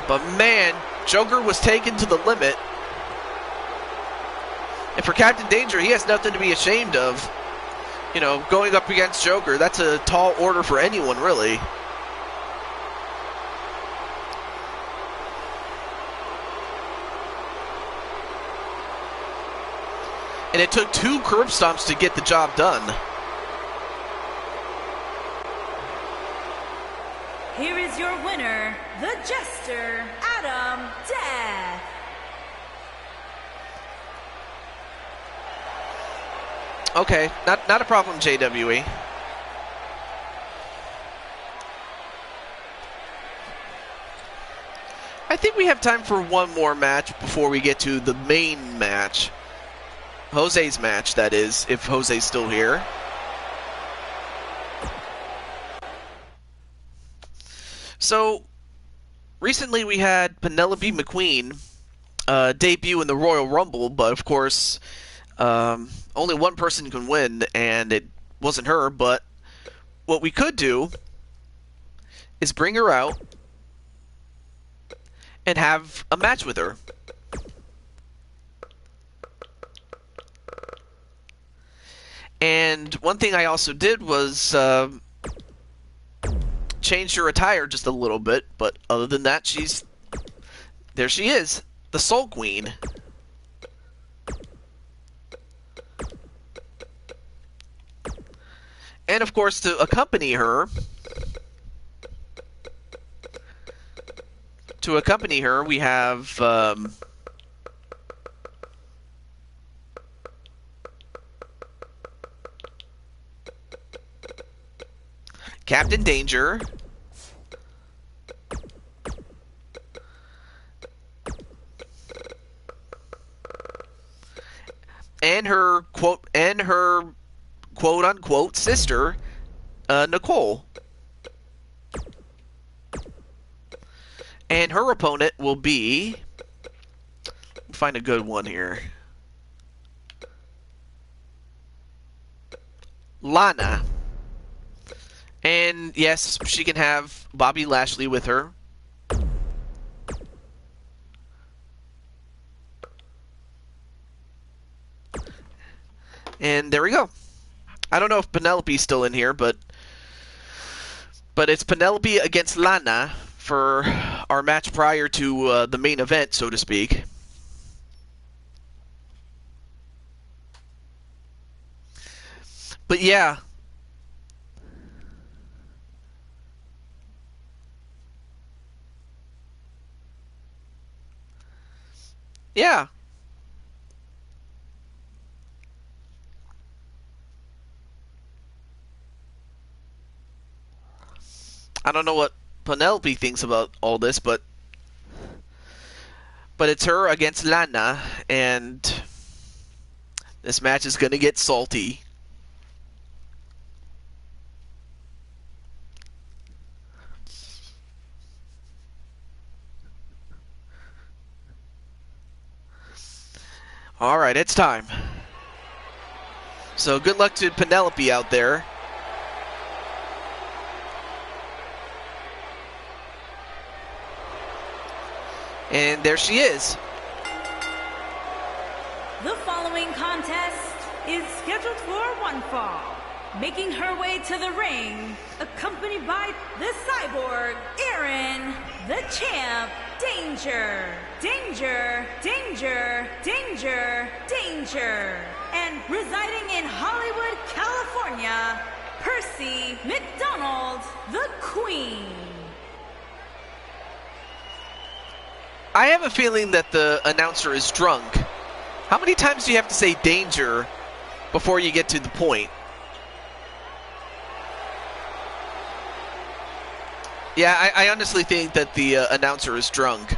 But man, Joker was taken to the limit. And for Captain Danger, he has nothing to be ashamed of. You know, going up against Joker, that's a tall order for anyone, really. And it took 2 curb stomps to get the job done. Here is your winner, the Jester, Adam Death. Okay, not a problem, JWE. I think we have time for one more match before we get to the main match. Jose's match, that is, if Jose's still here. So, recently we had Penelope McQueen debut in the Royal Rumble, but of course, only one person can win, and it wasn't her, but what we could do is bring her out and have a match with her. And one thing I also did was change her attire just a little bit, but other than that, there she is, the Soul Queen. And of course, to accompany her, we have Captain Danger, and her quote unquote sister, Nicole. And her opponent will be, find a good one here. Lana. And yes, she can have Bobby Lashley with her. And there we go. I don't know if Penelope's still in here, but it's Penelope against Lana for our match prior to the main event, so to speak. But yeah. Yeah. I don't know what Penelope thinks about all this, but it's her against Lana, and this match is going to get salty. All right, it's time. So good luck to Penelope out there. And there she is. The following contest is scheduled for one fall. Making her way to the ring, accompanied by the Cyborg, Aaron, the Champ, Danger, Danger, Danger, Danger, Danger, and residing in Hollywood, California, Percy McDonald, the Queen. I have a feeling that the announcer is drunk. How many times do you have to say danger before you get to the point? Yeah, I honestly think that the announcer is drunk.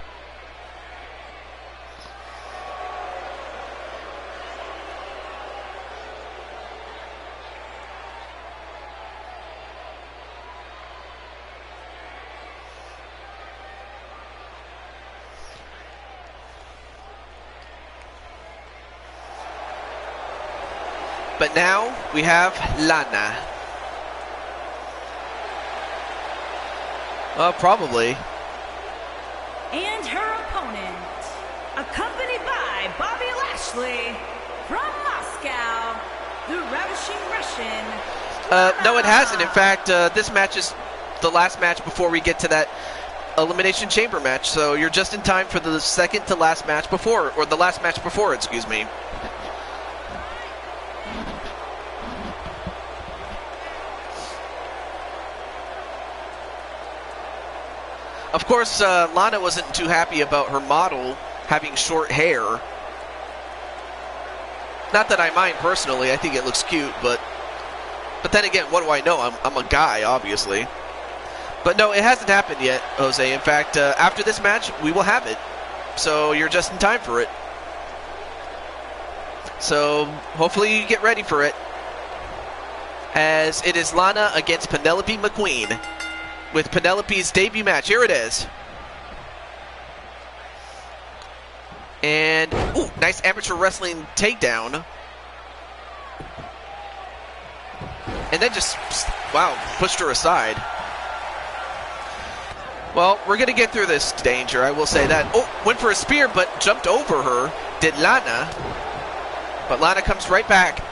But now we have Lana. Probably. And her opponent, accompanied by Bobby Lashley from Moscow, the ravishing Russian. No, it hasn't. In fact, this match is the last match before we get to that Elimination Chamber match. So you're just in time for the second to last match before, or the last match before, excuse me. Of course, Lana wasn't too happy about her model having short hair. Not that I mind personally, I think it looks cute, but then again, what do I know? I'm a guy, obviously. But no, it hasn't happened yet, Jose. In fact, after this match, we will have it. So you're just in time for it. So hopefully you get ready for it. As it is Lana against Penelope McQueen, with Penelope's debut match. Here it is. And, ooh, nice amateur wrestling takedown. And then just, wow, pushed her aside. Well, we're going to get through this, Danger, I will say that. Oh, went for a spear, but jumped over her, did Lana. But Lana comes right back.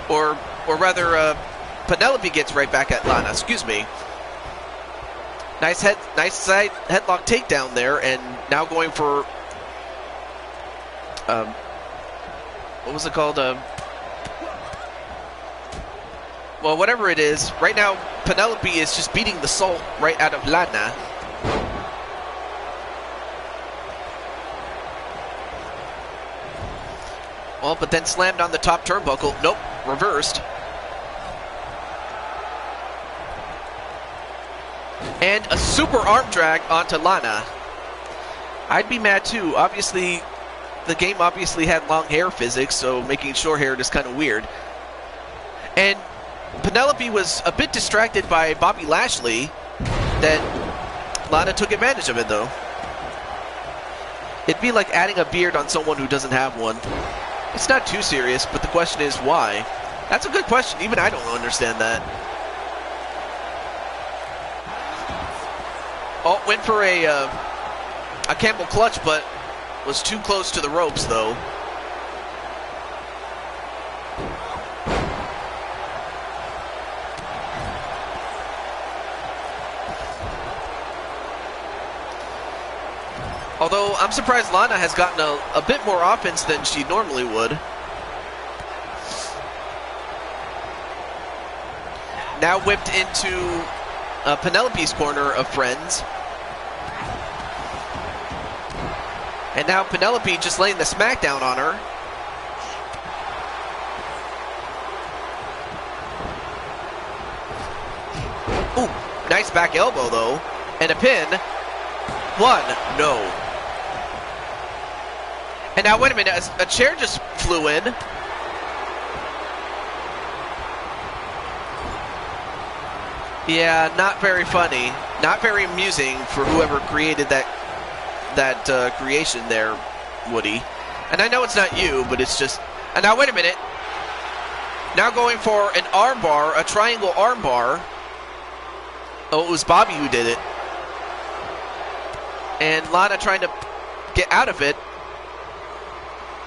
Or rather, Penelope gets right back at Lana, excuse me. Nice side headlock takedown there, and now going for, what was it called? Well, whatever it is, right now Penelope is just beating the salt right out of Lana. Well, but then slammed on the top turnbuckle. Nope, reversed. And a super arm drag onto Lana. I'd be mad too. Obviously, the game obviously had long hair physics, so making short hair is kind of weird. And Penelope was a bit distracted by Bobby Lashley. That Lana took advantage of it, though. It'd be like adding a beard on someone who doesn't have one. It's not too serious, but the question is why. That's a good question. Even I don't understand that. Oh, went for a Campbell clutch, but was too close to the ropes, though. Although, I'm surprised Lana has gotten a bit more offense than she normally would. Now whipped into Penelope's corner of friends. And now Penelope just laying the smackdown on her. Ooh, nice back elbow, though. And a pin. 1, no. And now, wait a minute, a chair just flew in. Yeah, not very funny. Not very amusing for whoever created that creation there, Woody. And I know it's not you, but it's just... And now, wait a minute. Now going for an armbar, a triangle armbar. Oh, it was Bobby who did it. And Lana trying to get out of it.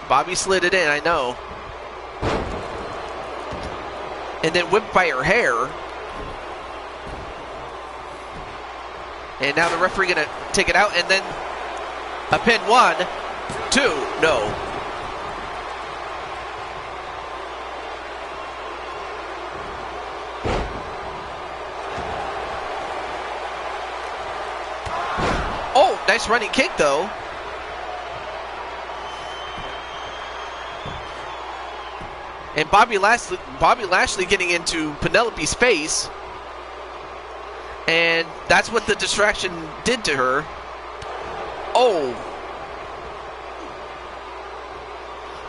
Bobby slid it in, I know. And then whipped by her hair. And now the referee gonna take it out, and then a pin. 1, 2, no. Oh, nice running kick, though. And Bobby Lashley getting into Penelope's face. And that's what the distraction did to her. Oh.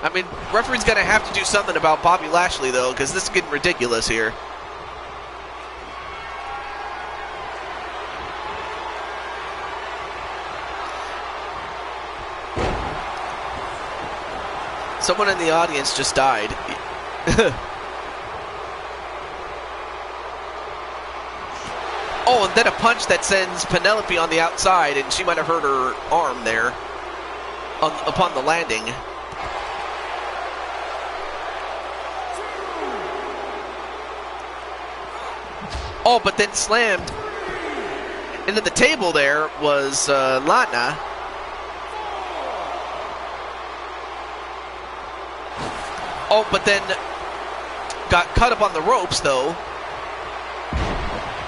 I mean, referee's going to have to do something about Bobby Lashley, though, because this is getting ridiculous here. Someone in the audience just died. Oh, and then a punch that sends Penelope on the outside, and she might have hurt her arm there upon the landing. Oh, but then slammed into the table there was Lana. Oh, but then got cut up on the ropes, though.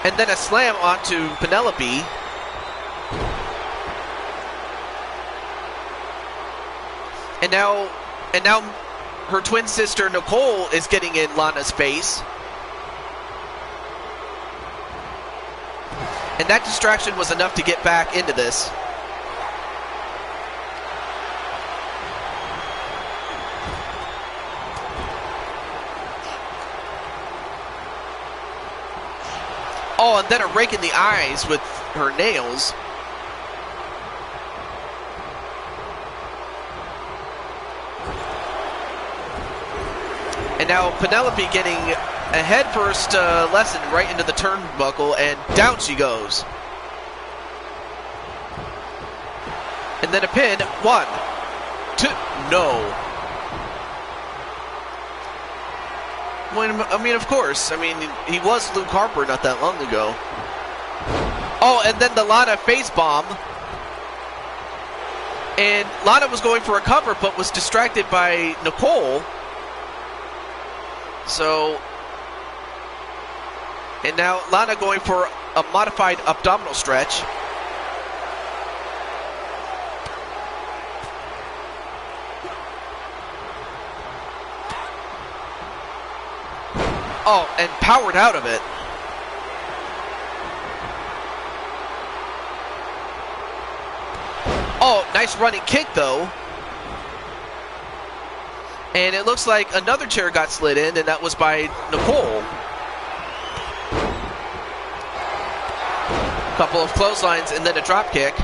And then a slam onto Penelope. And now her twin sister Nicole is getting in Lana's face. And that distraction was enough to get back into this. Oh, and then a rake in the eyes with her nails. And now Penelope getting a headfirst lesson right into the turnbuckle, and down she goes. And then a pin. 1, 2, no. I mean, of course. I mean, he was Luke Harper not that long ago. Oh, and then the Lana face bomb. And Lana was going for a cover, but was distracted by Nicole. So, and now Lana going for a modified abdominal stretch. Oh, and powered out of it. Oh, nice running kick, though. And it looks like another chair got slid in, and that was by Nicole. Couple of clotheslines, and then a drop kick.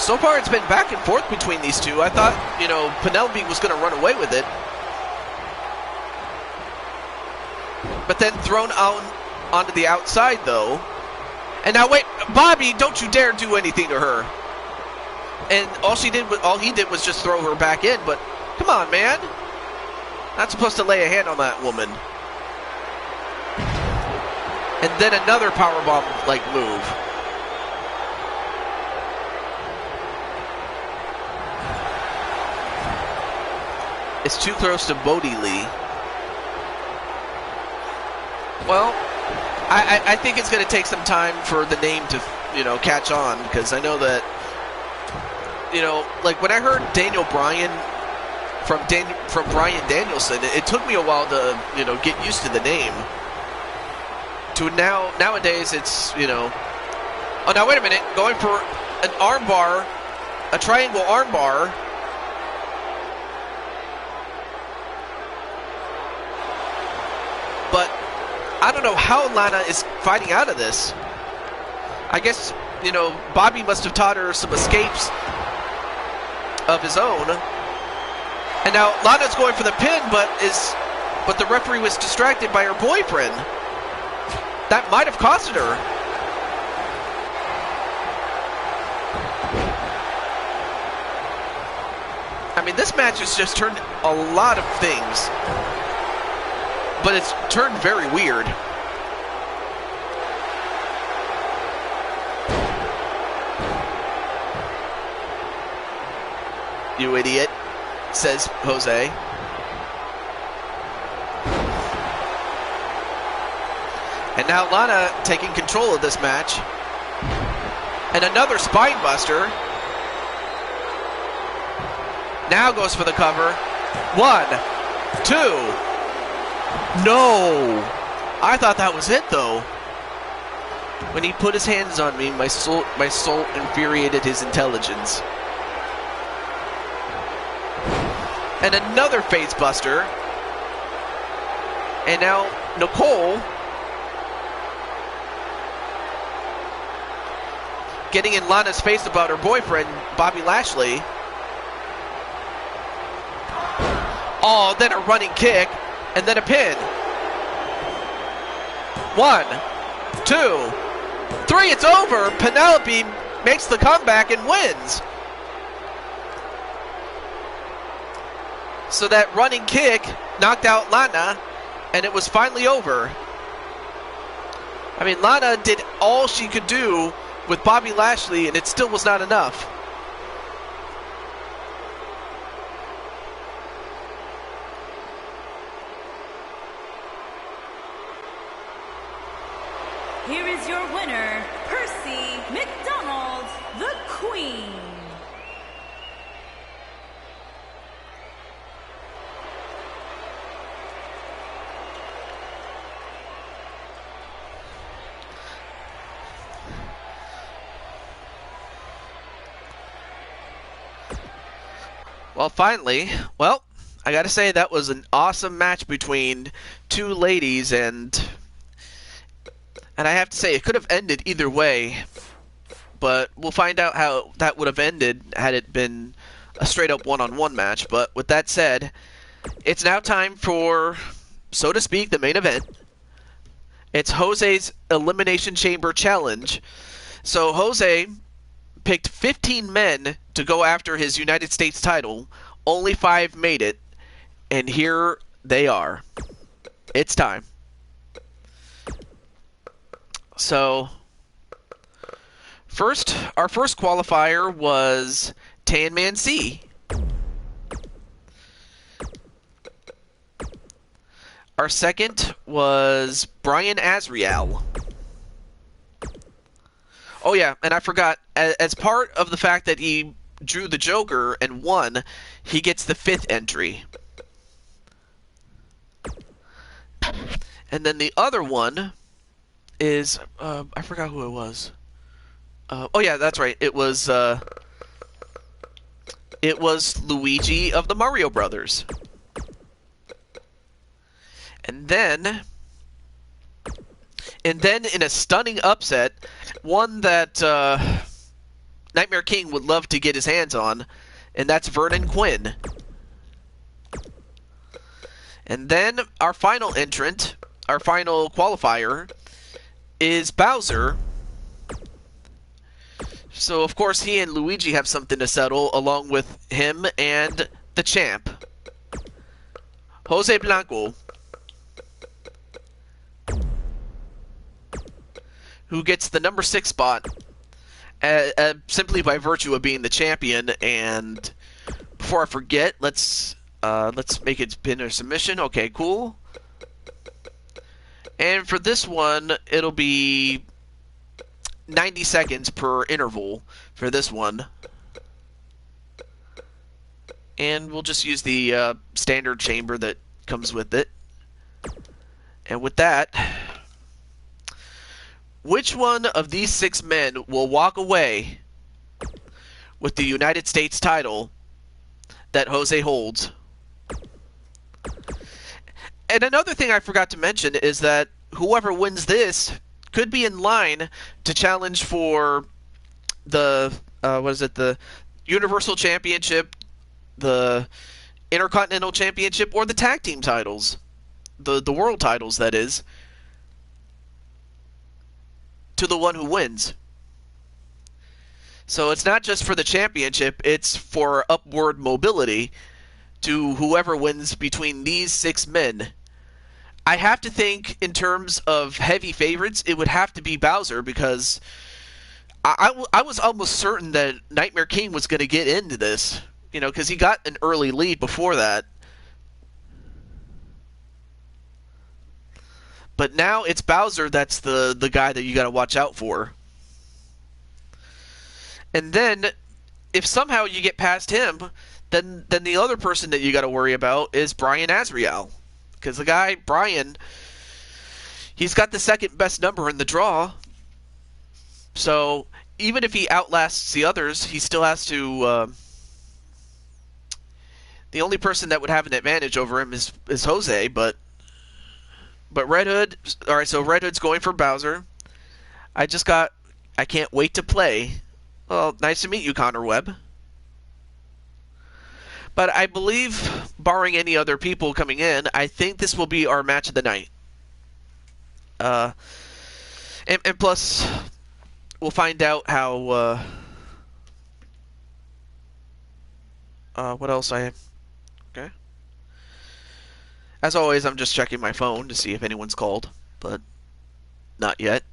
so far it's been back and forth between these two. I thought, you know, Penelope was going to run away with it. But then thrown out onto the outside, though. And now, wait, Bobby, don't you dare do anything to her. And all he did was just throw her back in. But come on, man. Not supposed to lay a hand on that woman. And then another powerbomb-like move. It's too close to Bodie Lee. Well, I think it's going to take some time for the name to, you know, catch on, because I know that, you know, like when I heard Daniel Bryan from Bryan Danielson, it took me a while to, you know, get used to the name. To nowadays it's, you know, oh, now wait a minute, going for an armbar, a triangle armbar. But I don't know how Lana is fighting out of this. I guess, you know, Bobby must have taught her some escapes of his own. And now Lana's going for the pin, but the referee was distracted by her boyfriend. That might have costed her. I mean, this match has just turned a lot of things. But it's turned very weird. You idiot, says Jose. And now Lana taking control of this match. And another spine buster. Now goes for the cover. 1, 2. No! I thought that was it, though. When he put his hands on me, my soul infuriated his intelligence. And another face buster. And now Nicole getting in Lana's face about her boyfriend, Bobby Lashley. Oh, then a running kick. And then a pin. 1, 2, 3, it's over. Penelope makes the comeback and wins. So that running kick knocked out Lana, and it was finally over. I mean, Lana did all she could do with Bobby Lashley, and it still was not enough. Here is your winner, Percy McDonald, the Queen. Well, finally, I gotta say that was an awesome match between two ladies, and I have to say, it could have ended either way, but we'll find out how that would have ended had it been a straight-up one-on-one match. But with that said, it's now time for, so to speak, the main event. It's Jose's Elimination Chamber Challenge. So Jose picked 15 men to go after his United States title. Only 5 made it, and here they are. It's time. So, our first qualifier was Tan Man C. Our second was Brian Azriel. Oh yeah, and I forgot, as part of the fact that he drew the Joker and won, he gets the 5th entry. And then the other one is, I forgot who it was. Oh yeah, that's right. It was Luigi of the Mario Brothers. And then in a stunning upset, one that Nightmare King would love to get his hands on, and that's Vernon Quinn. And then our final entrant, our final qualifier, is Bowser. So, of course, he and Luigi have something to settle, along with him and the champ, Jose Blanco, who gets the number 6 spot simply by virtue of being the champion. And before I forget, let's make it pin or submission. Okay, cool. And for this one, it'll be 90 seconds per interval for this one. And we'll just use the standard chamber that comes with it. And with that, which one of these 6 men will walk away with the United States title that Jose holds? And another thing I forgot to mention is that whoever wins this could be in line to challenge for the the Universal Championship, the Intercontinental Championship, or the tag team titles, the world titles, that is, to the one who wins. So it's not just for the championship, it's for upward mobility to whoever wins between these 6 men. I have to think in terms of heavy favorites, it would have to be Bowser, because I was almost certain that Nightmare King was going to get into this, because he got an early lead before that. But now it's Bowser that's the guy that you got to watch out for. And then, if somehow you get past him, then the other person that you got to worry about is Brian Azriel. Because the guy, Brian, he's got the second best number in the draw. So, even if he outlasts the others, he still has to... the only person that would have an advantage over him is Jose, but Red Hood... Alright, so Red Hood's going for Bowser. I can't wait to play. Well, nice to meet you, Connor Webb. But I believe, barring any other people coming in, I think this will be our match of the night. And plus, we'll find out how... what else I have? Okay. As always, I'm just checking my phone to see if anyone's called, but not yet.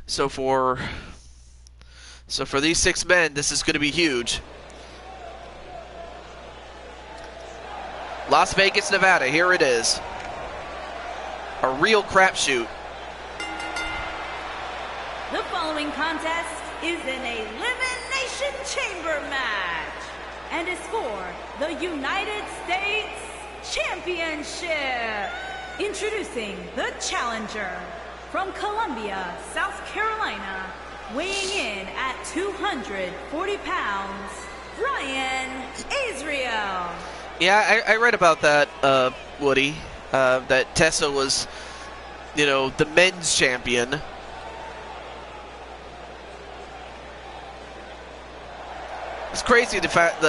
So for these 6 men, this is going to be huge. Las Vegas, Nevada, here it is. A real crapshoot. The following contest is an Elimination Chamber match and is for the United States Championship. Introducing the challenger from Columbia, South Carolina, weighing in at 240 pounds, Brian Azriel. Yeah, I read about that, Woody, that Tessa was, the men's champion. It's crazy the fact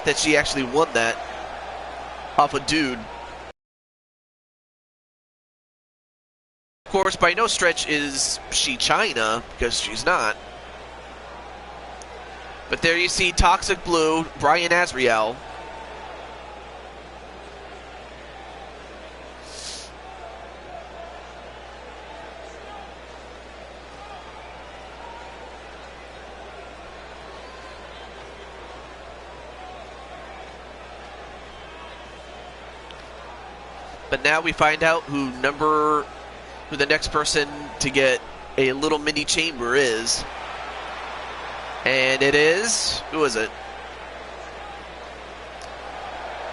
that she actually won that off a dude. Of course, by no stretch is she China, because she's not. But there you see Toxic Blue, Brian Azriel. But now we find out who the next person to get a little mini chamber is. And it is... who is it?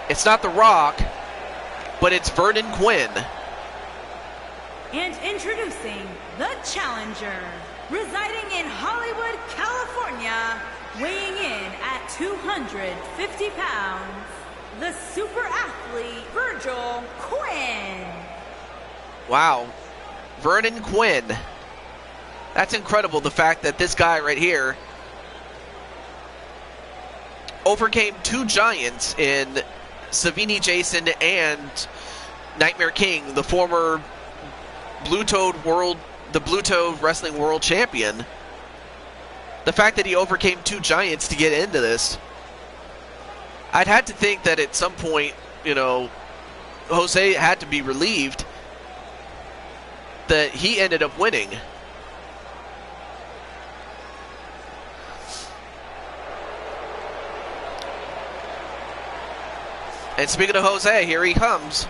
It's not The Rock, but it's Vernon Quinn. And introducing the challenger residing in Hollywood, California, weighing in at 250 pounds, the super athlete Virgil Quinn. Wow. Vernon Quinn. That's incredible, the fact that this guy right here overcame two giants in Savini Jason and Nightmare King, the former Blue Toad Wrestling World Champion. The fact that he overcame two giants to get into this, I'd had to think that at some point, you know, Jose had to be relieved that he ended up winning. And speaking of Jose, here he comes.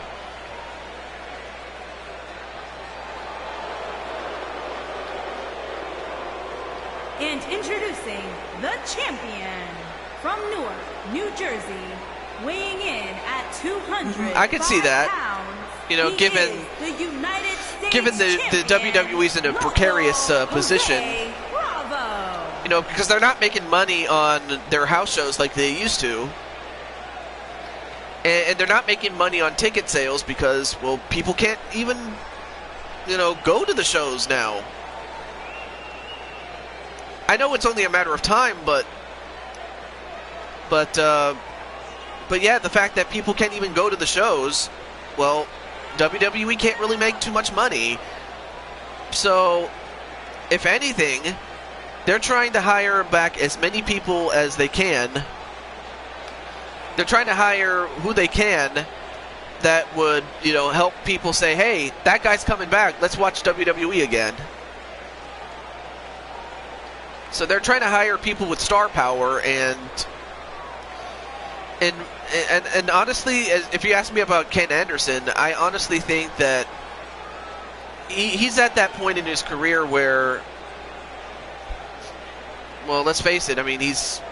And introducing the champion from Newark, New Jersey, weighing in at 200 I could see that. pounds, You know, he given is the United States given the champion, WWE's in a precarious position. Jose Bravo. You know, because they're not making money on their house shows like they used to. And they're not making money on ticket sales because, well, people can't even, you know, go to the shows now. I know it's only a matter of time, but yeah, the fact that people can't even go to the shows, well, WWE can't really make too much money. So, if anything, they're trying to hire back as many people as they can. They're trying to hire who they can that would, you know, help people say, hey, that guy's coming back. Let's watch WWE again. So they're trying to hire people with star power, and honestly, if you ask me about Ken Anderson, I honestly think that he's at that point in his career where, well, let's face it, I mean, he's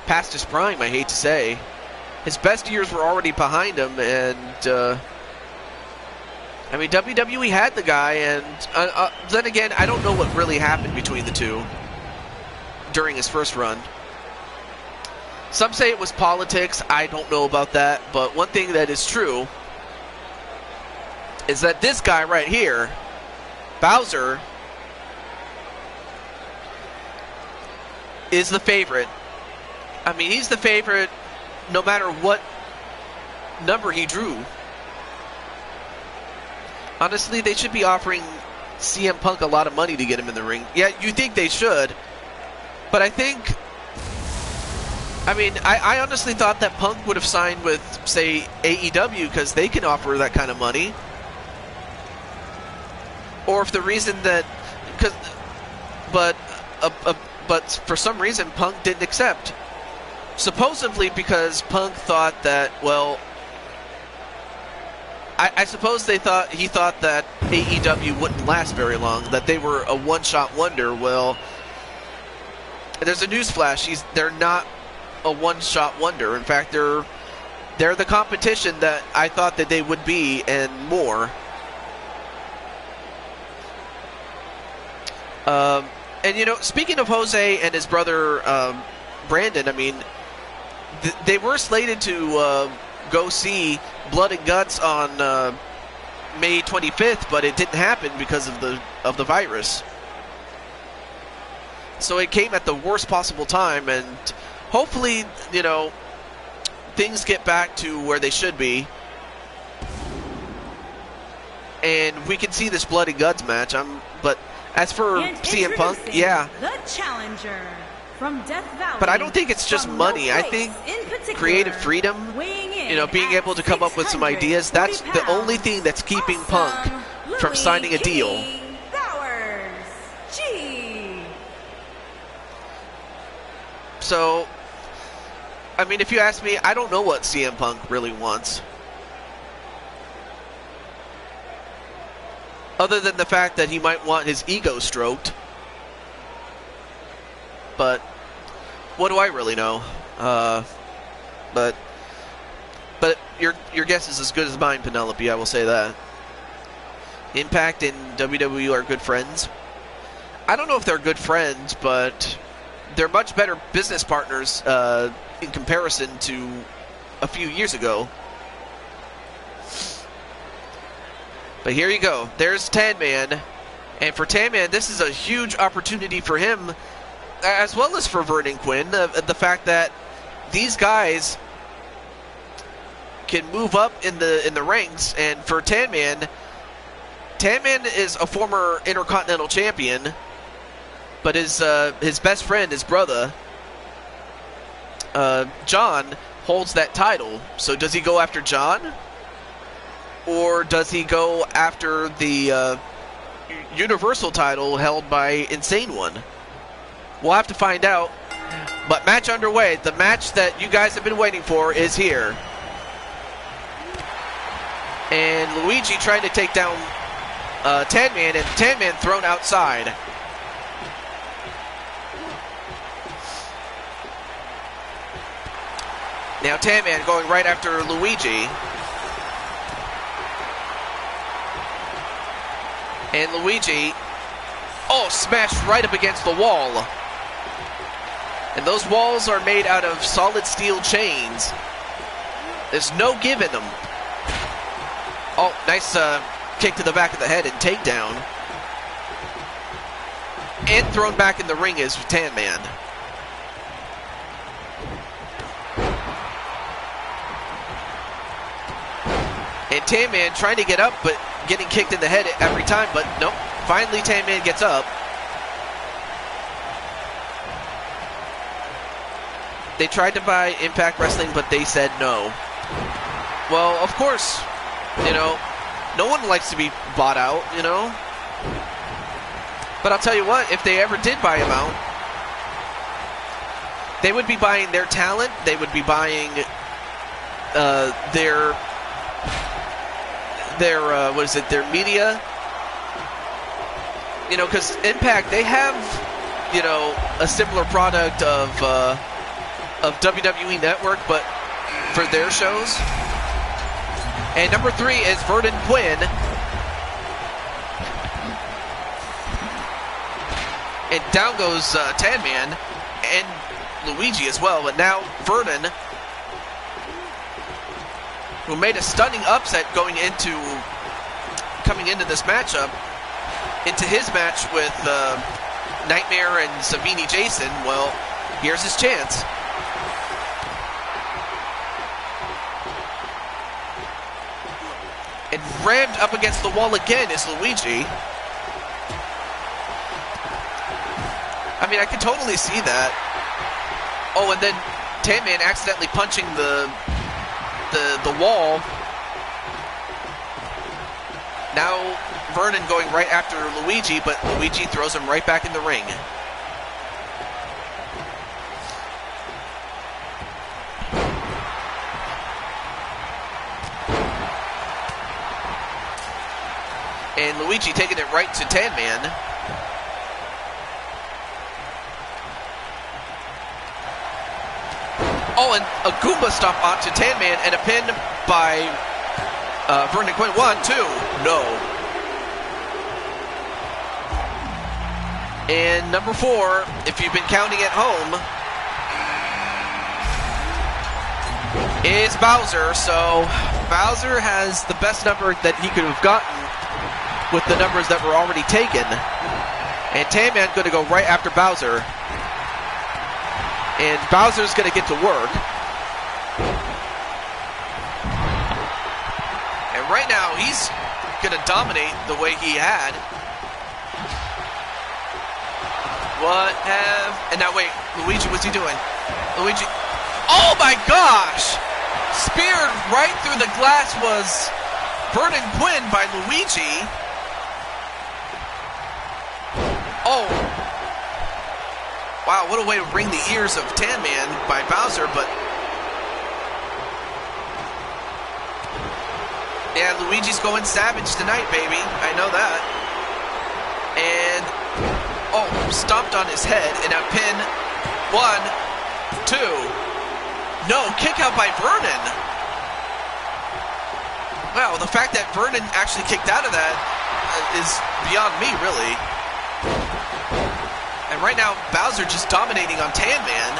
past his prime, I hate to say. His best years were already behind him, and I mean, WWE had the guy, and then again, I don't know what really happened between the two during his first run. Some say it was politics. I don't know about that, but one thing that is true is that this guy right here, Bowser, is the favorite. I mean, he's the favorite no matter what number he drew. Honestly, they should be offering CM Punk a lot of money to get him in the ring. Yeah, you think they should, but I think, I mean, I honestly thought that Punk would have signed with, say, AEW because they can offer that kind of money. Or if the reason that, but for some reason Punk didn't accept. Supposedly because Punk thought that, well, I suppose he thought that AEW wouldn't last very long, that they were a one-shot wonder. Well, there's a newsflash. They're not a one-shot wonder. In fact, they're the competition that I thought that they would be, and more. And you know, speaking of Jose and his brother Brandon, I mean, they were slated to go see Blood and Guts on May 25th, but it didn't happen because of the virus. So it came at the worst possible time, and hopefully, you know, things get back to where they should be, and we can see this Blood and Guts match. But as for CM Punk, yeah, the challenger from Death Valley, but I don't think it's just money. I think creative freedom, you know, being able to come up with some ideas, that's the only thing that's keeping Punk from signing a deal. So, I mean, if you ask me, I don't know what CM Punk really wants. Other than the fact that he might want his ego stroked. But what do I really know? But your guess is as good as mine, Penelope, I will say that. Impact and WWE are good friends. I don't know if they're good friends, but they're much better business partners in comparison to a few years ago. But here you go. There's Tan Man. And for Tan Man, this is a huge opportunity for him, as well as for Vernon Quinn. The fact that these guys can move up in the ranks. And for Tan Man is a former Intercontinental Champion, but his best friend, his brother, John, holds that title. So does he go after John? Or does he go after the Universal title held by Insane One? We'll have to find out. But match underway. The match that you guys have been waiting for is here. And Luigi trying to take down Tan Man, and Tan Man thrown outside. Now Tan Man going right after Luigi. And Luigi, smashed right up against the wall. And those walls are made out of solid steel chains. There's no give in them. Oh, nice kick to the back of the head and takedown. And thrown back in the ring is Tan Man. And Tan Man trying to get up, but getting kicked in the head every time, but nope. Finally, Tan Man gets up. They tried to buy Impact Wrestling, but they said no. Well, of course, no one likes to be bought out, But I'll tell you what, if they ever did buy him out, they would be buying their talent, they would be buying their their media, because Impact, they have, a similar product of WWE Network, but for their shows. And number 3 is Vernon Quinn. And down goes Tan Man and Luigi as well, but now Vernon, who made a stunning upset coming into this matchup, into his match with Nightmare and Savini Jason. Well, here's his chance. And rammed up against the wall again is Luigi. I mean, I can totally see that. Oh, and then Tan Man accidentally punching the wall. Now Vernon going right after Luigi, but Luigi throws him right back in the ring. And Luigi taking it right to Tan Man. Oh, and a Goomba stomp onto Tan Man and a pin by Vernon Quinn. 1, 2, no. And number 4, if you've been counting at home, is Bowser. So Bowser has the best number that he could have gotten with the numbers that were already taken. And Tan Man going to go right after Bowser. And Bowser's going to get to work. And right now, he's going to dominate the way he had. And now wait, Luigi, what's he doing? Luigi, oh my gosh! Speared right through the glass was Vernon Quinn by Luigi. Oh. Wow, what a way to ring the ears of Tan Man by Bowser, but... Yeah, Luigi's going savage tonight, baby. I know that. And... Oh, stomped on his head in a pin. 1, 2. No, kick out by Vernon. Wow, the fact that Vernon actually kicked out of that is beyond me, really. And right now, Bowser just dominating on Tan Man.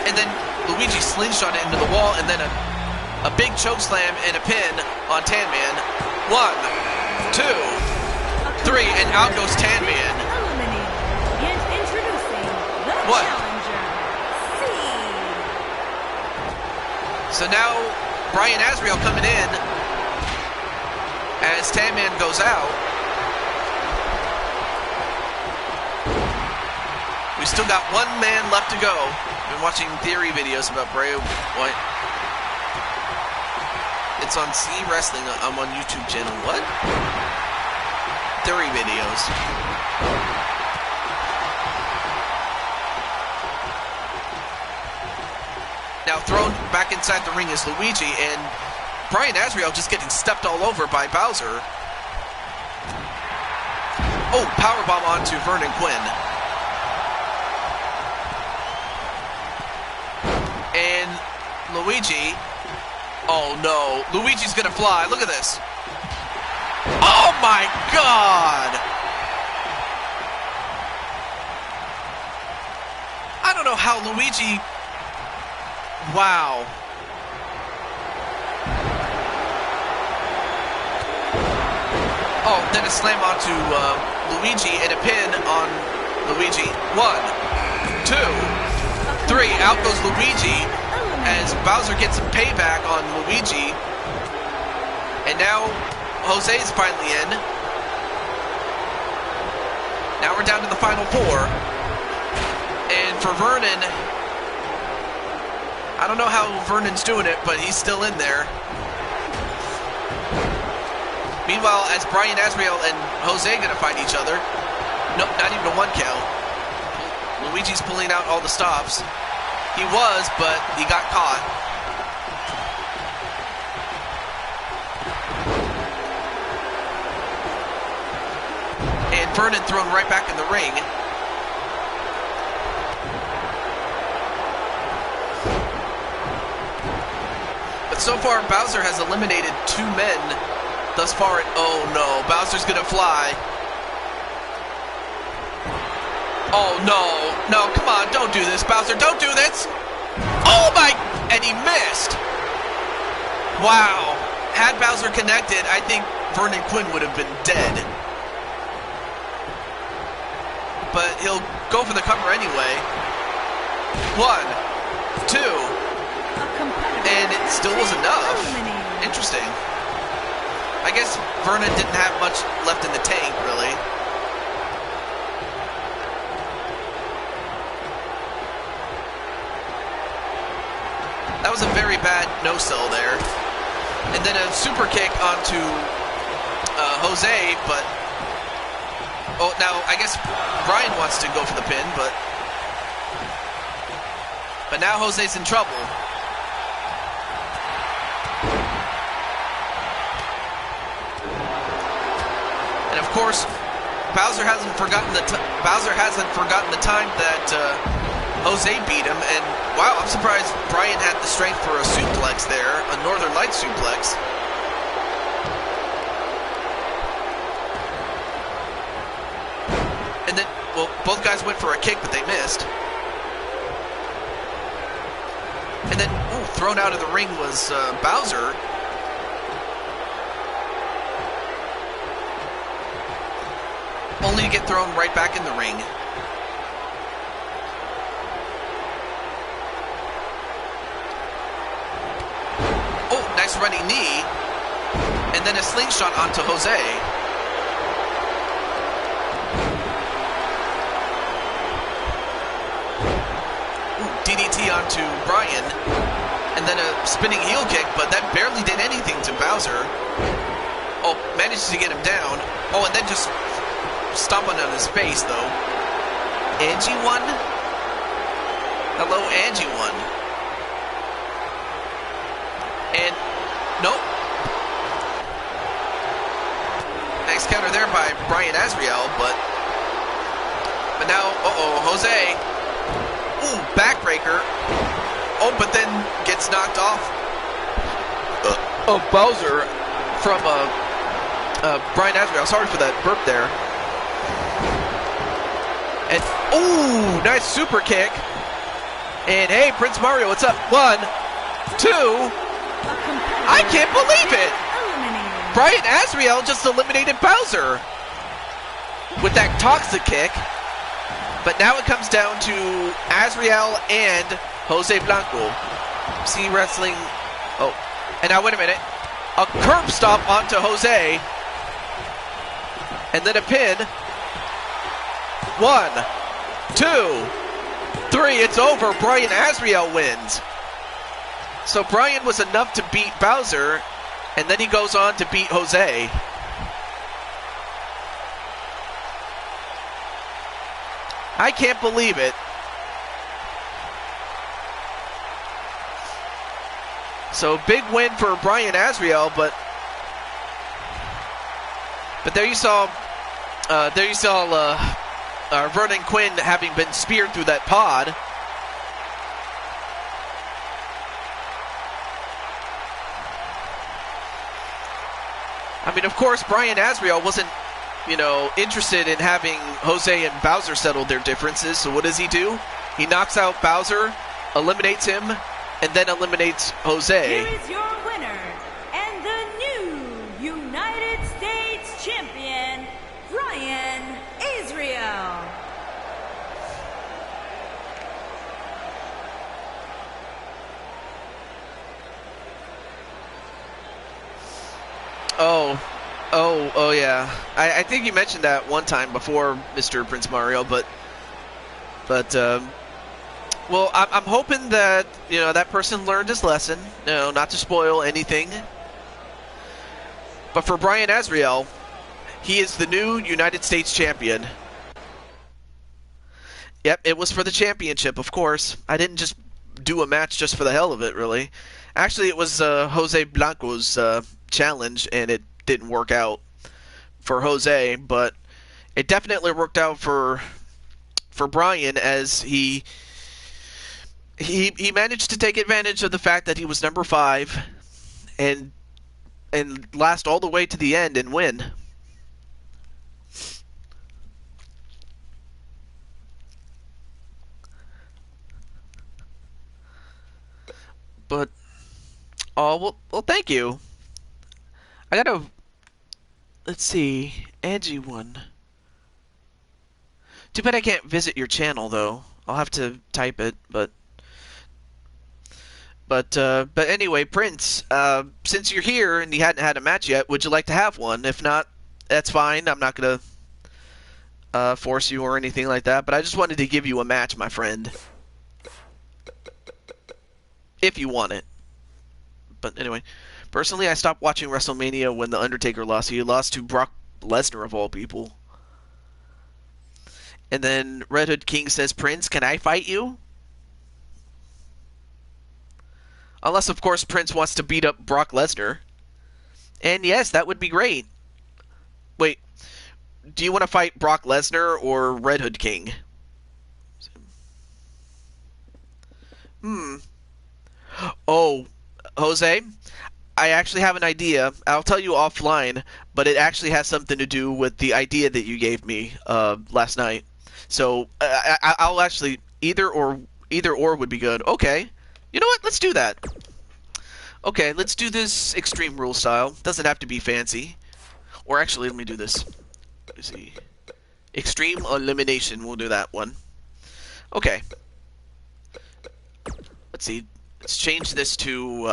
And then Luigi slingshot it into the wall, and then a big choke slam and a pin on Tan Man. 1, 2, 3, and out goes Tan Man. And introducing the What? challenger, Seed. So now Brian Azrael coming in as Tan Man goes out. We still got one man left to go. Been watching theory videos about Bray Wyatt. It's on C Wrestling. I'm on YouTube channel. What? Theory videos. Now thrown back inside the ring is Luigi, and Brian Azrael just getting stepped all over by Bowser. Oh, powerbomb onto Vernon Quinn. And Luigi, oh no, Luigi's gonna fly, look at this. Oh my God! I don't know how Luigi, wow. Oh, then a slam onto Luigi and a pin on Luigi. 1, 2, 3, out goes Luigi as Bowser gets some payback on Luigi. And now Jose's finally in. Now we're down to the final 4. And for Vernon, I don't know how Vernon's doing it, but he's still in there. Meanwhile, as Brian Azrael and Jose gonna fight each other. Nope, not even a 1 count. Luigi's pulling out all the stops. He was, but he got caught. And Vernon thrown right back in the ring. But so far, Bowser has eliminated 2 men thus far. Oh no, Bowser's gonna fly. Oh no, come on, don't do this, Bowser, don't do this! Oh my, and he missed! Wow, had Bowser connected, I think Vernon Quinn would have been dead. But he'll go for the cover anyway. 1, 2, and it still was enough. Interesting. I guess Vernon didn't have much left in the tank, really. That was a very bad no-sell there. And then a super kick onto Jose, but... Oh, now, I guess Brian wants to go for the pin, but now Jose's in trouble. And of course, Bowser hasn't forgotten the time that Jose beat him, and wow, I'm surprised Brian had the strength for a suplex there, a Northern Lights suplex. And then, well, both guys went for a kick, but they missed. And then, ooh, thrown out of the ring was Bowser. Only to get thrown right back in the ring. Oh, nice running knee. And then a slingshot onto Jose. DDT onto Brian, and then a spinning heel kick, but that barely did anything to Bowser. Oh, managed to get him down. Oh, and then just stomping on his face, though. Angie won? Hello, Angie won. And, nope. Nice counter there by Brian Azrael, but now, uh-oh, Jose. Ooh, backbreaker. Oh, but then gets knocked off of Bowser from a Brian Azrael. Sorry for that burp there. And ooh, nice super kick. And hey, Prince Mario, what's up? 1, 2. I can't believe it. Brian Azrael just eliminated Bowser with that toxic kick. But now it comes down to Azrael and Jose Blanco. See wrestling. Oh, and now wait a minute. A curb stop onto Jose. And then a pin. 1, 2, 3. It's over. Brian Azrael wins. So Brian was enough to beat Bowser. And then he goes on to beat Jose. I can't believe it. So big win for Brian Azrael, but there you saw Vernon Quinn having been speared through that pod. I mean, of course, Brian Azrael wasn't, interested in having Jose and Bowser settle their differences. So what does he do? He knocks out Bowser, eliminates him, and then eliminates Jose. Here is your winner, and the new United States Champion, Brian Azrael. Oh yeah. I think you mentioned that one time before, Mr. Prince Mario, but well, I'm hoping that that person learned his lesson. Not to spoil anything. But for Brian Azrael, he is the new United States champion. Yep, it was for the championship, of course. I didn't just do a match just for the hell of it, really. Actually, it was Jose Blanco's challenge, and it didn't work out for Jose, but it definitely worked out for Brian, as he managed to take advantage of the fact that he was number 5 and last all the way to the end and win. But well, thank you. I gotta, let's see, Angie won. Too bad I can't visit your channel, though. I'll have to type it, but anyway, Prince, since you're here and you hadn't had a match yet, would you like to have one? If not, that's fine. I'm not gonna force you or anything like that, but I just wanted to give you a match, my friend. If you want it. But anyway, personally, I stopped watching WrestleMania when The Undertaker lost. He lost to Brock Lesnar, of all people. And then Red Hood King says, Prince, can I fight you? Unless, of course, Prince wants to beat up Brock Lesnar. And yes, that would be great. Wait, do you want to fight Brock Lesnar or Red Hood King? Oh, Jose, I actually have an idea. I'll tell you offline, but it actually has something to do with the idea that you gave me last night. So I'll actually either or would be good. Okay, you know what? Let's do that. Okay, let's do this Extreme Rule style. Doesn't have to be fancy. Or actually, let me do this. Let me see. Extreme Elimination. We'll do that one. Okay. Let's see. Let's change this to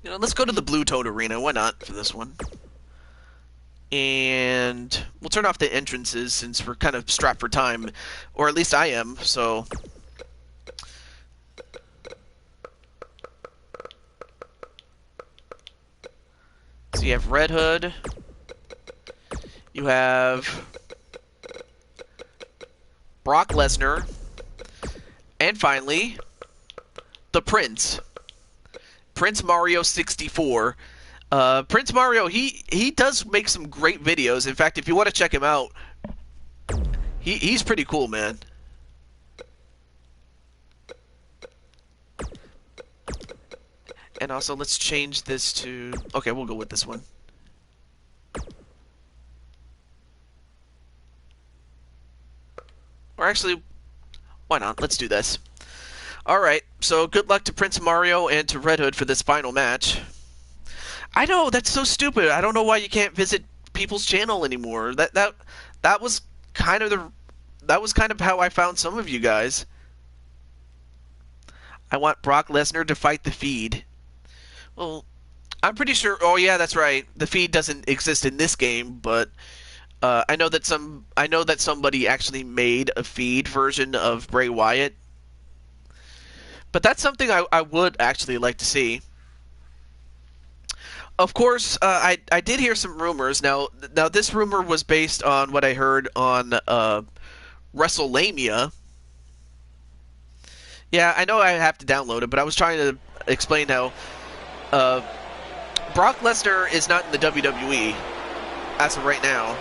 let's go to the Blue Toad Arena. Why not for this one? And we'll turn off the entrances since we're kind of strapped for time, or at least I am. So you have Red Hood. You have Brock Lesnar. And finally, the Prince. Prince Mario 64. Prince Mario, he does make some great videos. In fact, if you want to check him out, he's pretty cool, man. And also, let's change this to... Okay, we'll go with this one. Or actually, why not? Let's do this. Alright, so good luck to Prince Mario and to Red Hood for this final match. I know, that's so stupid. I don't know why you can't visit people's channel anymore. That was kind of how I found some of you guys. I want Brock Lesnar to fight the feed. Well, I'm pretty sure... Oh, yeah, that's right. The feed doesn't exist in this game, but... I know that somebody actually made a feed version of Bray Wyatt. But that's something I would actually like to see. Of course, I did hear some rumors. Now this rumor was based on what I heard on WrestleMania. Yeah, I know I have to download it, but I was trying to explain how Brock Lesnar is not in the WWE as of right now.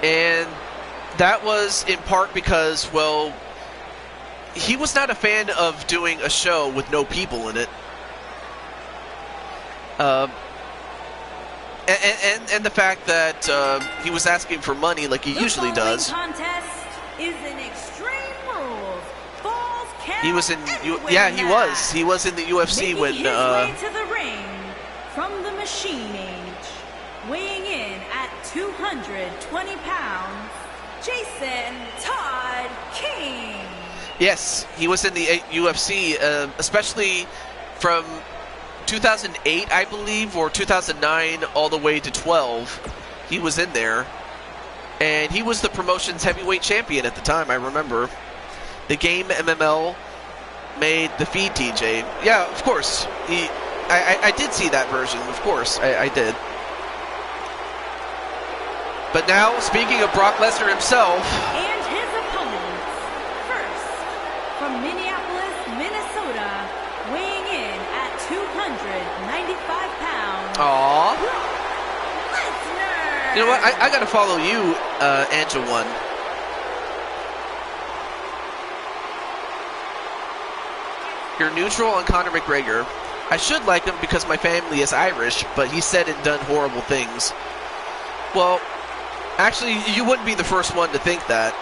And that was in part because, well, he was not a fan of doing a show with no people in it. And the fact that he was asking for money like he usually does. The contest is an Extreme Rules Falls Count He was in match. he was in the UFC Making when his way to the ring from the Machine Age, weighing in at 220 pounds, Jason Todd King. Yes, he was in the UFC, especially from 2008, I believe, or 2009, all the way to 12. He was in there, and he was the promotion's heavyweight champion at the time. I remember the game MML made the feed TJ. Yeah, of course. I did see that version. Of course, I did. But now, speaking of Brock Lesnar himself, and his opponents, first from Minneapolis, Minnesota, weighing in at 295 pounds. Aww. Brock Lesnar. You know what? I gotta follow you, Angel One. You're neutral on Conor McGregor. I should like him because my family is Irish, but he said and done horrible things. Well, actually, you wouldn't be the first one to think that.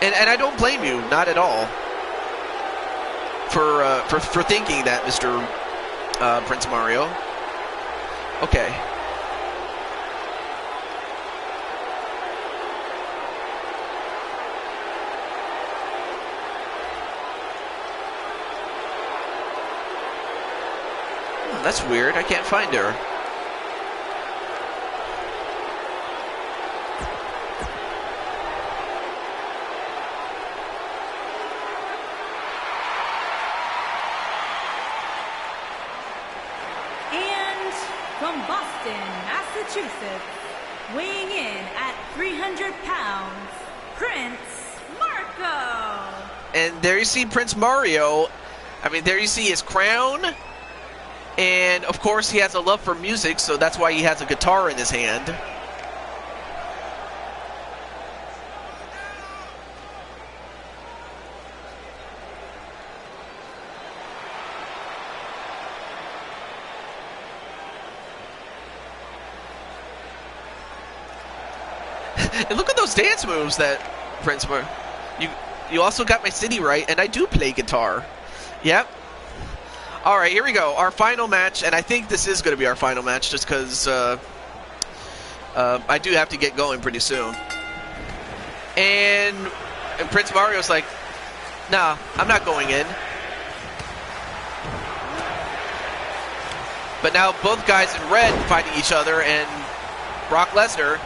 And I don't blame you, not at all, for thinking that, Mr. Prince Mario. Okay. That's weird. I can't find her. And from Boston, Massachusetts, weighing in at 300 pounds, Prince Marco. And there you see Prince Mario. I mean, there you see his crown. And, of course, he has a love for music, so that's why he has a guitar in his hand. And look at those dance moves that Prince Mario... You also got my city right, and I do play guitar. Yep. All right, here we go. Our final match, and I think this is going to be our final match just because I do have to get going pretty soon. And Prince Mario's like, nah, I'm not going in. But now both guys in red fighting each other, and Brock Lesnar,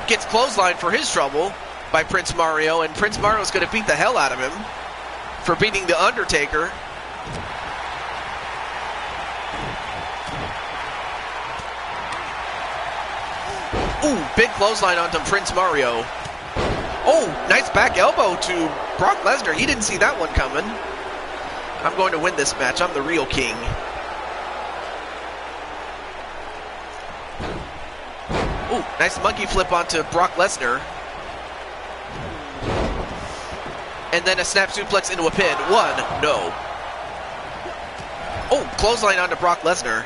gets clotheslined for his trouble by Prince Mario, and Prince Mario's going to beat the hell out of him for beating The Undertaker. Ooh, big clothesline onto Prince Mario. Oh, nice back elbow to Brock Lesnar. He didn't see that one coming. I'm going to win this match. I'm the real king. Ooh, nice monkey flip onto Brock Lesnar. And then a snap suplex into a pin. One, no. Oh, clothesline onto Brock Lesnar.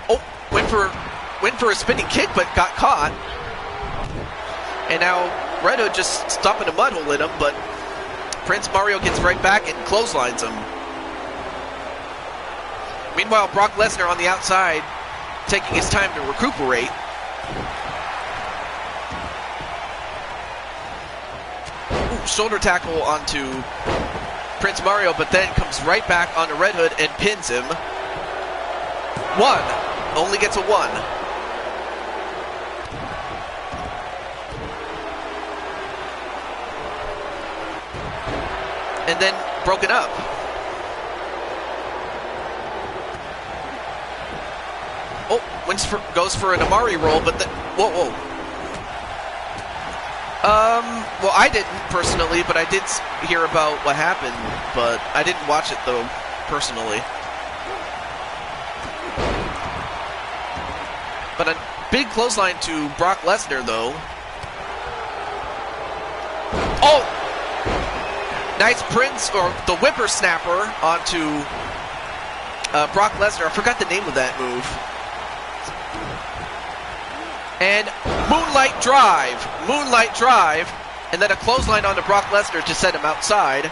Oh, went for a spinning kick, but got caught. And now Red Hood just stopping a mud hole in him, but Prince Mario gets right back and clotheslines him. Meanwhile, Brock Lesnar on the outside, taking his time to recuperate. Ooh, shoulder tackle onto Prince Mario, but then comes right back onto Red Hood and pins him. 1. Only gets a 1. And then broken up. Oh, goes for an Amari roll, but whoa. Well, I didn't personally, but I did hear about what happened, but I didn't watch it though, personally. But a big clothesline to Brock Lesnar though. Oh! Nice Prince, or the whippersnapper onto Brock Lesnar. I forgot the name of that move. And Moonlight Drive, and then a clothesline onto Brock Lesnar to set him outside.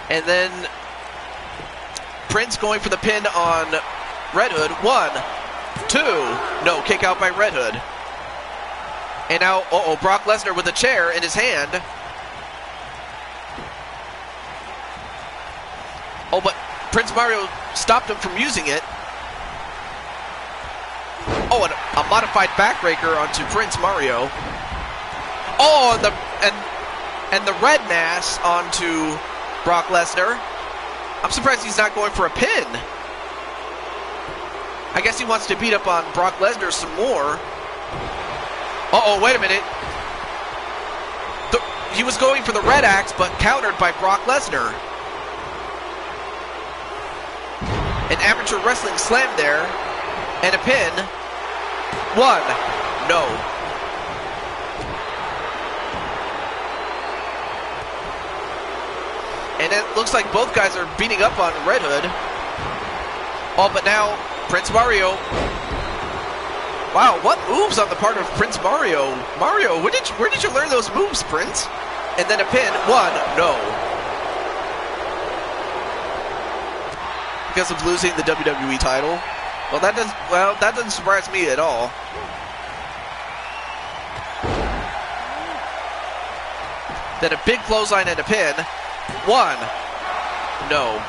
And then Prince going for the pin on Red Hood. 1, 2, no, kick out by Red Hood. And now, Brock Lesnar with a chair in his hand. Oh, but Prince Mario stopped him from using it. Oh, and a modified backbreaker onto Prince Mario. Oh, and the red mass onto Brock Lesnar. I'm surprised he's not going for a pin. I guess he wants to beat up on Brock Lesnar some more. Uh-oh, wait a minute. He was going for the red axe, but countered by Brock Lesnar. An amateur wrestling slam there, and a pin. 1, no. And it looks like both guys are beating up on Red Hood. Oh, but now Prince Mario. Wow, what moves on the part of Prince Mario? Mario, where did you learn those moves, Prince? And then a pin. 1, no. Because of losing the WWE title. Well, that doesn't surprise me at all. Then a big clothesline and a pin. 1, no.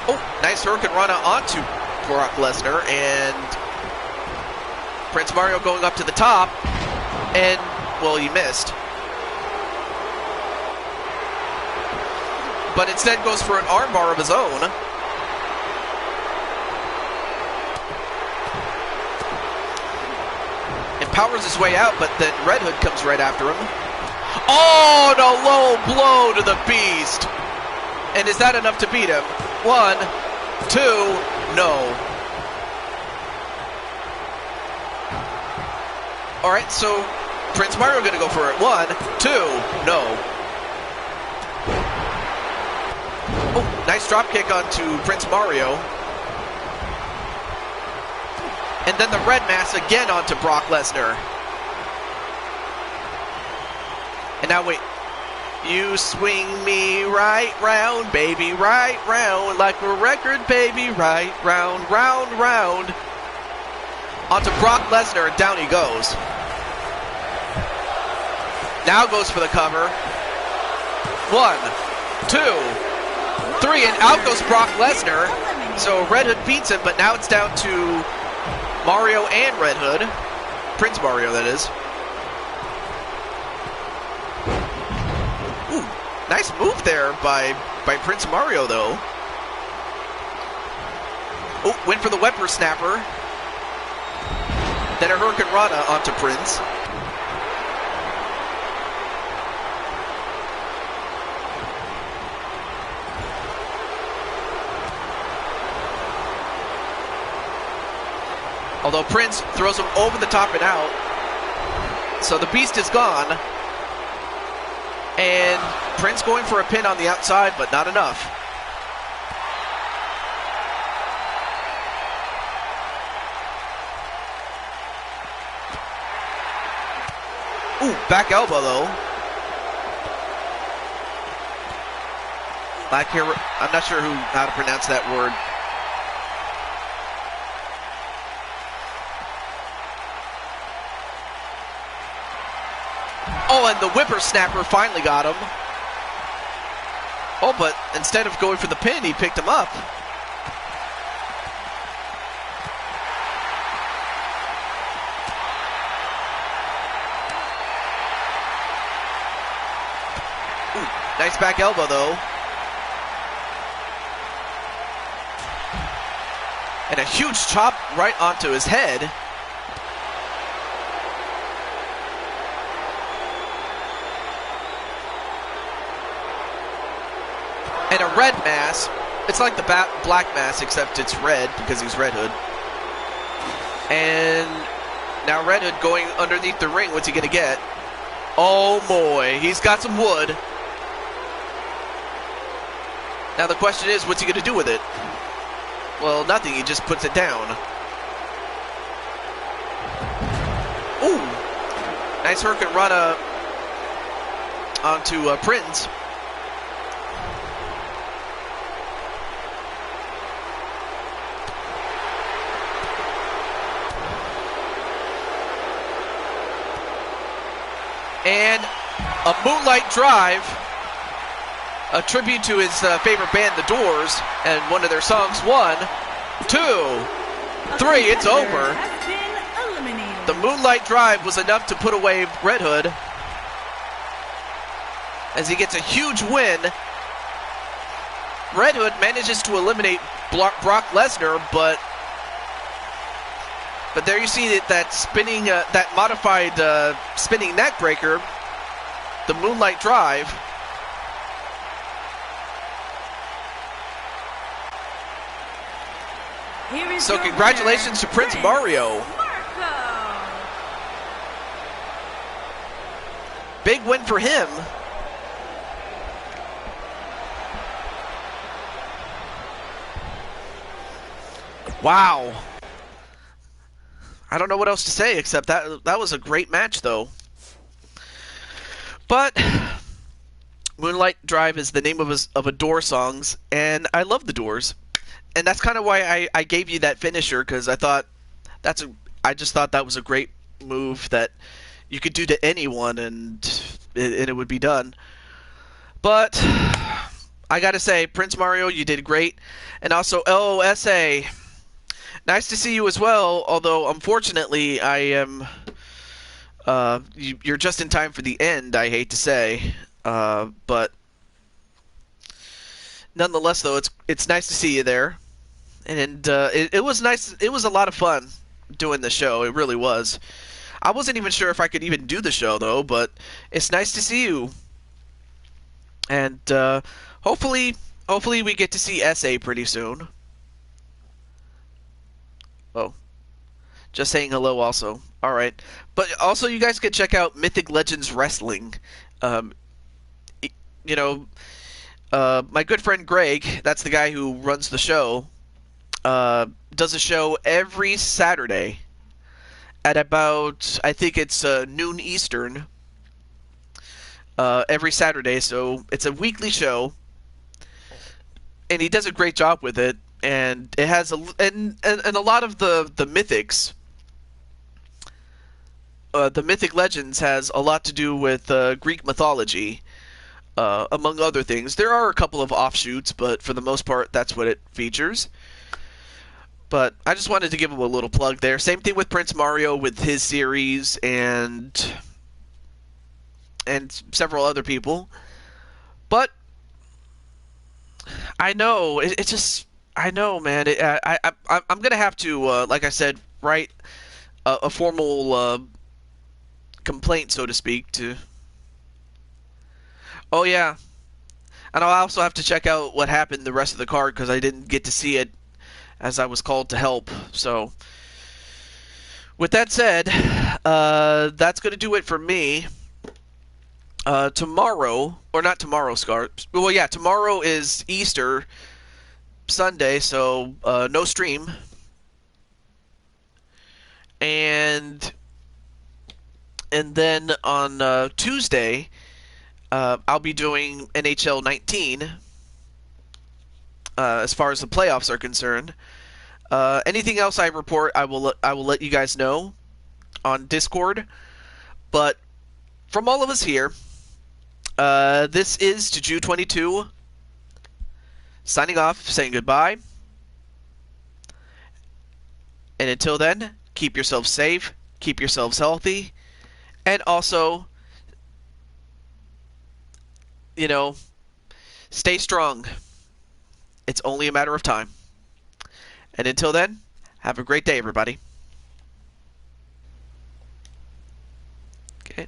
Oh, nice Hurricane Rana onto Brock Lesnar, and Prince Mario going up to the top, and, well, he missed. But instead goes for an armbar of his own. And powers his way out, but then Red Hood comes right after him. Oh, and a low blow to the Beast. And is that enough to beat him? 1, 2, no. Alright, so Prince Mario gonna go for it. 1, 2, no. Oh, nice drop kick onto Prince Mario. And then the red mass again onto Brock Lesnar. And now wait. You swing me right round, baby, right round, like a record, baby, right round, round, round. Onto Brock Lesnar, and down he goes. Now goes for the cover. 1, 2, 3, and out goes Brock Lesnar. So Red Hood beats him, but now it's down to Mario and Red Hood. Prince Mario, that is. Ooh, nice move there by Prince Mario, though. Oh, went for the whippersnapper. Then a Hurricane Rana onto Prince. Although Prince throws him over the top and out. So the Beast is gone. And Prince going for a pin on the outside, but not enough. Ooh, back elbow though. Back here, I'm not sure how to pronounce that word. Oh, and the whippersnapper finally got him. Oh, but instead of going for the pin, he picked him up. Ooh, nice back elbow, though. And a huge chop right onto his head. And a red mask. It's like the black mask, except it's red because he's Red Hood. And now Red Hood going underneath the ring. What's he going to get? Oh, boy. He's got some wood. Now the question is, what's he going to do with it? Well, nothing. He just puts it down. Ooh. Nice Hurricane Rana onto Prince. And a Moonlight Drive, a tribute to his favorite band, The Doors, and one of their songs. 1, 2, 3, it's over. The Moonlight Drive was enough to put away Red Hood, as he gets a huge win. Red Hood manages to eliminate Brock Lesnar, but there you see that spinning, that modified spinning neck breaker, the Moonlight Drive. So congratulations to Prince Mario. Big win for him. Wow. I don't know what else to say except that was a great match, though. But Moonlight Drive is the name of a Doors songs, and I love the Doors, and that's kind of why I gave you that finisher, because I just thought that was a great move that you could do to anyone, and it would be done. But I gotta say, Prince Mario, you did great, and also LOSA. Nice to see you as well, although unfortunately I am you're just in time for the end, I hate to say. But nonetheless, though, it's nice to see you there. And it was nice. It was a lot of fun doing the show. It really was. I wasn't even sure if I could even do the show, though, but it's nice to see you. And hopefully we get to see SA pretty soon. Oh, just saying hello also. All right. But also you guys could check out Mythic Legends Wrestling. You know, my good friend Greg, that's the guy who runs the show, does a show every Saturday at about, I think it's noon Eastern, every Saturday. So it's a weekly show, and he does a great job with it. And it has and a lot of the mythics, the Mythic Legends has a lot to do with Greek mythology, among other things. There are a couple of offshoots, but for the most part, that's what it features. But I just wanted to give him a little plug there. Same thing with Prince Mario with his series and several other people. But I know it's just. I know, man. I'm gonna have to, like I said, write a formal complaint, so to speak. Oh yeah, and I'll also have to check out what happened the rest of the card because I didn't get to see it as I was called to help. So With that said, that's going to do it for me. Tomorrow, or not tomorrow, Scar. Well, yeah, tomorrow is Easter Sunday, so no stream. And then on Tuesday, I'll be doing NHL 19 as far as the playoffs are concerned. Anything else I report, I will let you guys know on Discord. But from all of us here, this is Juju22 signing off, saying goodbye. And until then, keep yourselves safe, keep yourselves healthy, and also, you know, stay strong. It's only a matter of time. And until then, have a great day, everybody. Okay.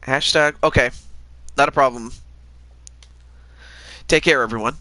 Hashtag. Okay. Not a problem. Take care, everyone.